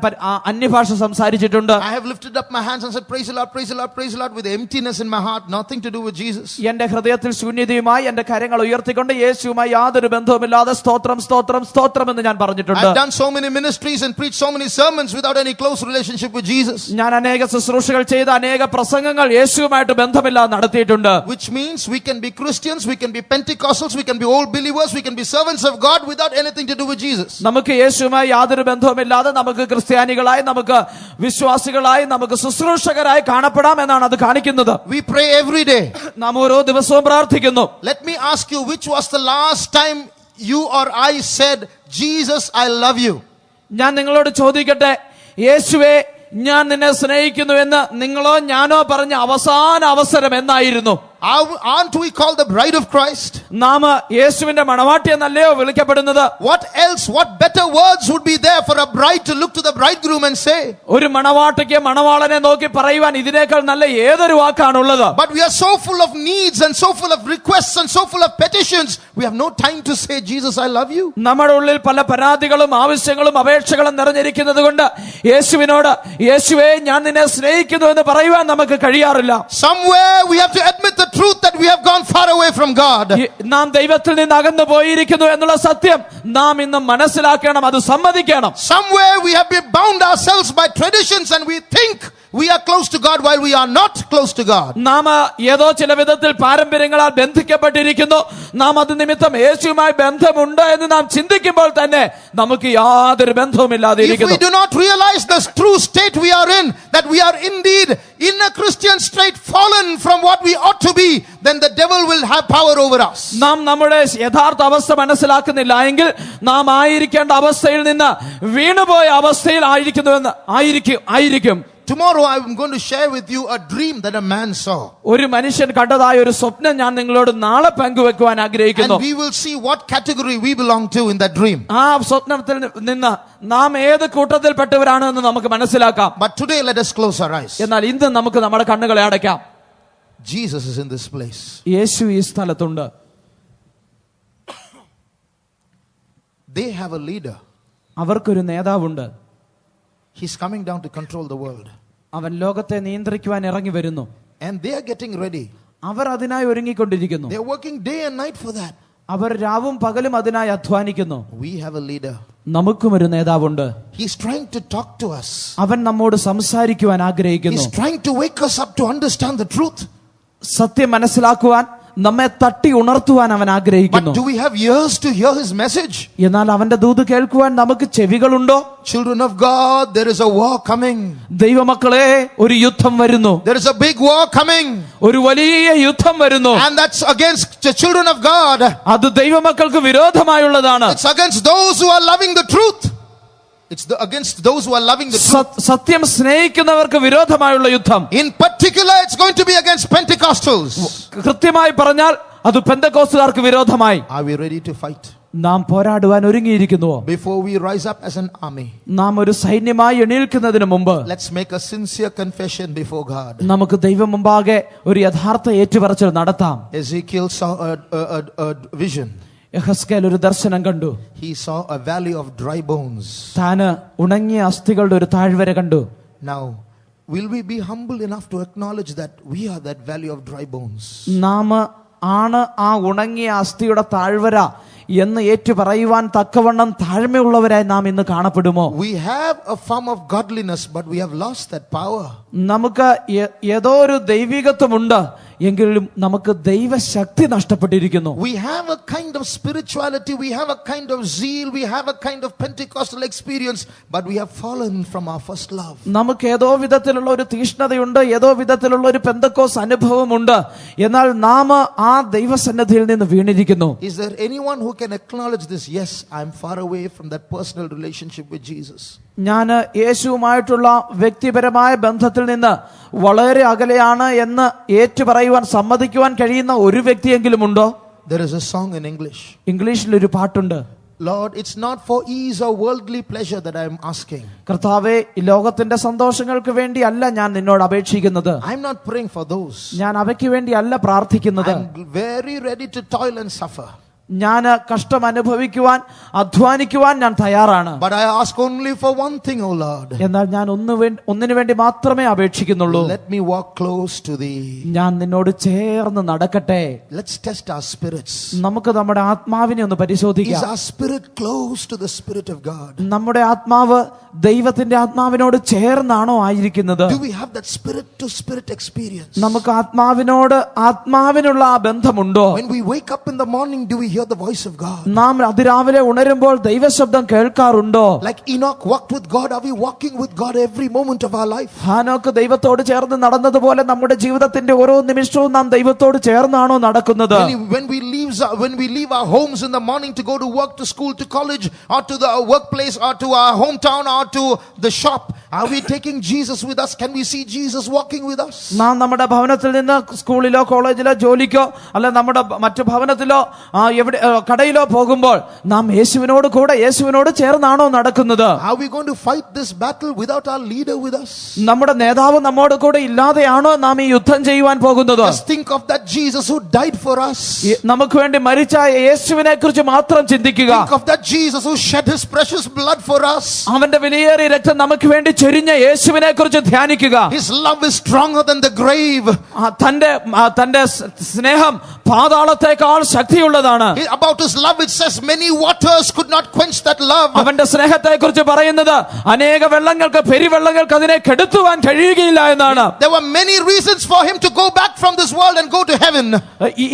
അന്യഭാഷ സംസാരിച്ചിട്ടുണ്ട്. I have lifted up my hands and said praise the Lord, praise the Lord, praise the Lord with emptiness in my heart, nothing to do with Jesus. എന്റെ ഹൃദയത്തിൽ ശൂന്യതയുമായി എന്റെ കരങ്ങൾ ഉയർത്തിക്കൊണ്ട് യേശുവുമായി യാതൊരു ബന്ധവുമില്ലാതെ സ്തോത്രം സ്തോത്രം സ്തോത്രം എന്ന് ഞാൻ പറഞ്ഞിട്ടുണ്ട്. I have done so many ministries and preached so many sermons without any close relationship with Jesus. ഞാൻ അനേക ശുശ്രൂഷകൾ ചെയ്ത അനേക പ്രസംഗങ്ങൾ യേശുവുമായിട്ട് ബന്ധമില്ലാതെ നടത്തിയിട്ടുണ്ട്. Which means we can be Christians, we can be Pentecostals, we can be old believers, we can be servants of God without anything to do with Jesus. നമുക്ക് യേശുവുമായി യാതൊരു ബന്ധവുമില്ലാതെ നമുക്ക് ക്രിസ്ത്യാനികളായി, നമുക്ക് വിശ്വാസികളായി, നമുക്ക് ശുശ്രൂഷകരായി കാണപ്പെടാം എന്നാണ് അത് കാണിക്കുന്നത്. We pray every day. നാം ഓരോ ദിവസവും പ്രാർത്ഥിക്കുന്നു. Let me ask you, which was the last time you or I said, Jesus, I love you? ഞാൻ നിങ്ങളോട് ചോദിക്കട്ടെ, യേശുവേ ഞാൻ നിന്നെ സ്നേഹിക്കുന്നു എന്ന് നിങ്ങളോ ഞാനോ പറഞ്ഞ അവസാന അവസരം എന്നായിരുന്നു? Aren't we called the bride of Christ? നാം യേശുവിന്റെ മണവാട്ടി എന്നല്ലയോ വിളിക്കപ്പെടുന്നത്? What else, what better words would be there for a bride to look to the bridegroom and say? ഒരു മണവാട്ടിക്ക് മണവാളനെ നോക്കി പറയുവാൻ ഇതിനേക്കാൾ നല്ല ഏതൊരു വാക്കാണുള്ളത്? But we are so full of needs and so full of requests and so full of petitions, we have no time to say, Jesus, I love you. നമ്മുടെ ഉള്ളിൽ പല പരാതികളും ആവശ്യങ്ങളും അപേക്ഷകളും നിറഞ്ഞിരിക്കുന്നത് കൊണ്ട് യേശുവിനോട് യേശുവേ ഞാൻ നിന്നെ സ്നേഹിക്കുന്നു എന്ന് പറയുവാൻ നമുക്ക് കഴിയാറില്ല. Somewhere we have to admit the truth that we have gone far away from God. നാം ദൈവത്തിൽ നിന്ന് അകന്നു പോയിരിക്കുന്നു എന്നുള്ള സത്യം നാം ഇന്ന് മനസ്സിലാക്കണം, അത് സമ്മതിക്കണം. Somewhere we have been bound ourselves by traditions and we think we are close to God while we are not close to God. നാം ഏതോ ചില വിധത്തിൽ പാരമ്പര്യങ്ങളാൽ ബന്ധിക്കപ്പെട്ടിരിക്കുന്നു. നാം അത് നിമിത്തം യേശുവുമായി ബന്ധമുണ്ട് എന്ന് നാം ചിന്തിക്കുമ്പോൾ തന്നെ നമുക്ക് യാതൊരു ബന്ധവുമില്ലാതെ If ഇരിക്കുന്നു. we do not realize the true state we are in, that we are indeed in a Christian state fallen from what we ought to be, then the devil will have power over us. നാം നമ്മുടെ യഥാർത്ഥ അവസ്ഥ മനസ്സിലാക്കുന്നില്ല എങ്കിൽ നാം ആയിരിക്കേണ്ട അവസ്ഥയിൽ നിന്ന് വീണുപോയ അവസ്ഥയിൽ ആയിരിക്കുന്നുവെന്ന് ആയിരിക്കും. Tomorrow I am going to share with you a dream that a man saw. ഒരു മനുഷ്യൻ കണ്ടതായ ഒരു സ്വപ്നം ഞാൻ നിങ്ങളോട് നാളെ പങ്കുവെക്കുവാൻ ആഗ്രഹിക്കുന്നു. And we will see what category we belong to in that dream. ആ സ്വപ്നത്തിൽ നിന്ന് നാം ഏത് കൂട്ടത്തിൽപ്പെട്ടവരാണ് എന്ന് നമുക്ക് മനസ്സിലാക്കാം. But today let us close our eyes. എന്നാൽ ഇന്ന് നമുക്ക് നമ്മുടെ കണ്ണുകളെ അടയ്ക്കാം. Jesus is in this place. യേശു ഈ സ്ഥലത്തുണ്ട്. They have a leader. അവർക്കൊരു നേതാവുണ്ട്. He's coming down to control the world. അവൻ ലോകത്തെ നിയന്ത്രിക്കുവാൻ ഇറങ്ങി വരുന്നു. And they are getting ready. അവർ അതിനായി ഒരുങ്ങിക്കൊണ്ടിരിക്കുന്നു. They are working day and night for that. അവർ രാവും പകലും അതിനായി അധ്വാനിക്കുന്നു. We have a leader. നമുക്കും ഒരു നേതാവുണ്ട്. He's trying to talk to us. അവൻ നമ്മോട് സംസാരിക്കുവാൻ ആഗ്രഹിക്കുന്നു. He's trying to wake us up to understand the truth. സത്യം മനസ്സിലാക്കുവാൻ നമ്മെ തട്ടി ഉണർത്തുവാൻ അവൻ ആഗ്രഹിക്കുന്നു. But do we have ears to hear his message? എന്നാൽ അവന്റെ ദൂത് കേൾക്കുവാൻ നമുക്ക് ചെവികളുണ്ടോ? Children of God, there is a war coming. ദൈവമക്കളെ, ഒരു യുദ്ധം വരുന്നു. There is a big war coming. ഒരു വലിയ യുദ്ധം വരുന്നു. And that's against the children of God. അത് ദൈവമക്കൾക്ക് വിരോധമായുള്ളതാണ്. It's against those who are loving the truth. It's against those who are loving the truth. സത്യം സ്നേഹിക്കുന്നവർക്ക് വിരോധമായുള്ള യുദ്ധം. In particular, it's going to be against Pentecostals. കൃത്യമായി പറഞ്ഞാൽ അത് പെന്തക്കോസ്തുകാർക്ക് വിരോധമായി. Are we ready to fight? നാം പോരാടുവാൻ ഒരുങ്ങിയിരിക്കുന്നുവോ? Before we rise up as an army, നാം ഒരു സൈന്യമായി എണീൽക്കുന്നതിന് മുമ്പ് let's make a sincere confession before God. നമുക്ക് ദൈവം മുമ്പാകെ ഒരു യഥാർത്ഥ ഏറ്റുപറച്ചിൽ നടത്താം. Ezekiel saw a vision. യെഹെസ്കേൽ ഒരു ദർശനം കണ്ടു. He saw a valley of dry bones. താന് ഉണങ്ങിയ അസ്ഥികളുടെ ഒരു താഴ്വര കണ്ടു. Now, will we be humble enough to acknowledge that we are that valley of dry bones? നാം ആണ് ആ ഉണങ്ങിയ അസ്ഥിയുടെ താഴ്വര എന്ന് ഏറ്റു പറയുവാൻ തക്കവണ്ണം താഴ്മയുള്ളവരായി നാം ഇന്ന് കാണപ്പെടുമോ? We have a form of godliness, but we have lost that power. നമുക്ക് ഏതോ ഒരു ദൈവികത്വമുണ്ട്, എങ്കിലും നമുക്ക് ദൈവശക്തി നഷ്ടപ്പെട്ടിരിക്കുന്നു. We have a kind of spirituality, we have a kind of zeal, we have a kind of Pentecostal experience, but we have fallen from our first love. നമുക്ക് ഏതോ വിധത്തിലുള്ള ഒരു തീഷ്ണതയുണ്ട്, ഏതോ വിധത്തിലുള്ള ഒരു പെന്തക്കോസ് അനുഭവമുണ്ട്, എന്നാൽ നാം ആ ദൈവസന്നിധിയിൽ നിന്ന് വീണിരിക്കുന്നു. Is there anyone who can acknowledge this? Yes, I am far away from that personal relationship with Jesus. ഞാൻ യേശുവുമായിട്ടുള്ള വ്യക്തിപരമായ ബന്ധത്തിൽ നിന്ന് വളരെ അകലെയാണ് എന്ന് ഏറ്റുപറയുവാൻ സമ്മതിക്കുവാൻ കഴിയുന്ന ഒരു വ്യക്തിയെങ്കിലും ഉണ്ടോ? There is a song in English. ഇംഗ്ലീഷിൽ ഒരു പാട്ടുണ്ട്. Lord, it's not for ease or worldly pleasure that I am asking. കർത്താവേ, ഈ ലോകത്തിന്റെ സന്തോഷങ്ങൾക്ക് വേണ്ടി അല്ല ഞാൻ നിന്നോട് അപേക്ഷിക്കുന്നത്. I'm not praying for those. ഞാൻ അവയ്ക്ക് വേണ്ടി അല്ല പ്രാർത്ഥിക്കുന്നത്. I'm very ready to toil and suffer. ഞാൻ കഷ്ടം അനുഭവിക്കുവാൻ, അധ്വാനിക്കുവാൻ ഞാൻ തയ്യാറാണ്. But I ask only for one thing, O Lord. എന്നാൽ ഞാൻ ഒന്നിനു വേണ്ടി മാത്രമേ അപേക്ഷിക്കുന്നുള്ളൂ. Let me walk close to thee. ഞാൻ നിന്നോട് ചേർന്ന് നടക്കട്ടെ. Let's test our spirits. നമുക്ക് നമ്മുടെ ആത്മാവിനെ ഒന്ന് Is പരിശോധിക്കാം. our spirit close to the Spirit of God? നമ്മുടെ ആത്മാവ് ദൈവത്തിന്റെ ആത്മാവിനോട് ചേർന്നാണോ ആയിരിക്കുന്നത്? Do we have that spirit to spirit experience? നമുക്ക് ആത്മാവിനുള്ള ആ ബന്ധമുണ്ടോ? When we wake up in the morning, do we hear the voice of God? നാം അതിരാവിലെ ഉണരുമ്പോൾ ദൈവശബ്ദം കേൾക്കാറുണ്ടോ? Like Enoch walked with God, are we walking with God every moment of our life? ഹാനോക്ക് ദൈവത്തോട് ചേർന്ന് നടന്നതുപോലെ നമ്മുടെ ജീവിതത്തിന്റെ ഓരോ നിമിഷവും നാം ദൈവത്തോട് ചേർന്നാണോ നടക്കുന്നത്? When we leave our homes in the morning to go to work, to school, to college, or to the workplace, or to our hometown, or to the shop, are we taking Jesus with us? Can we see Jesus walking with us? നാം നമ്മുടെ ഭവനത്തിൽ നിന്ന് സ്കൂളിലോ കോളേജിലോ ജോലിക്കോ അല്ല നമ്മുടെ മറ്റു ഭവനത്തിലോ കടയിലോ പോകുമ്പോൾ നാം യേശുവിനോട് ചേർന്നാണോ നടക്കുന്നത്? Are we going to fight this battle without our leader with us? നമ്മുടെ നേതാവ് നമ്മോട് കൂടെ ഇല്ലാതെയാണോ നാം ഈ യുദ്ധം ചെയ്യുവാൻ പോകുന്നത്? Just think of that Jesus who died for us. നമുക്ക് വേണ്ടി മരിച്ച യേശുവിനെ കുറിച്ച് മാത്രം ചിന്തിക്കുക. Think of that Jesus who shed his precious blood for us. അവന്റെ വിലയേറിയ രക്തം നമുക്ക് വേണ്ടി ചൊരിഞ്ഞ യേശുവിനെ കുറിച്ച് ധ്യാനിക്കുക. His love is stronger than the grave. തന്റെ സ്നേഹം പാതാളത്തെക്കാൾ ശക്തിയുള്ളതാണ്. About his love it says many waters could not quench that love. അവന്റെ സ്നേഹത്തെ കുറിച്ച് പറയുന്നത് അനേക പെരുവെള്ളങ്ങൾക്ക് അതിനെ കെടുത്തുവാൻ കഴിയുകയില്ല എന്നാണ്. There were many reasons for him to go back from this world and go to heaven.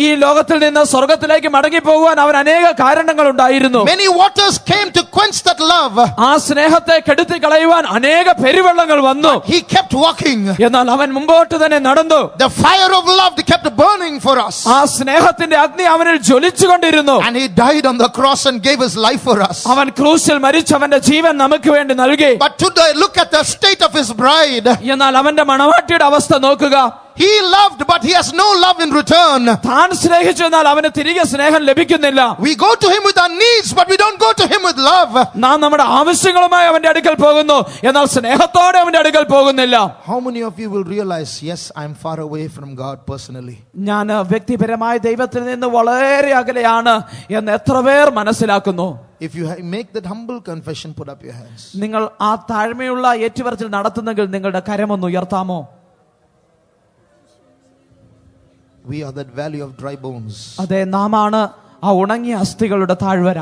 ഈ ലോകത്തിൽ നിന്ന് സ്വർഗ്ഗത്തിലേക്ക് മടങ്ങി പോകുവാൻ അവൻ അനേക കാരണങ്ങൾ ഉണ്ടായിരുന്നു. Many waters came to quench that love. ആ സ്നേഹത്തെ കെടുത്തി കളയുവാൻ അനേക പെരുവെള്ളങ്ങൾ വന്നു. He kept walking. എന്നാൽ അവൻ മുമ്പോട്ട് തന്നെ നടന്നു. The fire of love kept burning for us. ആ സ്നേഹത്തിന്റെ അഗ്നി അവനിൽ ജ്വലിച്ചുകൊണ്ടിരുന്നു. And he died on the cross and gave his life for us. അവൻ ക്രൂശിൽ മരിച്ചു അവന്റെ ജീവൻ നമുക്ക് വേണ്ടി നൽകി. But today look at the state of his bride. എന്നാൽ അവന്റെ മണവാട്ടിയുടെ അവസ്ഥ നോക്കുക. He loved, but he has no love in return. താൻ സ്നേഹിച്ചു, എന്നാൽ അവന് തിരികെ സ്നേഹം ലഭിക്കുന്നില്ല. We go to him with our needs, but we don't go to him with love. നാം നമ്മുടെ ആവശ്യങ്ങളുമായി അവന്റെ അടുക്കൽ പോകുന്നു, എന്നാൽ സ്നേഹത്തോടെ അവന്റെ അടുക്കൽ പോകുന്നില്ല. How many of you will realize, yes, I am far away from God personally? ഞാൻ വ്യക്തിപരമായി ദൈവത്തിൽ നിന്ന് വളരെ അകലെയാണ് എന്ന് എത്ര പേർ മനസ്സിലാക്കുന്നു? If you make that humble confession, put up your hands. നിങ്ങൾ ആ താഴ്മയുള്ള ഏറ്റുപറച്ചിൽ നടത്തുന്നെങ്കിൽ നിങ്ങളുടെ കരമൊന്ന് ഉയർത്താമോ? We are that valley of dry bones. അതെ, നാമാണ് ആ ഉണങ്ങിയ അസ്ഥികളുടെ താഴ്വര.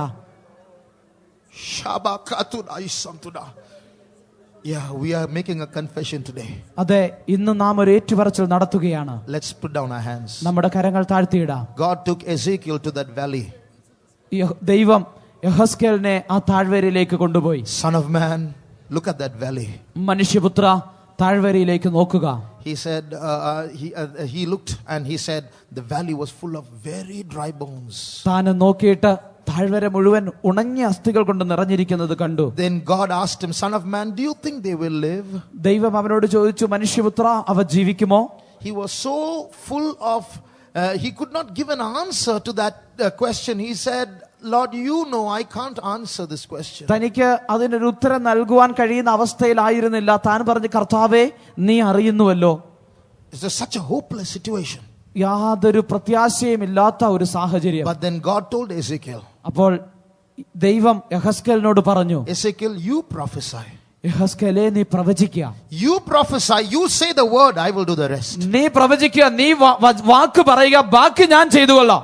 Yeah, we are making a confession today. അതെ, ഇന്ന് നാം ഒരു ഏറ്റുപറച്ചിൽ നടത്തുകയാണ്. Let's put down our hands. നമ്മുടെ കരങ്ങൾ താഴ്ത്തിയിടാം. God took Ezekiel to that valley. ദൈവം യെഹസ്കേലിനെ ആ താഴ്വരയിലേക്ക് കൊണ്ടുപോയി. Son of man, look at that valley. മനുഷ്യപുത്ര, താഴ്വരയിലേക്ക് നോക്കുക. He said, he looked and he said, the valley was full of very dry bones. താൻ നോക്കിയിട്ട് താഴ്വര മുഴുവൻ ഉണങ്ങിയ അസ്ഥികൾ കൊണ്ട് നിറഞ്ഞിരിക്കുന്നത് കണ്ടു. Then God asked him, Son of man, do you think they will live? ദൈവം അവനോട് ചോദിച്ചു, മനുഷ്യപുത്ര, അവ ജീവിക്കുമോ? He was so full of, he could not give an answer to that question. He said, Lord, you know, I can't answer this question. തനിക്ക് അതിനൊരു ഉത്തരം നൽകുവാൻ കഴിയുന്ന അവസ്ഥയിലായിരുന്നില്ല. താൻ പറഞ്ഞു, കർത്താവേ, നീ അറിയുന്നുവല്ലോ. It's such a hopeless situation. യാതൊരു പ്രത്യാശയും ഇല്ലാത്ത ഒരു സാഹചര്യം. But then God told Ezekiel. അപ്പോൾ ദൈവം യഹസ്കേലിനോട് പറഞ്ഞു, Ezekiel, you prophesy. യഹസ്കേലേ, നീ പ്രവചിക്കുക. You prophesy, you say the word, I will do the rest. നീ പ്രവചിക്കുക, നീ വാക്ക് പറയുക, ബാക്കി ഞാൻ ചെയ്തുകൊള്ളാം.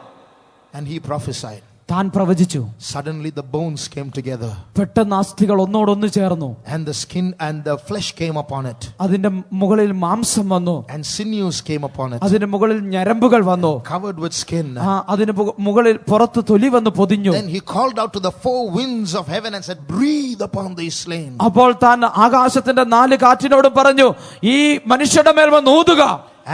And he prophesied. താൻ പ്രവചിച്ചു. Suddenly the bones came together. പെട്ടെന്ന് അസ്ഥികൾ ഒന്നോടൊന്ന് ചേർന്നു. And the skin and the flesh came upon it. അതിന്റെ മുകളിൽ മാംസം വന്നു. And sinews came upon it. അതിന്റെ മുകളിൽ ഞരമ്പുകൾ വന്നു. Covered with skin. അതിന് മുകളിൽ പുറത്ത് തൊലി വന്ന് പൊതിഞ്ഞു. Then he called out to the four winds of heaven and said, breathe upon these slain. അപ്പോൾ താൻ ആകാശത്തിന്റെ 4 കാറ്റിനോടും പറഞ്ഞു, ഈ മനുഷ്യരുടെ മേൽ വന്ന് ഊതുക.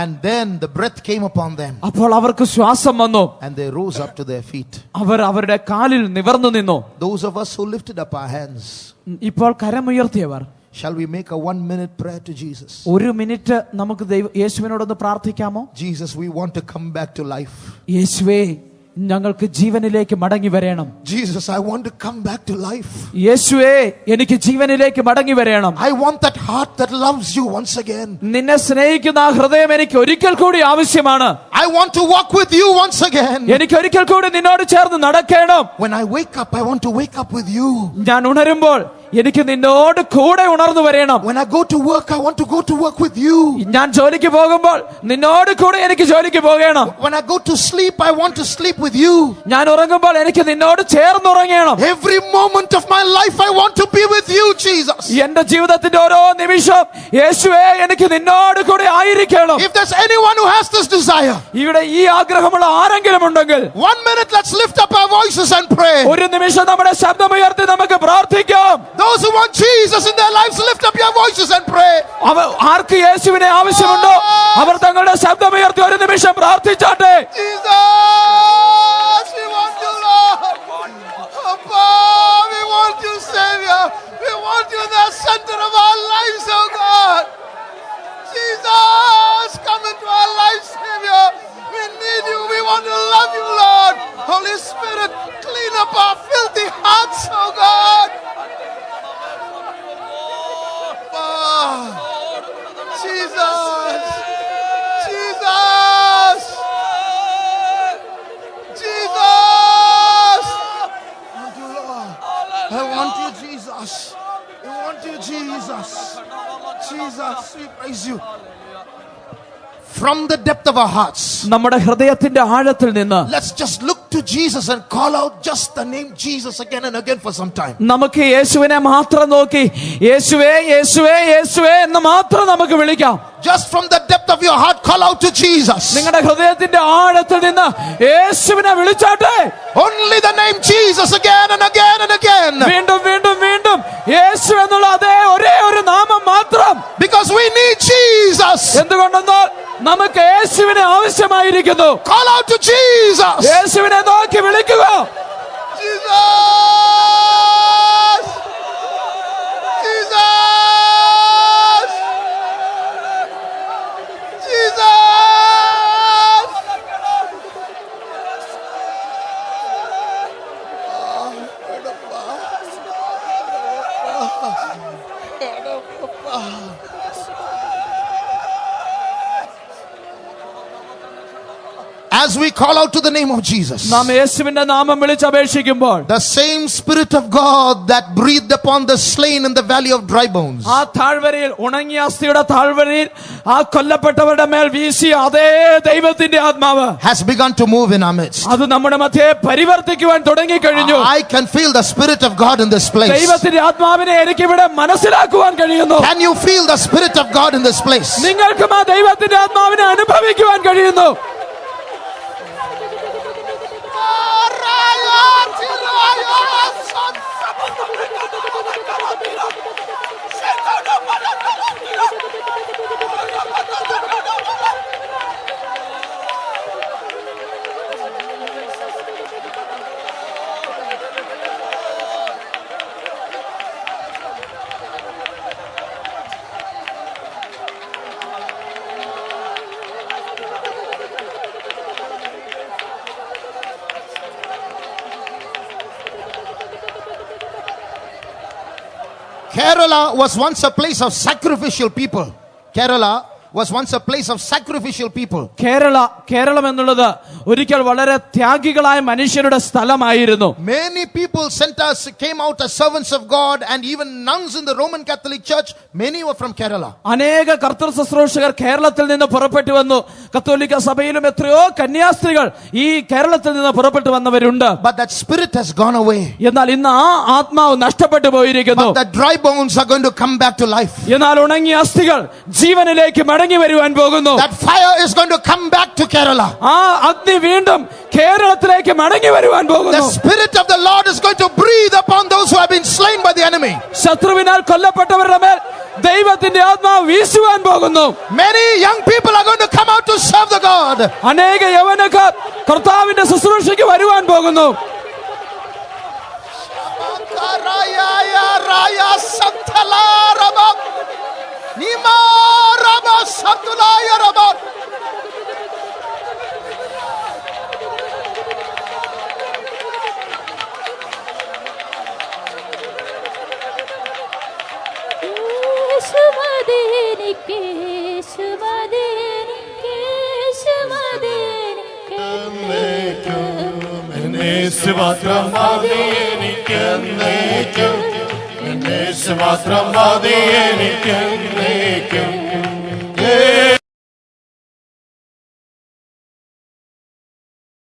And then the breath came upon them. അപ്പോൾ അവർക്ക് ശ്വാസം വന്നു. And they rose up to their feet. അവർ അവരുടെ കാലിൽ നിവർന്നു നിന്നു. Those of us who lifted up our hands, ഇപ്പോൾ കരമുയർത്തിയവർ, shall we make a 1-minute prayer to Jesus? 1 minute നമുക്ക് യേശുവിനോടൊന്ന് പ്രാർത്ഥിക്കാമോ? Jesus, we want to come back to life. യേശുവേ, ഞങ്ങൾക്ക് ജീവനിലേക്ക് മടങ്ങി വരണം. Jesus, I want to come back to life. യേശുവേ, എനിക്ക് ജീവനിലേക്ക് മടങ്ങി വരണം. I want that heart that loves you once again. നിന്നെ സ്നേഹിക്കുന്ന ആ ഹൃദയം എനിക്ക് ഒരിക്കൽ കൂടി ആവശ്യമാണ്. I want to walk with you once again. എനിക്ക് ഒരിക്കൽ കൂടി നിന്നോട് ചേർന്ന് നടക്കണം. When I wake up, I want to wake up with you. ഞാൻ ഉണരുമ്പോൾ എനിക്ക് നിന്നോട് കൂടെ ഉണർന്നു വരണം. When I go to work, I want to go to work with you. ഞാൻ ജോലിക്ക് പോകുമ്പോൾ നിന്നോട് കൂടെ എനിക്ക് ജോലിക്ക് പോകണം. When I go to sleep, I want to sleep with you. ഞാൻ ഉറങ്ങുമ്പോൾ എനിക്ക് നിന്നോട് ചേർന്ന് ഉറങ്ങണം. Every moment of my life, I want to be with you, Jesus. എന്റെ ജീവിതത്തിന്റെ ഓരോ നിമിഷം യേശുവേ, എനിക്ക് നിന്നോട് കൂടെ ആയിരിക്കണം. If there's anyone who has this desire, ഇവിടെ ഈ ആഗ്രഹമുള്ള ആരെങ്കിലും ഉണ്ടെങ്കിൽ 1 minute, let's lift up our voices and pray. ഒരു നിമിഷം നമ്മുടെ ശബ്ദമുയർത്തി നമുക്ക് പ്രാർത്ഥിക്കാം. Those who want Jesus in their lives, lift up your voices and pray. ആർക്ക് യേശുവിനെ ആവശ്യമുണ്ടോ അവർ തങ്ങളുടെ ശബ്ദമുയർത്തി ഒരു നിമിഷം പ്രാർത്ഥിച്ചാട്ടെ. Jesus, we want you, Lord. Papa, we want you, Savior. We want you in the center of our lives, oh God. Jesus, come into our lives, Savior. We need you. We want to love you, Lord. Holy Spirit, clean up our filthy hearts, oh God. Jesus, Jesus, Jesus. I want you, Jesus. I want you, Jesus. Jesus, we praise you. From the depth of our hearts, നമ്മുടെ ഹൃദയത്തിന്റെ ആഴത്തിൽ നിന്ന് let's just look to Jesus and call out just the name Jesus again and again for some time. നമുക്ക് യേശുവിനെ മാത്രം നോക്കി യേശുവേ യേശുവേ യേശുവേ എന്ന് മാത്രം നമുക്ക് വിളിക്കാം. Just from the depth of your heart, call out to Jesus. നിങ്ങളുടെ ഹൃദയത്തിന്റെ ആഴത്തിൽ നിന്ന് യേശുവിനെ വിളിച്ചാട്ടെ. Only the name Jesus again and again and again. വീണ്ടും വീണ്ടും വീണ്ടും യേശു എന്നുള്ള അതേ ഒരേ ഒരു നാമം മാത്രം. Because we need Jesus. എന്തുകൊണ്ടെന്നാൽ നമുക്ക് യേശുവിനെ ആവശ്യമായിരിക്കുന്നു. Call out to Jesus. യേശുവിനെ നോക്കി വിളിക്കുക. Jesus. Jesus. Jesus. as we call out to the name of Jesus, നാം യേശുവിന്റെ നാമം വിളിച്ചപേക്ഷിക്കുമ്പോൾ the same Spirit of God that breathed upon the slain in the valley of dry bones ആ താഴ്വരയിൽ ഉണങ്ങിയ അസ്ഥിയുടെ താഴ്വരയിൽ ആ കൊല്ലപ്പെട്ടവരുടെ മേൽ വീശിയ അതേ ദൈവത്തിന്റെ ആത്മാവ് has begun to move in our midst. അത് നമ്മുടെ മധ്യേ പരിവർത്തിക്കുവാൻ തുടങ്ങിക്കഴിഞ്ഞു. I can feel the Spirit of God in this place. ദൈവത്തിന്റെ ആത്മാവിനെ എനിക്ക് ഇവിടെ മനസ്സിലാക്കുവാൻ കഴിയുന്നു. Can you feel the Spirit of God in this place? നിങ്ങൾക്കും ആ ദൈവത്തിന്റെ ആത്മാവിനെ അനുഭവിക്കുവാൻ കഴിയുന്നു. Kerala was once a place of sacrificial people. Kerala was once a place of sacrificial people. Keralam എന്നുള്ളത് ഒരിക്കൽ വളരെ ത്യാഗികളായ മനുഷ്യരുടെ സ്ഥലമായിരുന്നു. Many people came out as servants of God, and even nuns in the Roman Catholic Church, many were from Kerala. അനേക കർത്തൃ ശുശ്രൂഷകർ കേരളത്തിൽ നിന്ന് പുറപ്പെട്ടു വന്നു. കത്തോലിക്ക സഭയിലും എത്രയോ കന്യാസ്ത്രീകൾ ഈ കേരളത്തിൽ നിന്ന് പുറപ്പെട്ടു വന്നവരുണ്ട്. But that spirit has gone away. എന്നാൽ ഇന്ന് ആ ആത്മാവ് നഷ്ടപ്പെട്ടു പോയിരിക്കുന്നു. But the dry bones are going to come back to life. എന്നാൽ ഉണങ്ങിയ അസ്ഥികൾ ജീവനിലേക്ക് മടങ്ങി വരുവാൻ പോകുന്നു. That fire is going to come back to Kerala. ആ അഗ്നി വീണ്ടും കേരളത്തിലേക്ക് മടങ്ങി വരുവാൻ പോകുന്നു. The Spirit of the Lord is going to breathe upon those who have been slain by the enemy. ശത്രുവിനാൽ കൊല്ലപ്പെട്ടവരുടെ മേൽ ദൈവത്തിന്റെ ആത്മാവ് വീശുവാൻ പോകുന്നു. Many young people are going to come out to serve the God. അനേക യൗവനക്കാർ കർത്താവിന്റെ ശുശ്രൂഷയ്ക്ക് വരുവാൻ പോകുന്നു. മാത്രം മതി എനിക്കെന്നേക്കും